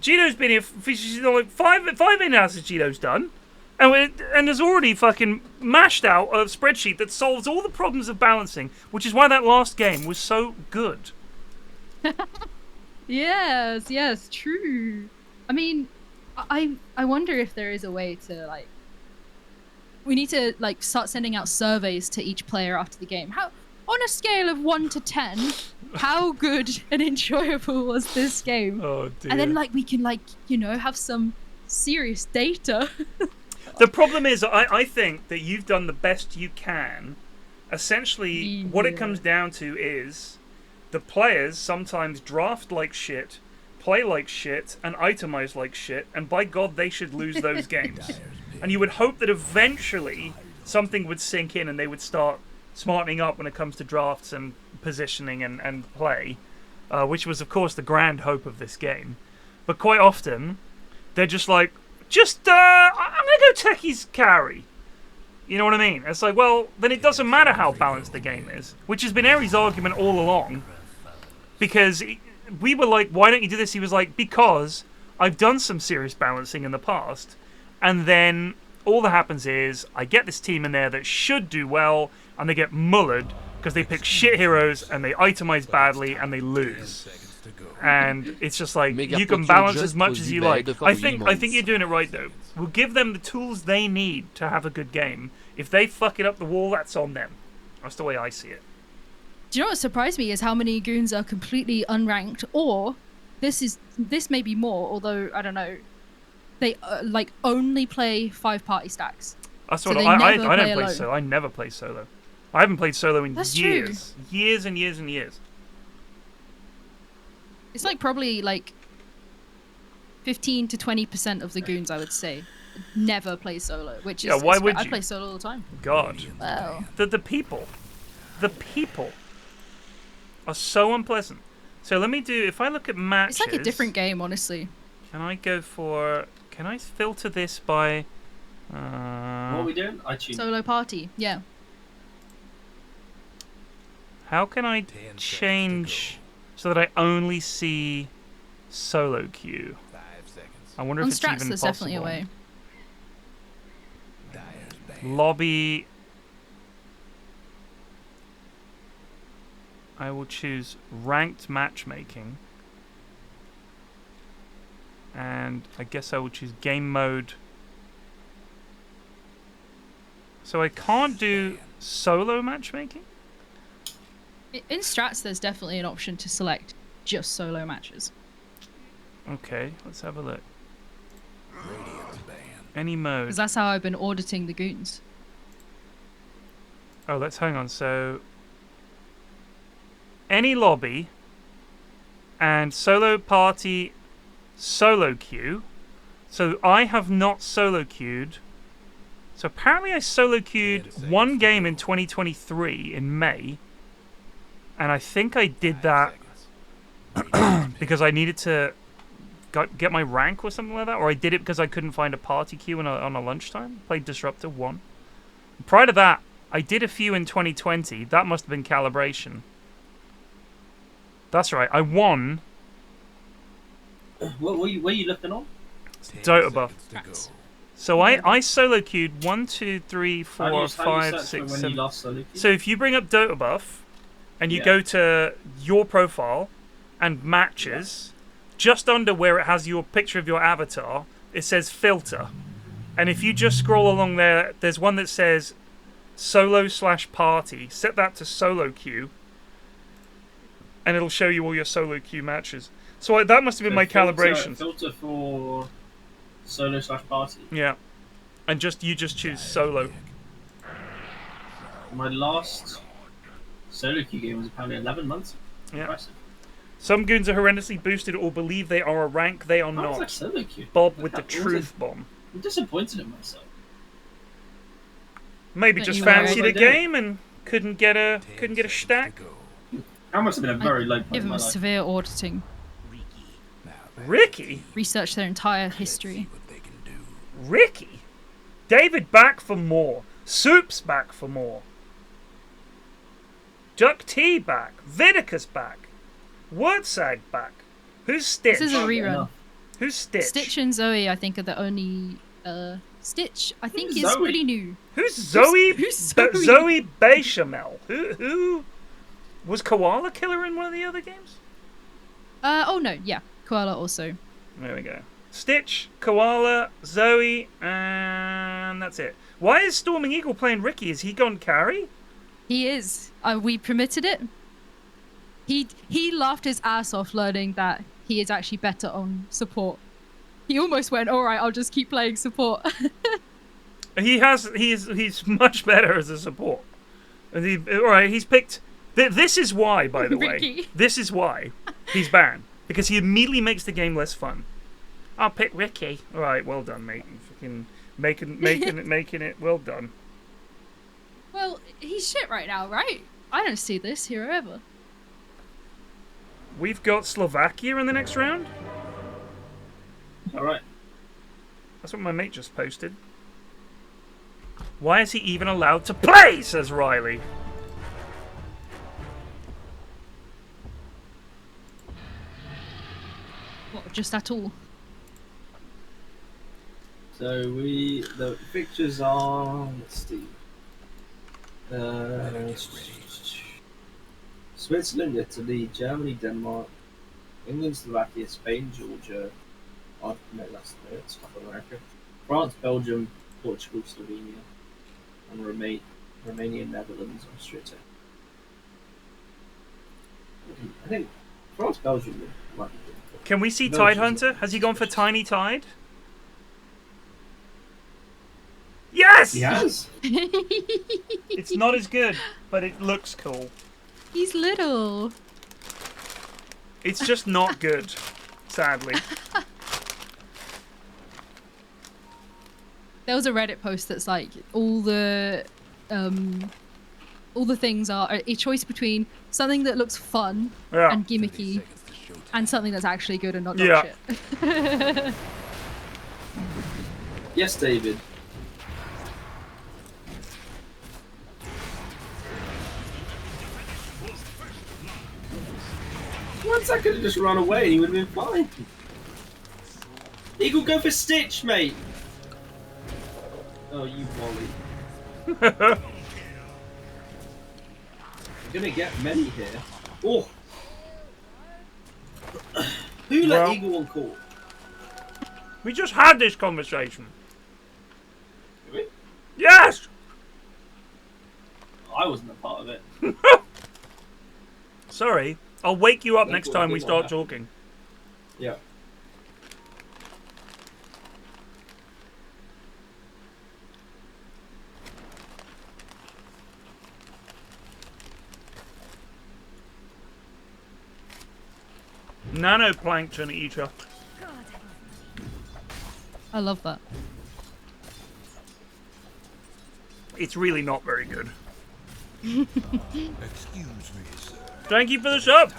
Cheeto's been here for like five in-houses. Cheeto's done, and has already fucking mashed out a spreadsheet that solves all the problems of balancing, which is why that last game was so good. Yes, true. I mean, I wonder if there is a way to like. We need to like start sending out surveys to each player after the game. How, on a scale of 1 to 10, how good and enjoyable was this game? Oh dear. And then like we can like have some serious data. The problem is, I think that you've done the best you can. Essentially, what it comes down to is the players sometimes draft like shit, play like shit, and itemize like shit, and by God, they should lose those games. And you would hope that eventually something would sink in and they would start smartening up when it comes to drafts and positioning and play, which was, of course, the grand hope of this game. But quite often, they're just like, I'm going to go techies carry. You know what I mean? It's like, well, then it doesn't matter how balanced the game is, which has been Eri's argument all along. Because we were like, why don't you do this? He was like, because I've done some serious balancing in the past, and then all that happens is I get this team in there that should do well, and they get mullered because they pick shit heroes and they itemize badly and they lose. And it's just like, you can balance as much as you like. I think you're doing it right though. We'll give them the tools they need to have a good game. If they fuck it up the wall, that's on them. That's the way I see it. Do you know what surprised me is how many goons are completely unranked, or this may be more, although I don't know. They like only play 5-party stacks. That's what I don't play solo. I never play solo. I haven't played solo in years. True. Years and years and years. It's like probably like 15 to 20% of the goons, I would say, never play solo. Which is why would you? I play solo all the time. God, well, the people are so unpleasant. So let me do. If I look at matches, it's like a different game, honestly. Can I go for? Can I filter this by? What are we doing? iTunes. Solo party, yeah. How can I change so that I only see solo queue? 5 seconds. I wonder On if it's strats, even there's possible. definitely a way. Lobby. I will choose ranked matchmaking. And I guess I will choose game mode. So I can't do solo matchmaking? In strats, there's definitely an option to select just solo matches. Okay, let's have a look. Any mode. Because that's how I've been auditing the goons. Oh, let's hang on. So any lobby and solo party solo queue. So I have not solo queued. So apparently I solo queued one game in 2023 in May. And I think I did that because I needed to get my rank or something like that. Or I did it because I couldn't find a party queue on a lunchtime. Played Disruptor 1. Prior to that, I did a few in 2020. That must have been calibration. That's right. I won. What were you looking on? Dota buff. Seconds to go. So I solo queued 1, 2, 3, How do 4, you 5, search 6, when 7. you last solo queued? So if you bring up Dota buff and you Yeah. go to your profile and matches, just under where it has your picture of your avatar, it says filter. And if you just scroll along there, there's one that says solo/party. Set that to solo queue, and it'll show you all your solo queue matches. So that must have been my calibration. Filter for solo/party. Yeah, and you just choose solo. My last solo queue game was apparently 11 months. Yeah. Impressive. Some goons are horrendously boosted or believe they are a rank they are How was not. that solo queue? Bob with the What was it? truth bomb. I'm disappointed in myself. Maybe But just you were fancied able a to. game and couldn't get a Seconds stack. to go. That must have been a very low point Give in them my a life. severe auditing. Now that's Ricky? Research their entire See history. what they can do. Ricky? David back for more. Soup's back for more. Duck T back. Vidicus back. Wurzag back. Who's Stitch? This is a Can't get rerun. enough. Who's Stitch? Stitch and Zoe, I think, are the only. Stitch, I think, Who's is Zoe? pretty new. Who's Zoe? who's Zoe? Zoe Bechamel. Who? Was Koala Killer in one of the other games? Oh no, yeah, Koala also. There we go. Stitch, Koala, Zoe, and that's it. Why is Storming Eagle playing Ricky? Is he gone carry? He is. We permitted it. He laughed his ass off learning that he is actually better on support. He almost went, all right, I'll just keep playing support. He's much better as a support. And all right, he's picked. This is why, by the way. Ricky. This is why he's banned, because he immediately makes the game less fun. I'll pick Ricky. All right, well done, mate. You fucking making it. Well done. Well, he's shit right now, right? I don't see this hero ever. We've got Slovakia in the next round. Alright. That's what my mate just posted. Why is he even allowed to play? Says Riley. What, just at all? So the pictures are, let's see. Switzerland, Italy, Germany, Denmark, England, Slovakia, Spain, Georgia, no, that's South America, France, Belgium, Portugal, Slovenia, and Romania, Netherlands, Austria. I think France, Belgium might be good. Can we see Belgium's Tidehunter? not Has he gone for suspicious. Tiny Tide? Yes! He has. It's not as good, but it looks cool. He's little. It's just not good, sadly. There was a Reddit post that's like all the things are a choice between something that looks fun Yeah. and gimmicky Seconds to showtime. and something that's actually good and not dog Yeah. shit. Yes, David. Once I could have just run away and he would have been fine. Eagle, go for Stitch, mate! Oh, you Wally. You're gonna get many here. Oh! Who let Well- Eagle on call? We just had this conversation. Did we? Yes! I wasn't a part of it. Sorry, I'll wake you up No, next go time on, we go on. start talking. Yeah. Nanoplankton eater. I love that. It's really not very good. Excuse me, sir. Thank you for the sub.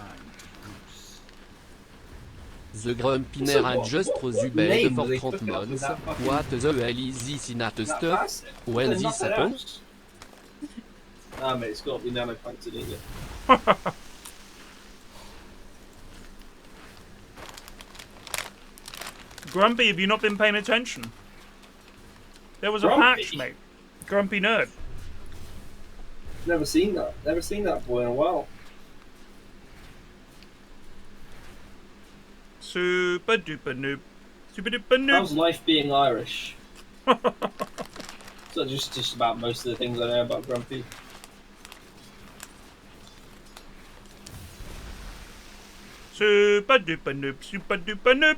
The Grumpiner adjust Zubel for 30 months. What the Alizi Sinat Stuff? Wendy Sapon? Nah, mate, it's got to be nanoplankton in it. Grumpy, have you not been paying attention? There was a Grumpy? patch, mate. Grumpy nerd. Never seen that. Never seen that boy in a while. Super duper noob. Super duper noob. How's life being Irish? So just about most of the things I know about Grumpy. Super duper noob. Super duper noob.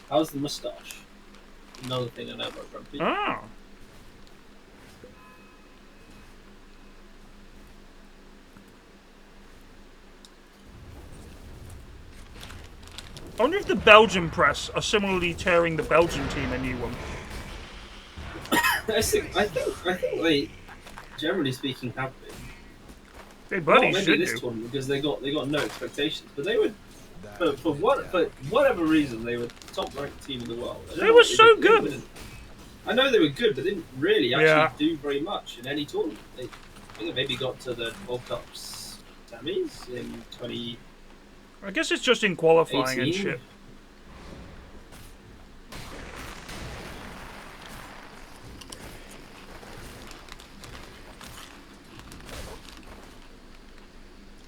How's the moustache? Another thing I know about Grumpy. Ah. I wonder if the Belgian press are similarly tearing the Belgian team a new one. I think they, generally speaking, have been. They bloody Not should maybe this do. tournament because they got no expectations, but they would. For whatever reason, they were the top ranked team in the world. They were so good. I know they were good, but they didn't really actually Yeah. do very much in any tournament. I think they maybe got to the World Cups semis in 2018. I guess it's just in qualifying and shit.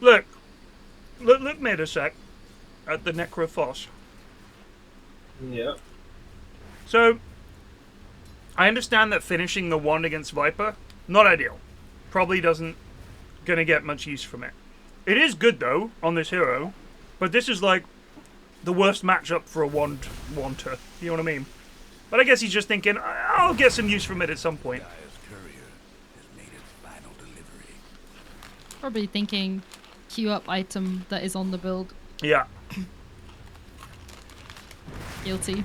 Look mid a sec at the Necrophos. Yeah. So, I understand that finishing the 1 against Viper, not ideal. Probably doesn't gonna get much use from it. It is good though, on this hero, but this is like the worst matchup for a wanter. You know what I mean? But I guess he's just thinking, I'll get some use from it at some point. Dire's courier has made its final delivery. Probably thinking queue up item that is on the build. Yeah. Guilty.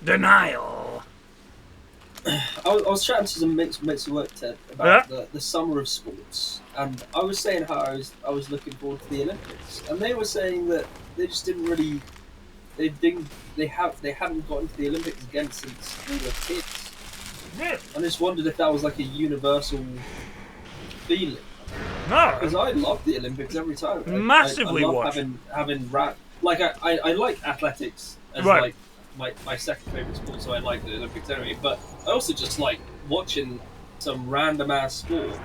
Denial. I was chatting to some mates who work, Ted, about the summer of sports, and I was saying how I was looking forward to the Olympics, and they were saying that they just didn't really, they hadn't gotten to the Olympics again since they were kids. Really? I just wondered if that was like a universal feeling. No. Because I love the Olympics every time. Massively I love watch. having like I like athletics as Right. like my second favorite sport, so I like the Olympics anyway. But I also just like watching some random ass sport.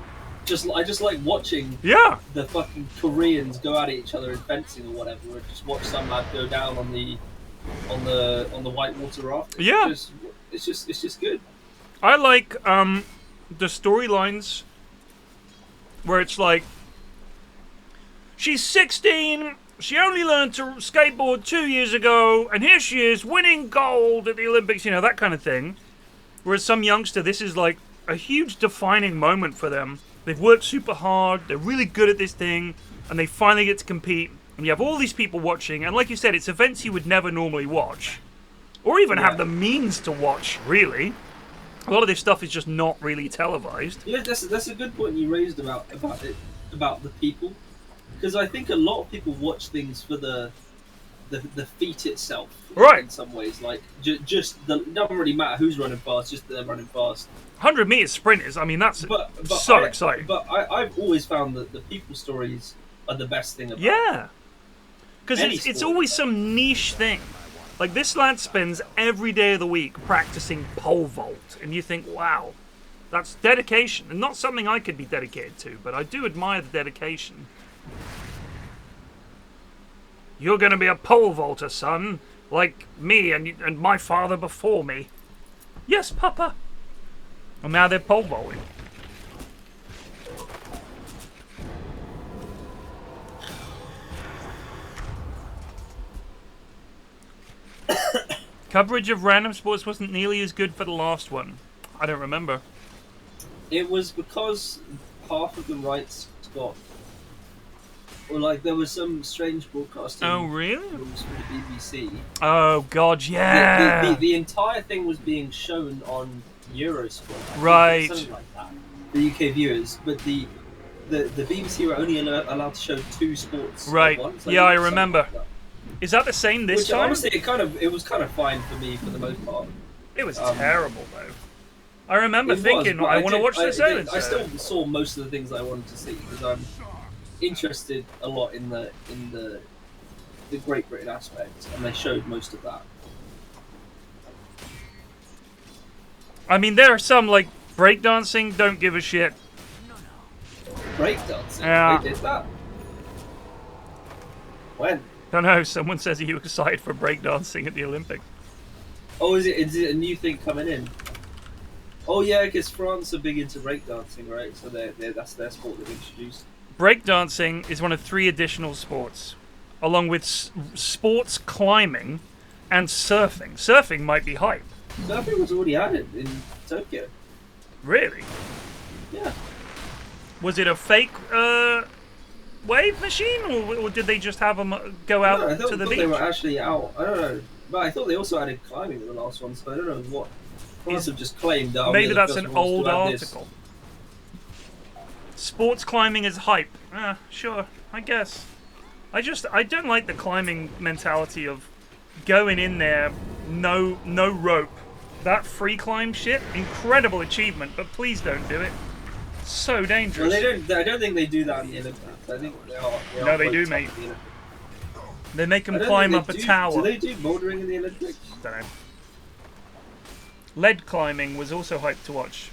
I just like watching Yeah. the fucking Koreans go at each other in fencing or whatever, or just watch some lad go down on the whitewater raft. Yeah. It's just good. I like the storylines where it's like she's 16, she only learned to skateboard 2 years ago, and here she is winning gold at the Olympics, you know, that kind of thing. Whereas some youngster, this is like a huge defining moment for them. They've worked super hard, they're really good at this thing, and they finally get to compete. And you have all these people watching, and like you said, it's events you would never normally watch. Or even have the means to watch, really. A lot of this stuff is just not really televised. Yeah, that's a good point you raised about the people, because I think a lot of people watch things for the feat itself, right? In some ways, like it doesn't really matter who's running fast, just that they're running fast. 100 meter sprinters, I mean that's exciting. But I've always found that the people stories are the best thing about it. Because it's always like some niche thing. Like, this lad spends every day of the week practicing pole vault, and you think, wow, that's dedication, and not something I could be dedicated to, but I do admire the dedication. You're gonna be a pole vaulter, son, like me and my father before me. Yes, Papa. And now they're pole vaulting. Coverage of random sports wasn't nearly as good for the last one. I don't remember. It was because half of the rights got, or like there was some strange broadcasting. Oh really? Rules for the BBC. Oh god, yeah. The entire thing was being shown on Eurosport. Right. Something like that. The UK viewers, but the BBC were only allowed to show 2 sports. Right. At once. Yeah, I remember. Is that the same this time? Honestly, it was kind of fine for me for the most part. It was terrible though. I remember thinking, but I want to watch the Servant I Show. still saw most of the things I wanted to see because I'm interested a lot in the Great Britain aspect, and they showed most of that. I mean, there are some like breakdancing. Don't give a shit. Breakdancing? Yeah. They did that? When? Don't know. Someone says he was excited for breakdancing at the Olympics. Oh, is it a new thing coming in? Oh yeah, because France are big into breakdancing, right? So that's their sport they've introduced. Breakdancing is one of 3 additional sports, along with sports climbing and surfing. Surfing might be hype. Surfing was already added in Tokyo. Really? Yeah. Was it a fake wave machine, or did they just have them go out to the beach? They were actually out. I don't know, but I thought they also added climbing in the last one, so I don't know what. France have just claimed that. Maybe that's an old article. Sports climbing is hype. Sure, I guess. I don't like the climbing mentality of going in there, no rope. That free climb shit, incredible achievement, but please don't do it. So dangerous. Well, they don't. I don't think they do that in the Olympics. I think they are. No, they do, mate. They make them climb up a tower. Do they do bouldering in the Olympics? Don't know. Lead climbing was also hyped to watch.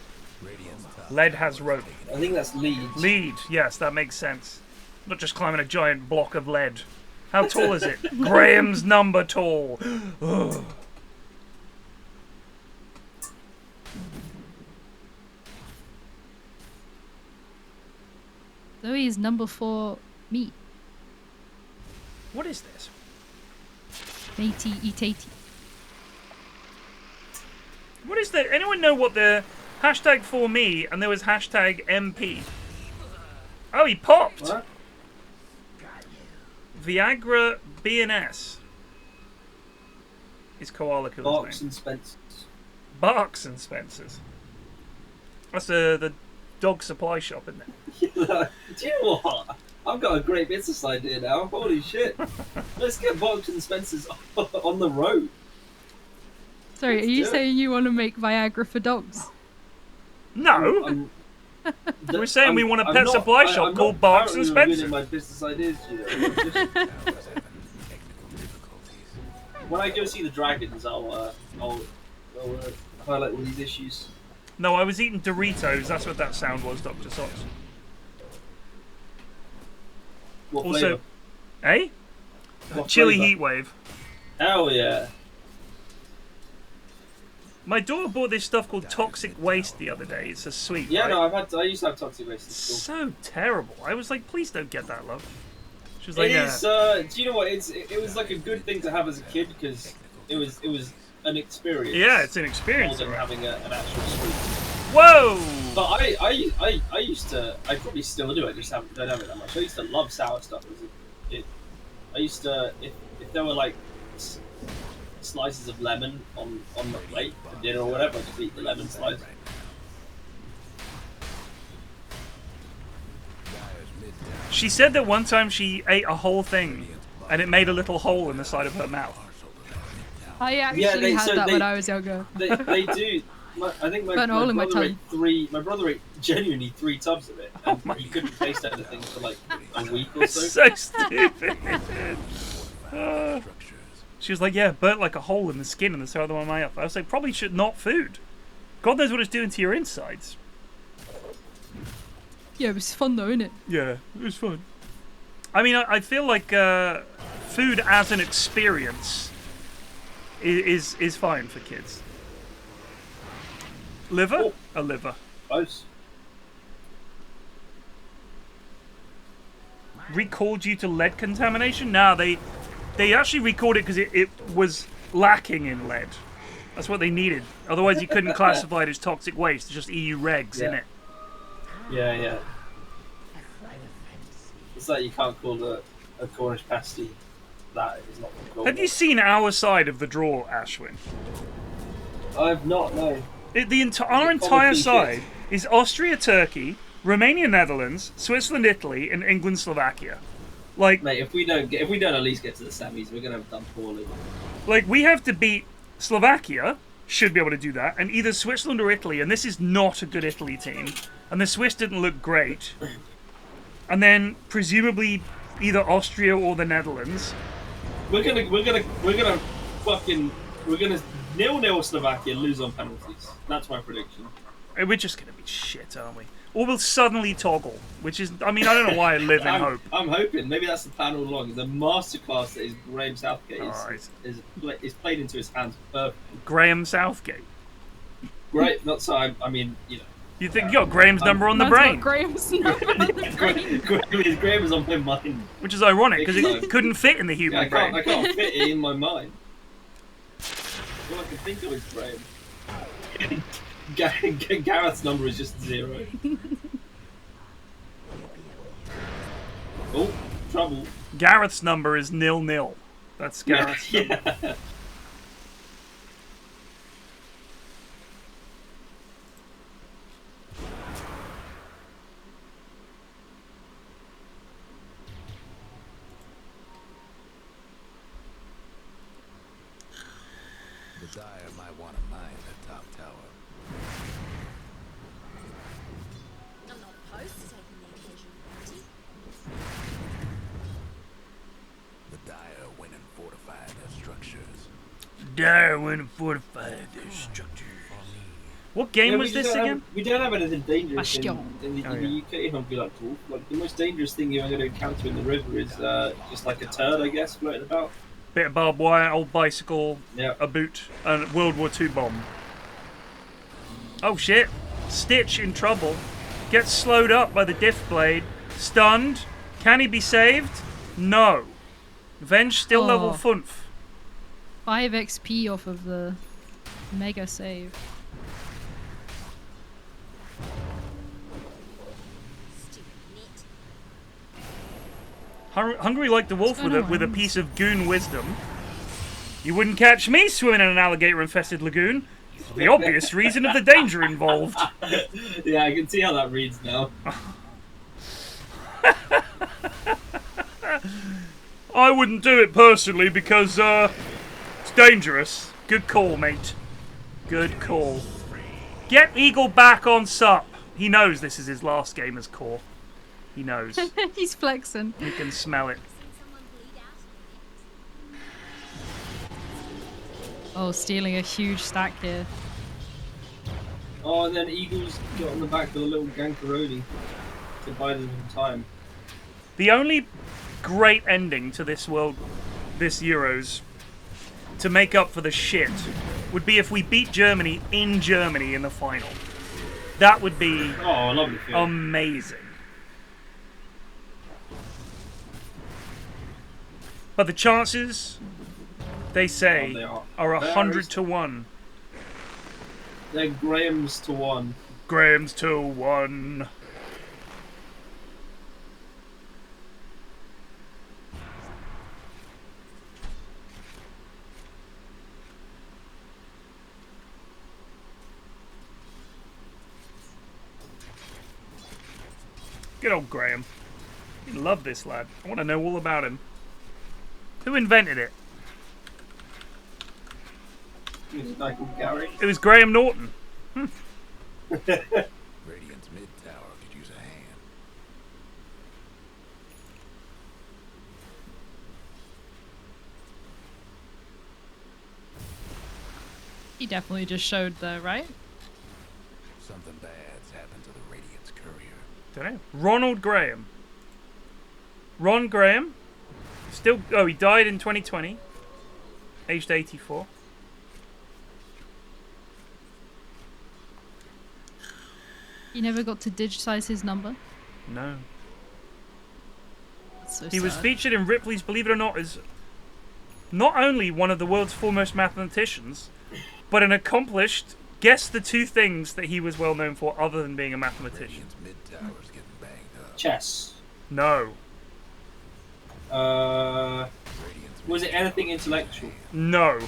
Lead has rope. I think that's lead. Lead, yes, that makes sense. Not just climbing a giant block of lead. How tall is it? Graham's number tall. Zoe is number 4 me. What is this? Matey eatati. What is that? Anyone know what the hashtag for me and there was hashtag MP? Oh, he popped. What? Viagra BNS. Is Koala Killer's Barks name? and Spencers. Barks and Spencers. That's the dog supply shop, isn't it? Do you know what? I've got a great business idea now. Holy shit! Let's get Barks and Spencers on the road. Sorry, are you saying you want to make Viagra for dogs? No. We're saying we want a pet supply shop called Barks and Spencer. My business ideas, you know. When I go see the dragons, I'll highlight all these issues. No, I was eating Doritos. That's what that sound was, Dr. Socks. What Also, flavour? eh? What Chili flavour? Heatwave. Hell yeah. My daughter bought this stuff called Toxic Waste the other day. It's a sweet. Yeah, right? no, I used to have toxic waste in school. So terrible. I was like, please don't get that, love. She was like, It is. Do you know what? It was like a good thing to have as a kid because it was an experience. yeah, it's an experience. More than alright. having an actual sweet. Whoa! But I used to. I probably still do. I just don't have it that much. I used to love sour stuff as a kid. I used to if there were like slices of lemon on the plate for dinner or whatever, I'd just eat the lemon slice. She said that one time she ate a whole thing and it made a little hole in the side of her mouth. I actually had that when I was younger. They do. I think my brother ate My brother ate genuinely 3 tubs of it, and he couldn't taste anything for like a week or so. It's so stupid. She was like, yeah, burnt like a hole in the skin in the side of my mouth. I was like, probably should not food. God knows what it's doing to your insides. Yeah, it was fun though, innit? Yeah, it was fun. I mean, I feel like food as an experience is fine for kids. Liver? Oh. A liver. Close. Recalled due to lead contamination? Nah, they actually recalled it because it was lacking in lead. That's what they needed. Otherwise, you couldn't classify it as toxic waste. It's just EU regs, innit? Yeah. It's like you can't call a Cornish pasty that is not called. Have you seen our side of the draw, Ashwin? I've not, no. Our entire side is Austria, Turkey, Romania, Netherlands, Switzerland, Italy, and England, Slovakia. Like, mate, if we don't at least get to the semis, we're gonna have done poorly. Like, we have to beat Slovakia, should be able to do that, and either Switzerland or Italy, and this is not a good Italy team, and the Swiss didn't look great, and then presumably either Austria or the Netherlands. We're gonna 0-0 Slovakia, lose on penalties. That's my prediction. We're just gonna be shit, aren't we? Or we'll suddenly toggle, which is, I mean, I don't know why I live in hope. I'm hoping. Maybe that's the plan all along. The masterclass that is Graham Southgate is played into his hands perfectly. Graham Southgate. Great. Not so. I mean, you know. You think you got Graham's number on the brain? Graham's number on the brain. Graham is on my mind. Which is ironic, because it couldn't fit in the human brain. I can't fit it in my mind. All I can think of is Graham. Gareth's number is just 0. Oh, trouble. Gareth's number is 0-0. That's Gareth's number. Yeah. The Dire might want to mine the top tower. I'm not opposed to taking the occasional party. The Dire went and fortified their structures. Dire went and fortified their structures. What game was this again? We don't have anything dangerous in Bastion. the UK. I'd be like, cool. Like the most dangerous thing you're going to encounter in the river is just like a turd, I guess, floating about. Bit of barbed wire, old bicycle, Yeah. a boot, and a World War II bomb. Oh shit. Stitch in trouble. Gets slowed up by the diff blade. Stunned. Can he be saved? No. Venge still level Oh. 5. 5 XP off of the mega save. Stupid neat. Hungry like the wolf What's going with a on? piece of goon wisdom. You wouldn't catch me swimming in an alligator-infested lagoon. For the obvious reason of the danger involved. Yeah, I can see how that reads now. I wouldn't do it personally because, it's dangerous. Good call, mate. Good call. Get Eagle back on sup. He knows this is his last game as core. He knows. He's flexing. He can smell it. Seen someone bleed out of it. Oh, stealing a huge stack here. Oh, and then Eagles got on the back with a little gankaroni to buy them some time. The only great ending to this Euros, to make up for the shit, would be if we beat Germany in the final. That would be Oh, lovely feel. amazing. But the chances, they say, Oh, they are. are 100 to 1. They're Graham's to 1. Graham's to 1. Good old Graham. You love this lad. I want to know all about him. Who invented it? It's a guy called Gary. It was Graham Norton. Radiant's mid tower could use a hand. He definitely just showed the right. Something bad's happened to the Radiant's courier. Don't know. Ronald Graham. Ron Graham. Still. Oh, he died in 2020. Aged 84. He never got to digitize his number. No. That's so He was sad. featured in Ripley's Believe It or Not as not only one of the world's foremost mathematicians, but an accomplished, guess the two things that he was well known for other than being a mathematician. Radiant's mid tower's getting banged up. Chess. No. Radiant's Was it anything intellectual? No.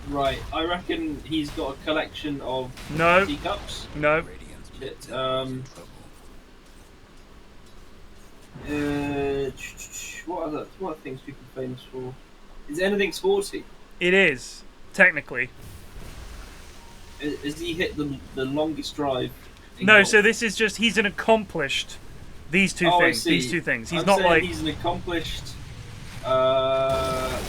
Right. I reckon he's got a collection of No. teacups. No. Radiant's mid Shit, tower's in trouble. What are things people famous for? Is it anything sporty? It is, technically. Has he hit the longest drive? No, golf? so this is just he's an accomplished these two I things. see. These two things. He's I'm not saying like he's an accomplished. I'll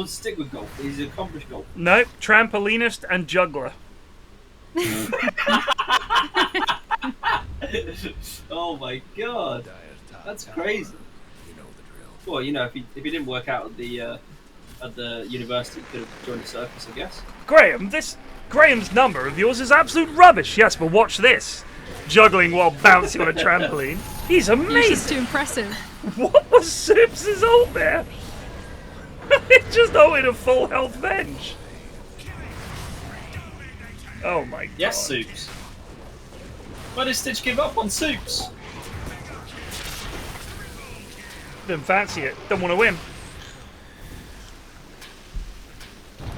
stick with golf. He's an accomplished golfer. no trampolinist and juggler. Oh my god, that's crazy. Well, you know, if he didn't work out at the university, he could have joined the circus, I guess. Graham's number of yours is absolute rubbish. Yes, but watch this. Juggling while bouncing on a trampoline. He's Yours is amazing. too impressive. What was Soups' ult there? It just ulted a full health venge. Oh my god. Yes, Soups. Why did Stitch give up on Soups? Didn't fancy it. Don't want to win.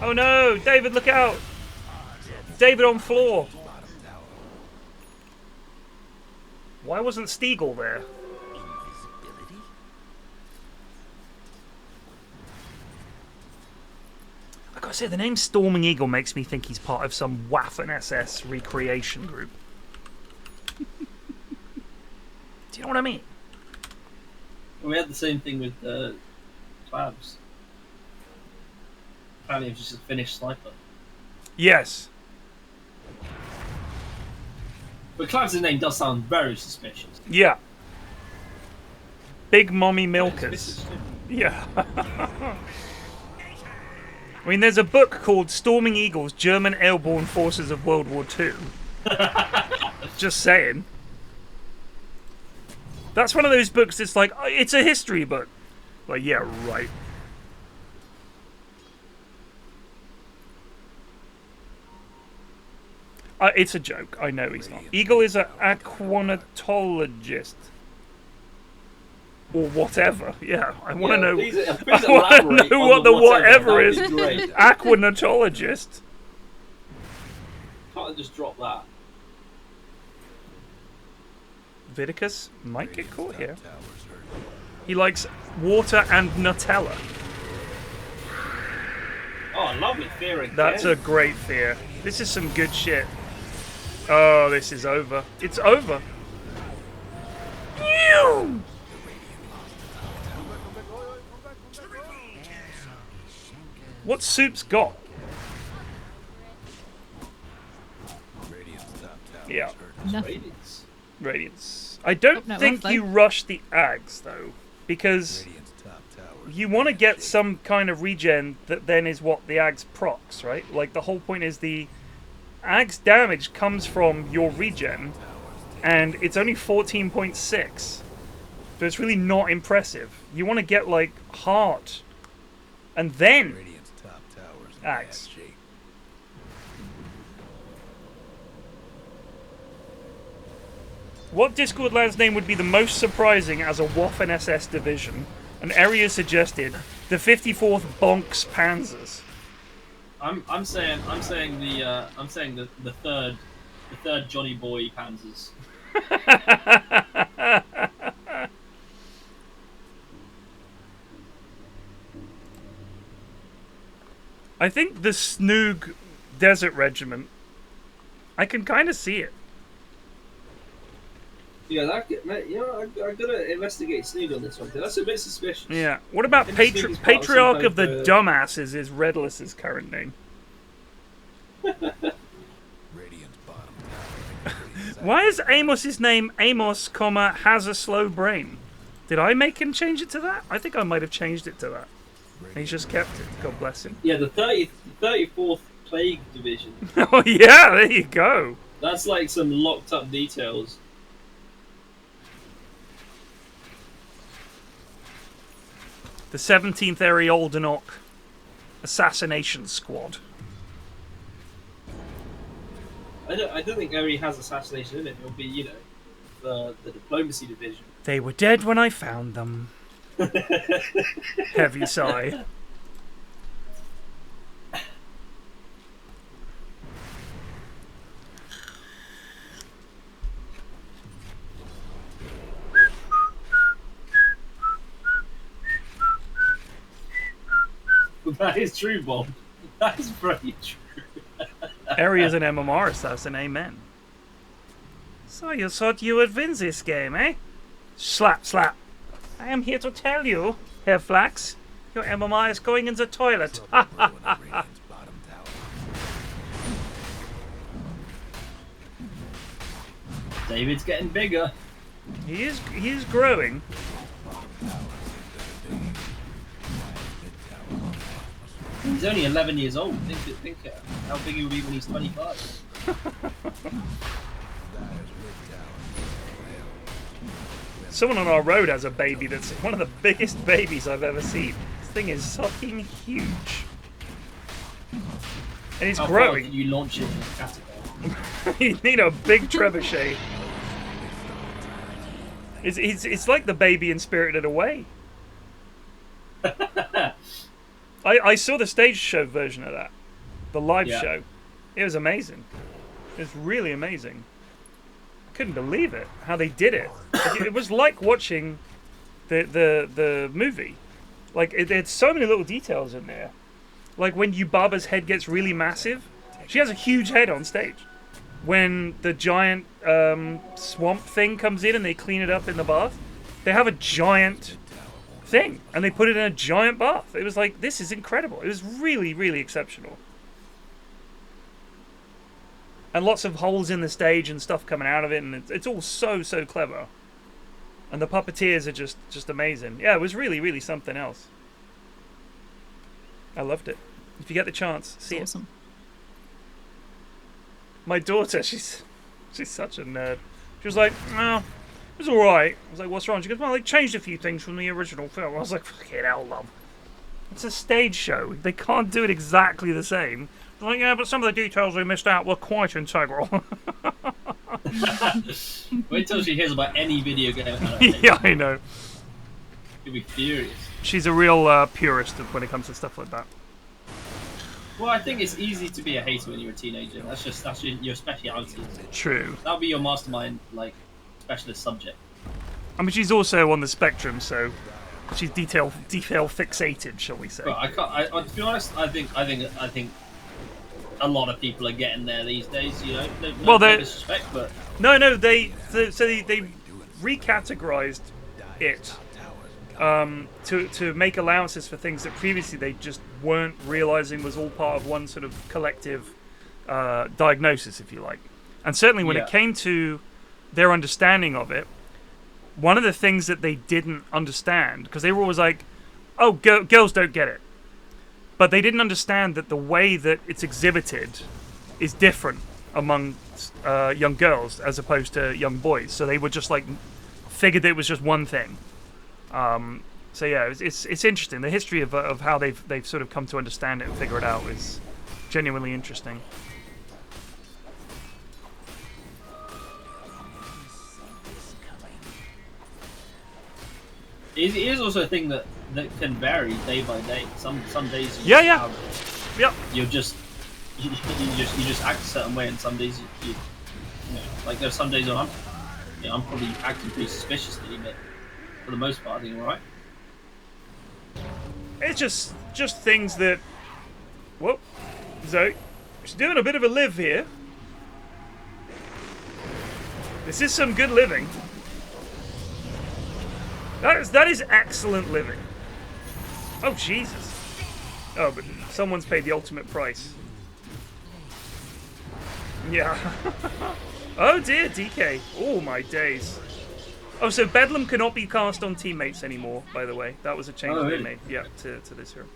Oh no, David, look out! David on floor. Why wasn't Steagle there? I gotta say, the name Storming Eagle makes me think he's part of some Waffen SS recreation group. Do you know what I mean? Well, we had the same thing with Clabs. Apparently, it was just a finished sniper. Yes. But Clabs' name does sound very suspicious. Yeah. Big Mommy Milkers. Yeah. I mean, there's a book called Storming Eagles, German Airborne Forces of World War II. Just saying. That's one of those books that's like, oh, it's a history book. Like, yeah, right. It's a joke. I know he's not. Eagle is an aquanatologist. Or whatever. Yeah, I want to know. Please I want to know what the whatever is. Great. Aquanatologist. Can't I just drop that? Vidicus might get caught here. He likes water and Nutella. Oh, lovely fear again. That's a great fear. This is some good shit. Oh, this is over. It's over. Ew! What's Soup's got? Yeah. Nothing. Radiance. I don't no, think well, you rush the Ags, though, because you want to get some kind of regen that then is what the Ags procs, right? Like, the whole point is the Ags damage comes from your regen, and it's only 14.6. So it's really not impressive. You want to get, like, heart, and then Ags. What Discord land's name would be the most surprising as a Waffen SS division? An area suggested the 54th Bonks Panzers. I'm saying the third Johnny Boy Panzers. I think the Snoog Desert Regiment. I can kind of see it. Yeah, I'm gonna investigate Snoog on this one because that's a bit suspicious. Yeah. What about Patriarch of the Dumbasses is Redless's current name? Why is Amos's name Amos, has a slow brain? Did I make him change it to that? I think I might have changed it to that. He's just kept it. God bless him. Yeah, the 34th Plague Division. Oh yeah, there you go. That's like some locked up details. The 17th Arioldenok Assassination Squad. I don't think Eri has assassination in it. It'll be, you know, the diplomacy division. They were dead when I found them. Heavy sigh. That is true, Bob. That is very true. Area's an MMR assassin, amen. So you thought you would win this game, eh? Slap, slap. I am here to tell you, PFlax, your MMR is going in the toilet. David's getting bigger. He is growing. He's only 11 years old. Think how big he will be when he's 25. Someone on our road has a baby that's one of the biggest babies I've ever seen. This thing is fucking huge. And he's How growing. Far can you launch it in a catapult? You need a big trebuchet. It's like the baby in Spirited Away. I saw the stage show version of that. The live show. It was amazing. It was really amazing. I couldn't believe it, how they did it. It was like watching the movie. Like, it had so many little details in there. Like when Yubaba's head gets really massive. She has a huge head on stage. When the giant swamp thing comes in and they clean it up in the bath, they have a giant thing and they put it in a giant bath. It was like, this is incredible. It was really, really exceptional. And lots of holes in the stage and stuff coming out of it, and it's all so clever. And the puppeteers are just amazing. Yeah, it was really, really something else. I loved it. If you get the chance, see it. Awesome. My daughter, she's such a nerd. She was like, "No, it was all right." I was like, "What's wrong?" She goes, "Well, they changed a few things from the original film." I was like, "Fucking hell, love. It's a stage show. They can't do it exactly the same." I was like, "Yeah, but some of the details we missed out were quite integral." Wait till she hears about any video game. Yeah, I know. She'll be furious. She's a real purist when it comes to stuff like that. Well, I think it's easy to be a hater when you're a teenager. That's your speciality. True. That'll be your mastermind, like, specialist subject. I mean, she's also on the spectrum, so she's detail fixated, shall we say? But to be honest, I think a lot of people are getting there these days. You know, no disrespect, but no, they recategorized it to make allowances for things that previously they just weren't realizing was all part of one sort of collective diagnosis, if you like. And certainly when it came to their understanding of it, one of the things that they didn't understand, because they were always like, "Oh, girls don't get it," but they didn't understand that the way that it's exhibited is different among young girls as opposed to young boys. So they were just like figured that it was just one thing. So yeah, it's interesting. The history of how they've sort of come to understand it and figure it out is genuinely interesting. It is also a thing that can vary day by day. Some days Yep. you just act a certain way, and some days you know, like there's some days when I'm probably acting pretty suspiciously, but for the most part I think I'm alright. It's just things that. Whoop, so she's doing a bit of a live here. This is some good living. That is excellent living. Oh, Jesus. Oh, but someone's paid the ultimate price. Yeah. Oh dear, DK. Oh, my days. Oh, so Bedlam cannot be cast on teammates anymore, by the way. That was a change they made, yeah, to this hero.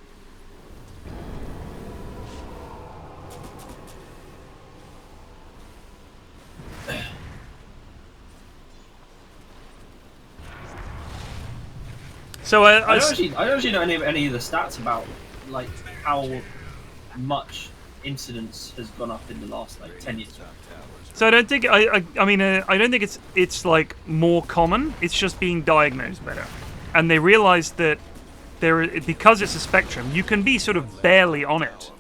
So I don't actually know any of the stats about like how much incidence has gone up in the last like 10 years. So I don't think I don't think it's like more common. It's just being diagnosed better, and they realized that because it's a spectrum, you can be sort of barely on it,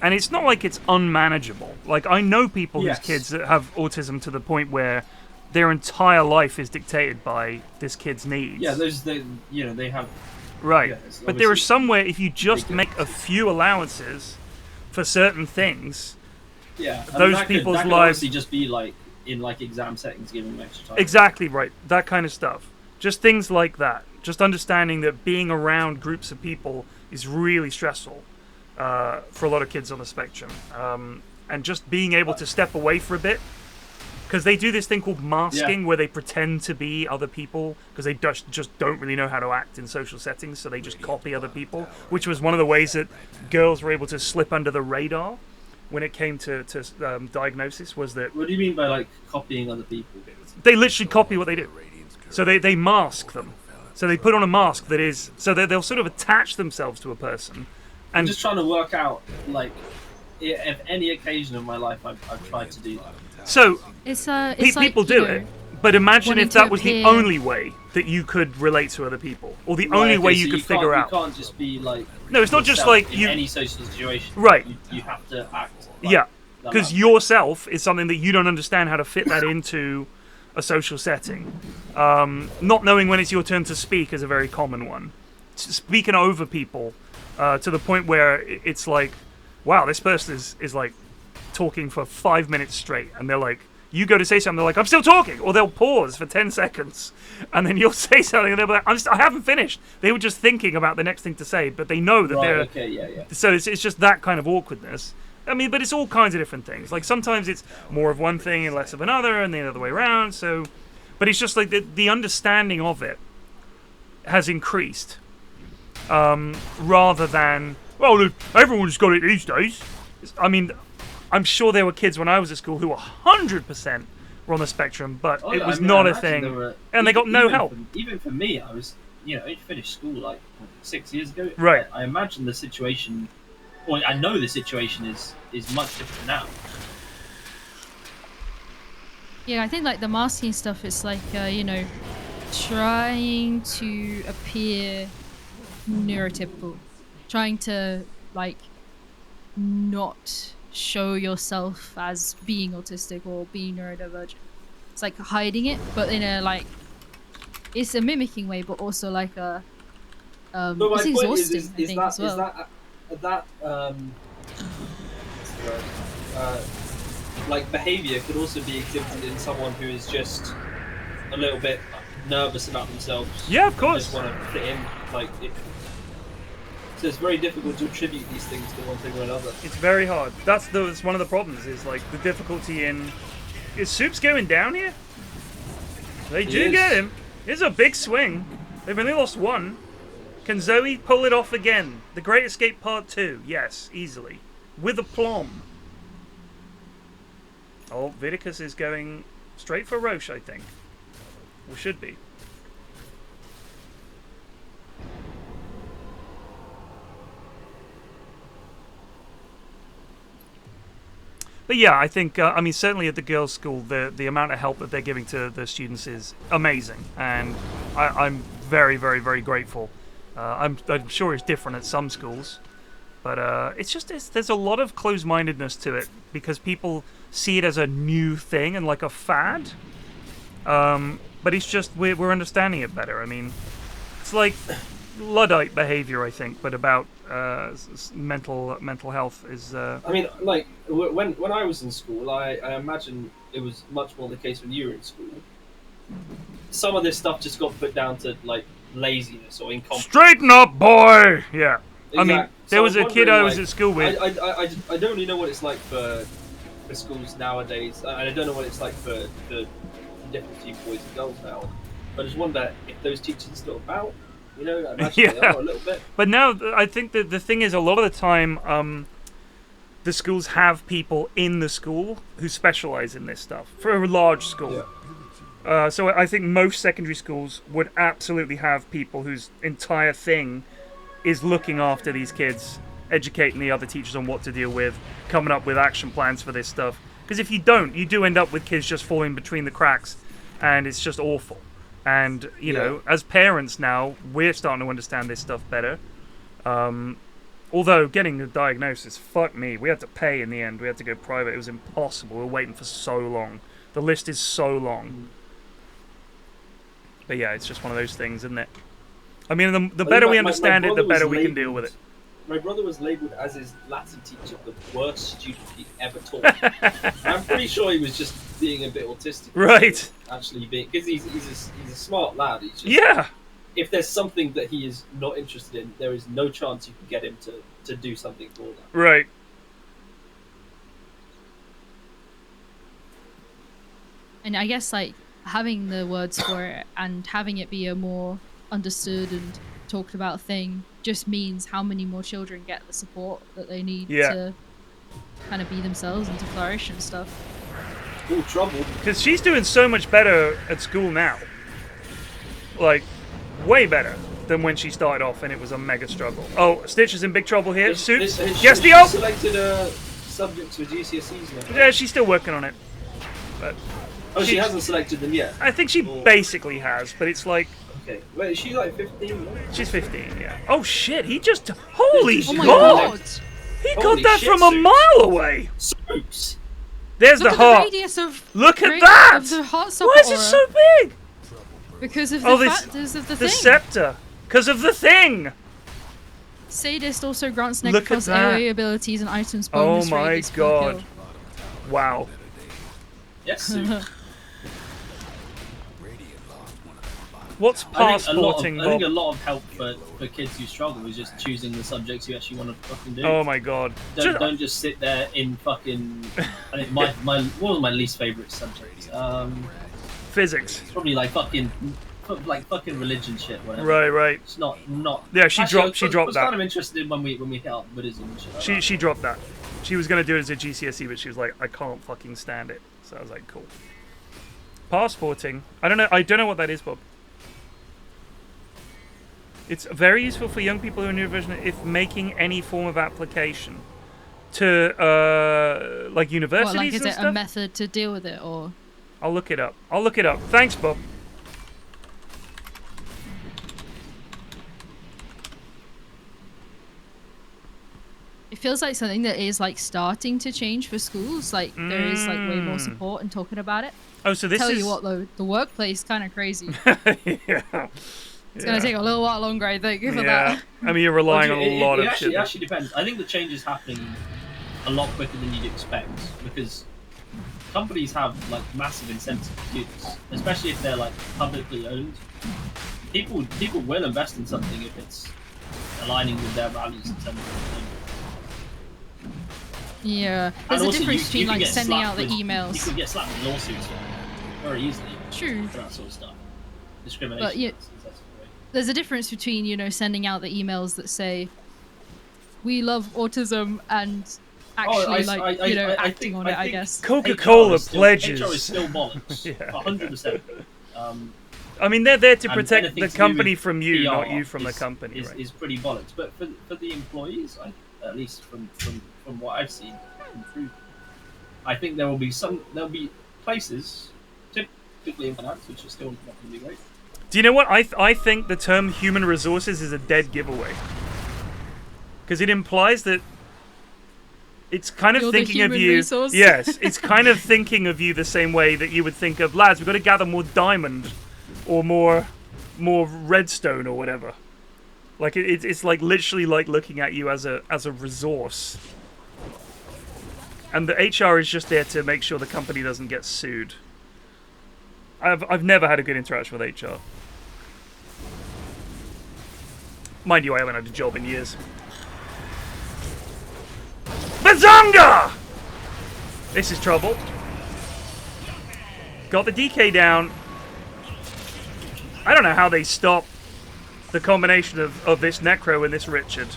and it's not like it's unmanageable. Like I know people whose kids that have autism to the point where their entire life is dictated by this kid's needs. Yeah, they have. Right, Yeah, but there are some where if you just make a few allowances, for certain things. Yeah, those people's that could lives honestly just be like in like exam settings, giving them extra time. Exactly right. That kind of stuff. Just things like that. Just understanding that being around groups of people is really stressful for a lot of kids on the spectrum, and just being able to step away for a bit. Because they do this thing called masking, where they pretend to be other people, because they just don't really know how to act in social settings, so they just copy other people, which was one of the ways that girls were able to slip under the radar when it came to diagnosis, was that... What do you mean by, like, copying other people? They literally copy what they do. So they mask them. So they put on a mask that is... So they'll sort of attach themselves to a person. And I'm just trying to work out, like, if any occasion of my life I've tried to do that. So, it's people like, do it, but imagine if that was the appear... only way that you could relate to other people, or the only way you could figure out. You can't just be like... No, it's not just like in any social situation. Right. You have to act like yeah, because yourself is something that you don't understand how to fit that into a social setting. Not knowing when it's your turn to speak is a very common one. Speaking over people to the point where it's like, wow, this person is like talking for 5 minutes straight, and they're like, you go to say something, they're like, I'm still talking, or they'll pause for 10 seconds, and then you'll say something, and they'll be like, I haven't finished. They were just thinking about the next thing to say, but they know that they're... Okay, yeah. So it's just that kind of awkwardness. I mean, but it's all kinds of different things. Like, sometimes it's more of one thing and less of another, and the other way around, so... But it's just like the understanding of it has increased, rather than, well, look, everyone's got it these days. I mean... I'm sure there were kids when I was at school who 100% were on the spectrum, but it was not a thing, and they got no help. Even for me, I was, I finished school like 6 years ago. Right. I imagine the situation, or I know the situation is much different now. Yeah, I think like the masking stuff is like, trying to appear neurotypical, trying to like not show yourself as being autistic or being neurodivergent. It's like hiding it, but in a like, it's a mimicking way, but also like a it's exhausting. I think as well. Like behavior could also be exhibited in someone who is just a little bit nervous about themselves. Yeah, of course. Just want to fit in, like. So it's very difficult to attribute these things to one thing or another. It's very hard. That's one of the problems, is like the difficulty in... Is Soup's going down here? They do get him. It's a big swing. They've only lost one. Can Zoe pull it off again? The Great Escape Part 2. Yes, easily. With aplomb. Oh, Vidicus is going straight for Roche, I think. Or should be. But yeah, I think, certainly at the girls' school, the amount of help that they're giving to the students is amazing. And I'm very, very, very grateful. I'm sure it's different at some schools. But there's a lot of closed-mindedness to it, because people see it as a new thing and like a fad. But it's just, we're understanding it better. I mean, it's like Luddite behavior, I think, but about mental health is... I mean, like, when I was in school, I imagine it was much more the case when you were in school. Some of this stuff just got put down to, like, laziness or incompetence. Straighten up, boy! Yeah. Exactly. I mean, there was a kid I was at school with... I don't really know what it's like for schools nowadays. I don't know what it's like for the difference between boys and girls now. But I just wonder if those teachers are still about. I imagine they are a little bit. But now, I think that the thing is, a lot of the time, the schools have people in the school who specialize in this stuff for a large school. Yeah. So I think most secondary schools would absolutely have people whose entire thing is looking after these kids, educating the other teachers on what to deal with, coming up with action plans for this stuff. Because if you don't, you do end up with kids just falling between the cracks, and it's just awful. And, you know, as parents now, we're starting to understand this stuff better. Although, getting the diagnosis, fuck me, we had to pay in the end. We had to go private. It was impossible. We were waiting for so long. The list is so long. But yeah, it's just one of those things, isn't it? I mean, the better we understand it, the better we can deal with it. my brother was labelled as his Latin teacher the worst student he ever taught. I'm pretty sure he was just being a bit autistic. Right. Actually, because he's a smart lad. He's just, Yeah. If there's something that he is not interested in, there is no chance you can get him to do something for that. Right. And I guess like having the words for it and having it be a more understood and talked about thing just means how many more children get the support that they need to kind of be themselves and to flourish and stuff. Ooh, trouble. Because she's doing so much better at school now. Like, way better than when she started off and it was a mega struggle. Oh, Stitch is in big trouble here. Soups. Yes, the She selected subjects for GCSEs now. Yeah, she's still working on it. But she hasn't selected them yet? I think she basically has, but it's like... Okay. Wait, is she like 15? She's 15, yeah. Oh shit, he just... Holy oh my God! He got that from a mile away! Soups! There's Look the at heart. the radius of Look at that! Of the heart Why is it so big? Because of the factors of the thing. The scepter. Because of the thing. Sadist also grants negative Look at plus that. AoE abilities and items bonus. Oh my radius per God. kill. Wow. Yes, Soup. What's passporting, I think a lot of help for kids who struggle is just choosing the subjects you actually want to fucking do. Oh my God. Don't just sit there in fucking... I think one of my least favourite subjects. Physics. It's probably like fucking religion shit, whatever. Right. It's not. Yeah, she dropped I was that. kind of interested in when we hit up Buddhism and shit. Like She dropped that. She was gonna do it as a GCSE, but she was like, I can't fucking stand it. So I was like, cool. Passporting. I don't know what that is, Bob. It's very useful for young people who are neurodivergent if making any form of application to like universities What, like, is and it stuff. a method to deal with it, or? I'll look it up. Thanks, Bob. It feels like something that is like starting to change for schools. Like there is like way more support and talking about it. Oh, so this Tell is... you what though, the workplace kind of crazy. Yeah. It's gonna take a little while longer, I think, for that. I mean, you're relying on a lot of shit. It actually depends. I think the change is happening a lot quicker than you'd expect because companies have like massive incentive to do this, especially if they're like publicly owned. People will invest in something if it's aligning with their values and sentiments. Yeah, there's a also, difference you between like get sending out the slapped emails. You could get slapped with lawsuits very easily. True. For that sort of stuff. Discrimination. But yeah, there's a difference between, you know, sending out the emails that say we love autism and actually acting on it, I guess. Coca-Cola pledges. HR is still bollocks. Yeah. 100%. I mean, they're there to and protect anything the to do company with from you, PR not you from the is- company, is, right? is pretty bollocks. But for the employees, at least from what I've seen, I think there'll be places, typically in finance, which are still not going to be great. Do you know what? I think the term human resources is a dead giveaway. Because it implies that it's kind of You're the thinking of human you... resource? Yes, it's kind of thinking of you the same way that you would think of, lads, we've got to gather more diamond or more redstone or whatever. Like, it's like literally like looking at you as a resource. And the HR is just there to make sure the company doesn't get sued. I've never had a good interaction with HR. Mind you, I haven't had a job in years. Bazonga! This is trouble. Got the DK down. I don't know how they stop the combination of this Necro and this Richard.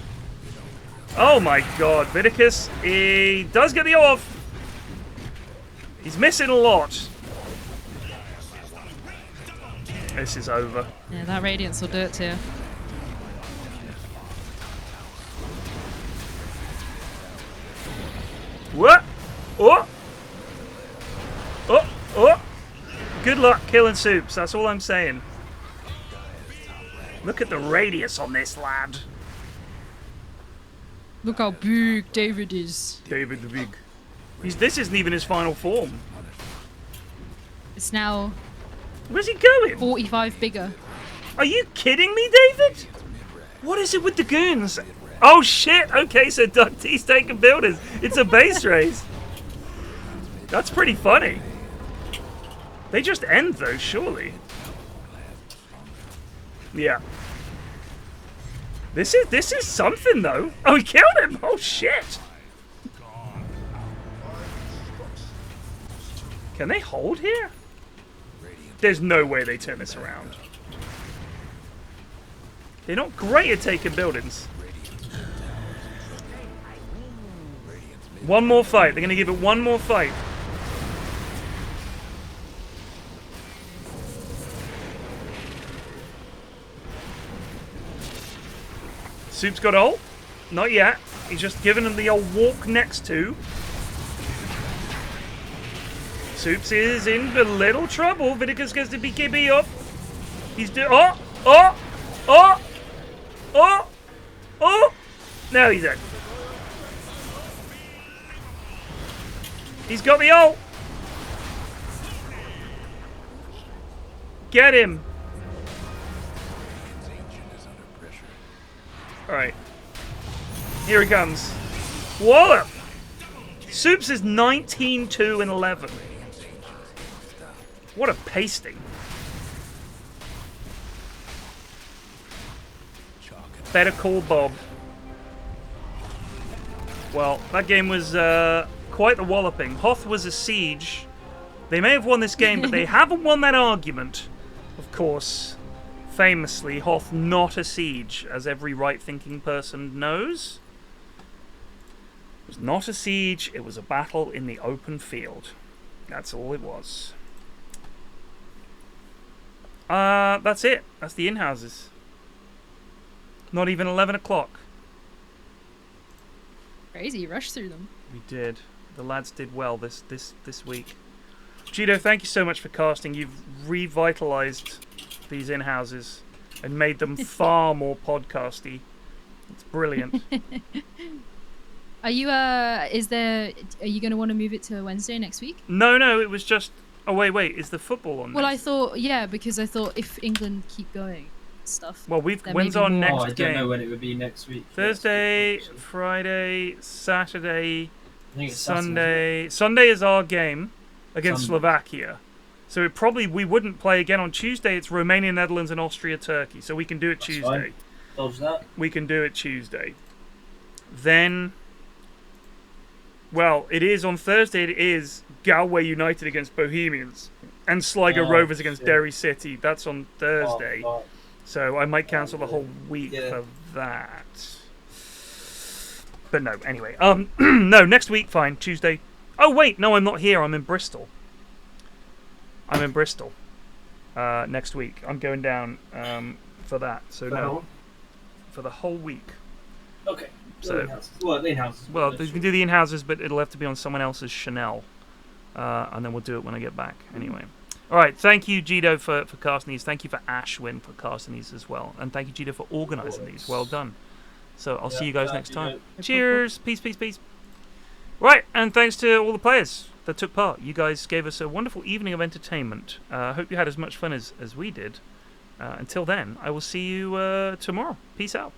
Oh my god, Vidicus, he does get the off. He's missing a lot. This is over. Yeah, that Radiance will do it to you. What? Oh! Oh! Oh! Good luck killing Soups, that's all I'm saying. Look at the radius on this lad. Look how big David is. David the Big. This isn't even his final form. It's now... Where's he going? 45 bigger. Are you kidding me, David? What is it with the goons? Oh shit! Okay, so Doug T's taking buildings. It's a base race. That's pretty funny. They just end though, surely. Yeah. This is something though. Oh, he killed him. Oh shit. Can they hold here? There's no way they turn this around. They're not great at taking buildings. One more fight. They're going to give it one more fight. Soup's got ult. Not yet. He's just giving him the old walk next to. Soups is in a little trouble. Vidicus gets the BKB up. He's doing. Oh! Now he's in. He's got the ult. Get him. Alright. Here he comes. Wallop! Soups is 19, 2, and 11. What a pasting. Better call Bob. Well, that game was quite the walloping. Hoth was a siege. They may have won this game, but they haven't won that argument. Of course, famously, Hoth not a siege, as every right-thinking person knows. It was not a siege, it was a battle in the open field. That's all it was. That's it. That's the in-houses. Not even 11 o'clock. Crazy, you rushed through them. We did. The lads did well this week. Gito, thank you so much for casting. You've revitalized these in-houses and made them far more podcasty. It's brilliant. Are you are you going to want to move it to Wednesday next week? No, it was just. Oh wait, is the football on? Well, next? I thought because I thought if England keep going stuff. Well, when's our next I don't game? know when it would be next week. Thursday, Friday, Saturday, Sunday. Sunday is our game against Slovakia. So we wouldn't play again on Tuesday. It's Romania, Netherlands, and Austria, Turkey. So we can do it Tuesday. Fine. Dodge that. We can do it Tuesday. Then, well, it is on Thursday. It is Galway United against Bohemians and Sligo Rovers against Derry City. That's on Thursday. So I might cancel the whole week for that. But no, anyway. No, next week, fine. Tuesday. Oh, wait. No, I'm not here. I'm in Bristol. Next week. I'm going down for that. So no. For the whole week. Okay. So, the in-houses. Well, you can do the in-houses, but it'll have to be on someone else's Chanel. And then we'll do it when I get back. Anyway. All right. Thank you, Gito, for casting these. Thank you for Ashwin for casting these as well. And thank you, Gito, for organising these. Well done. So I'll see you guys next time. Cheers. Peace, peace, peace. Right. And thanks to all the players that took part. You guys gave us a wonderful evening of entertainment. I hope you had as much fun as we did. Until then, I will see you tomorrow. Peace out.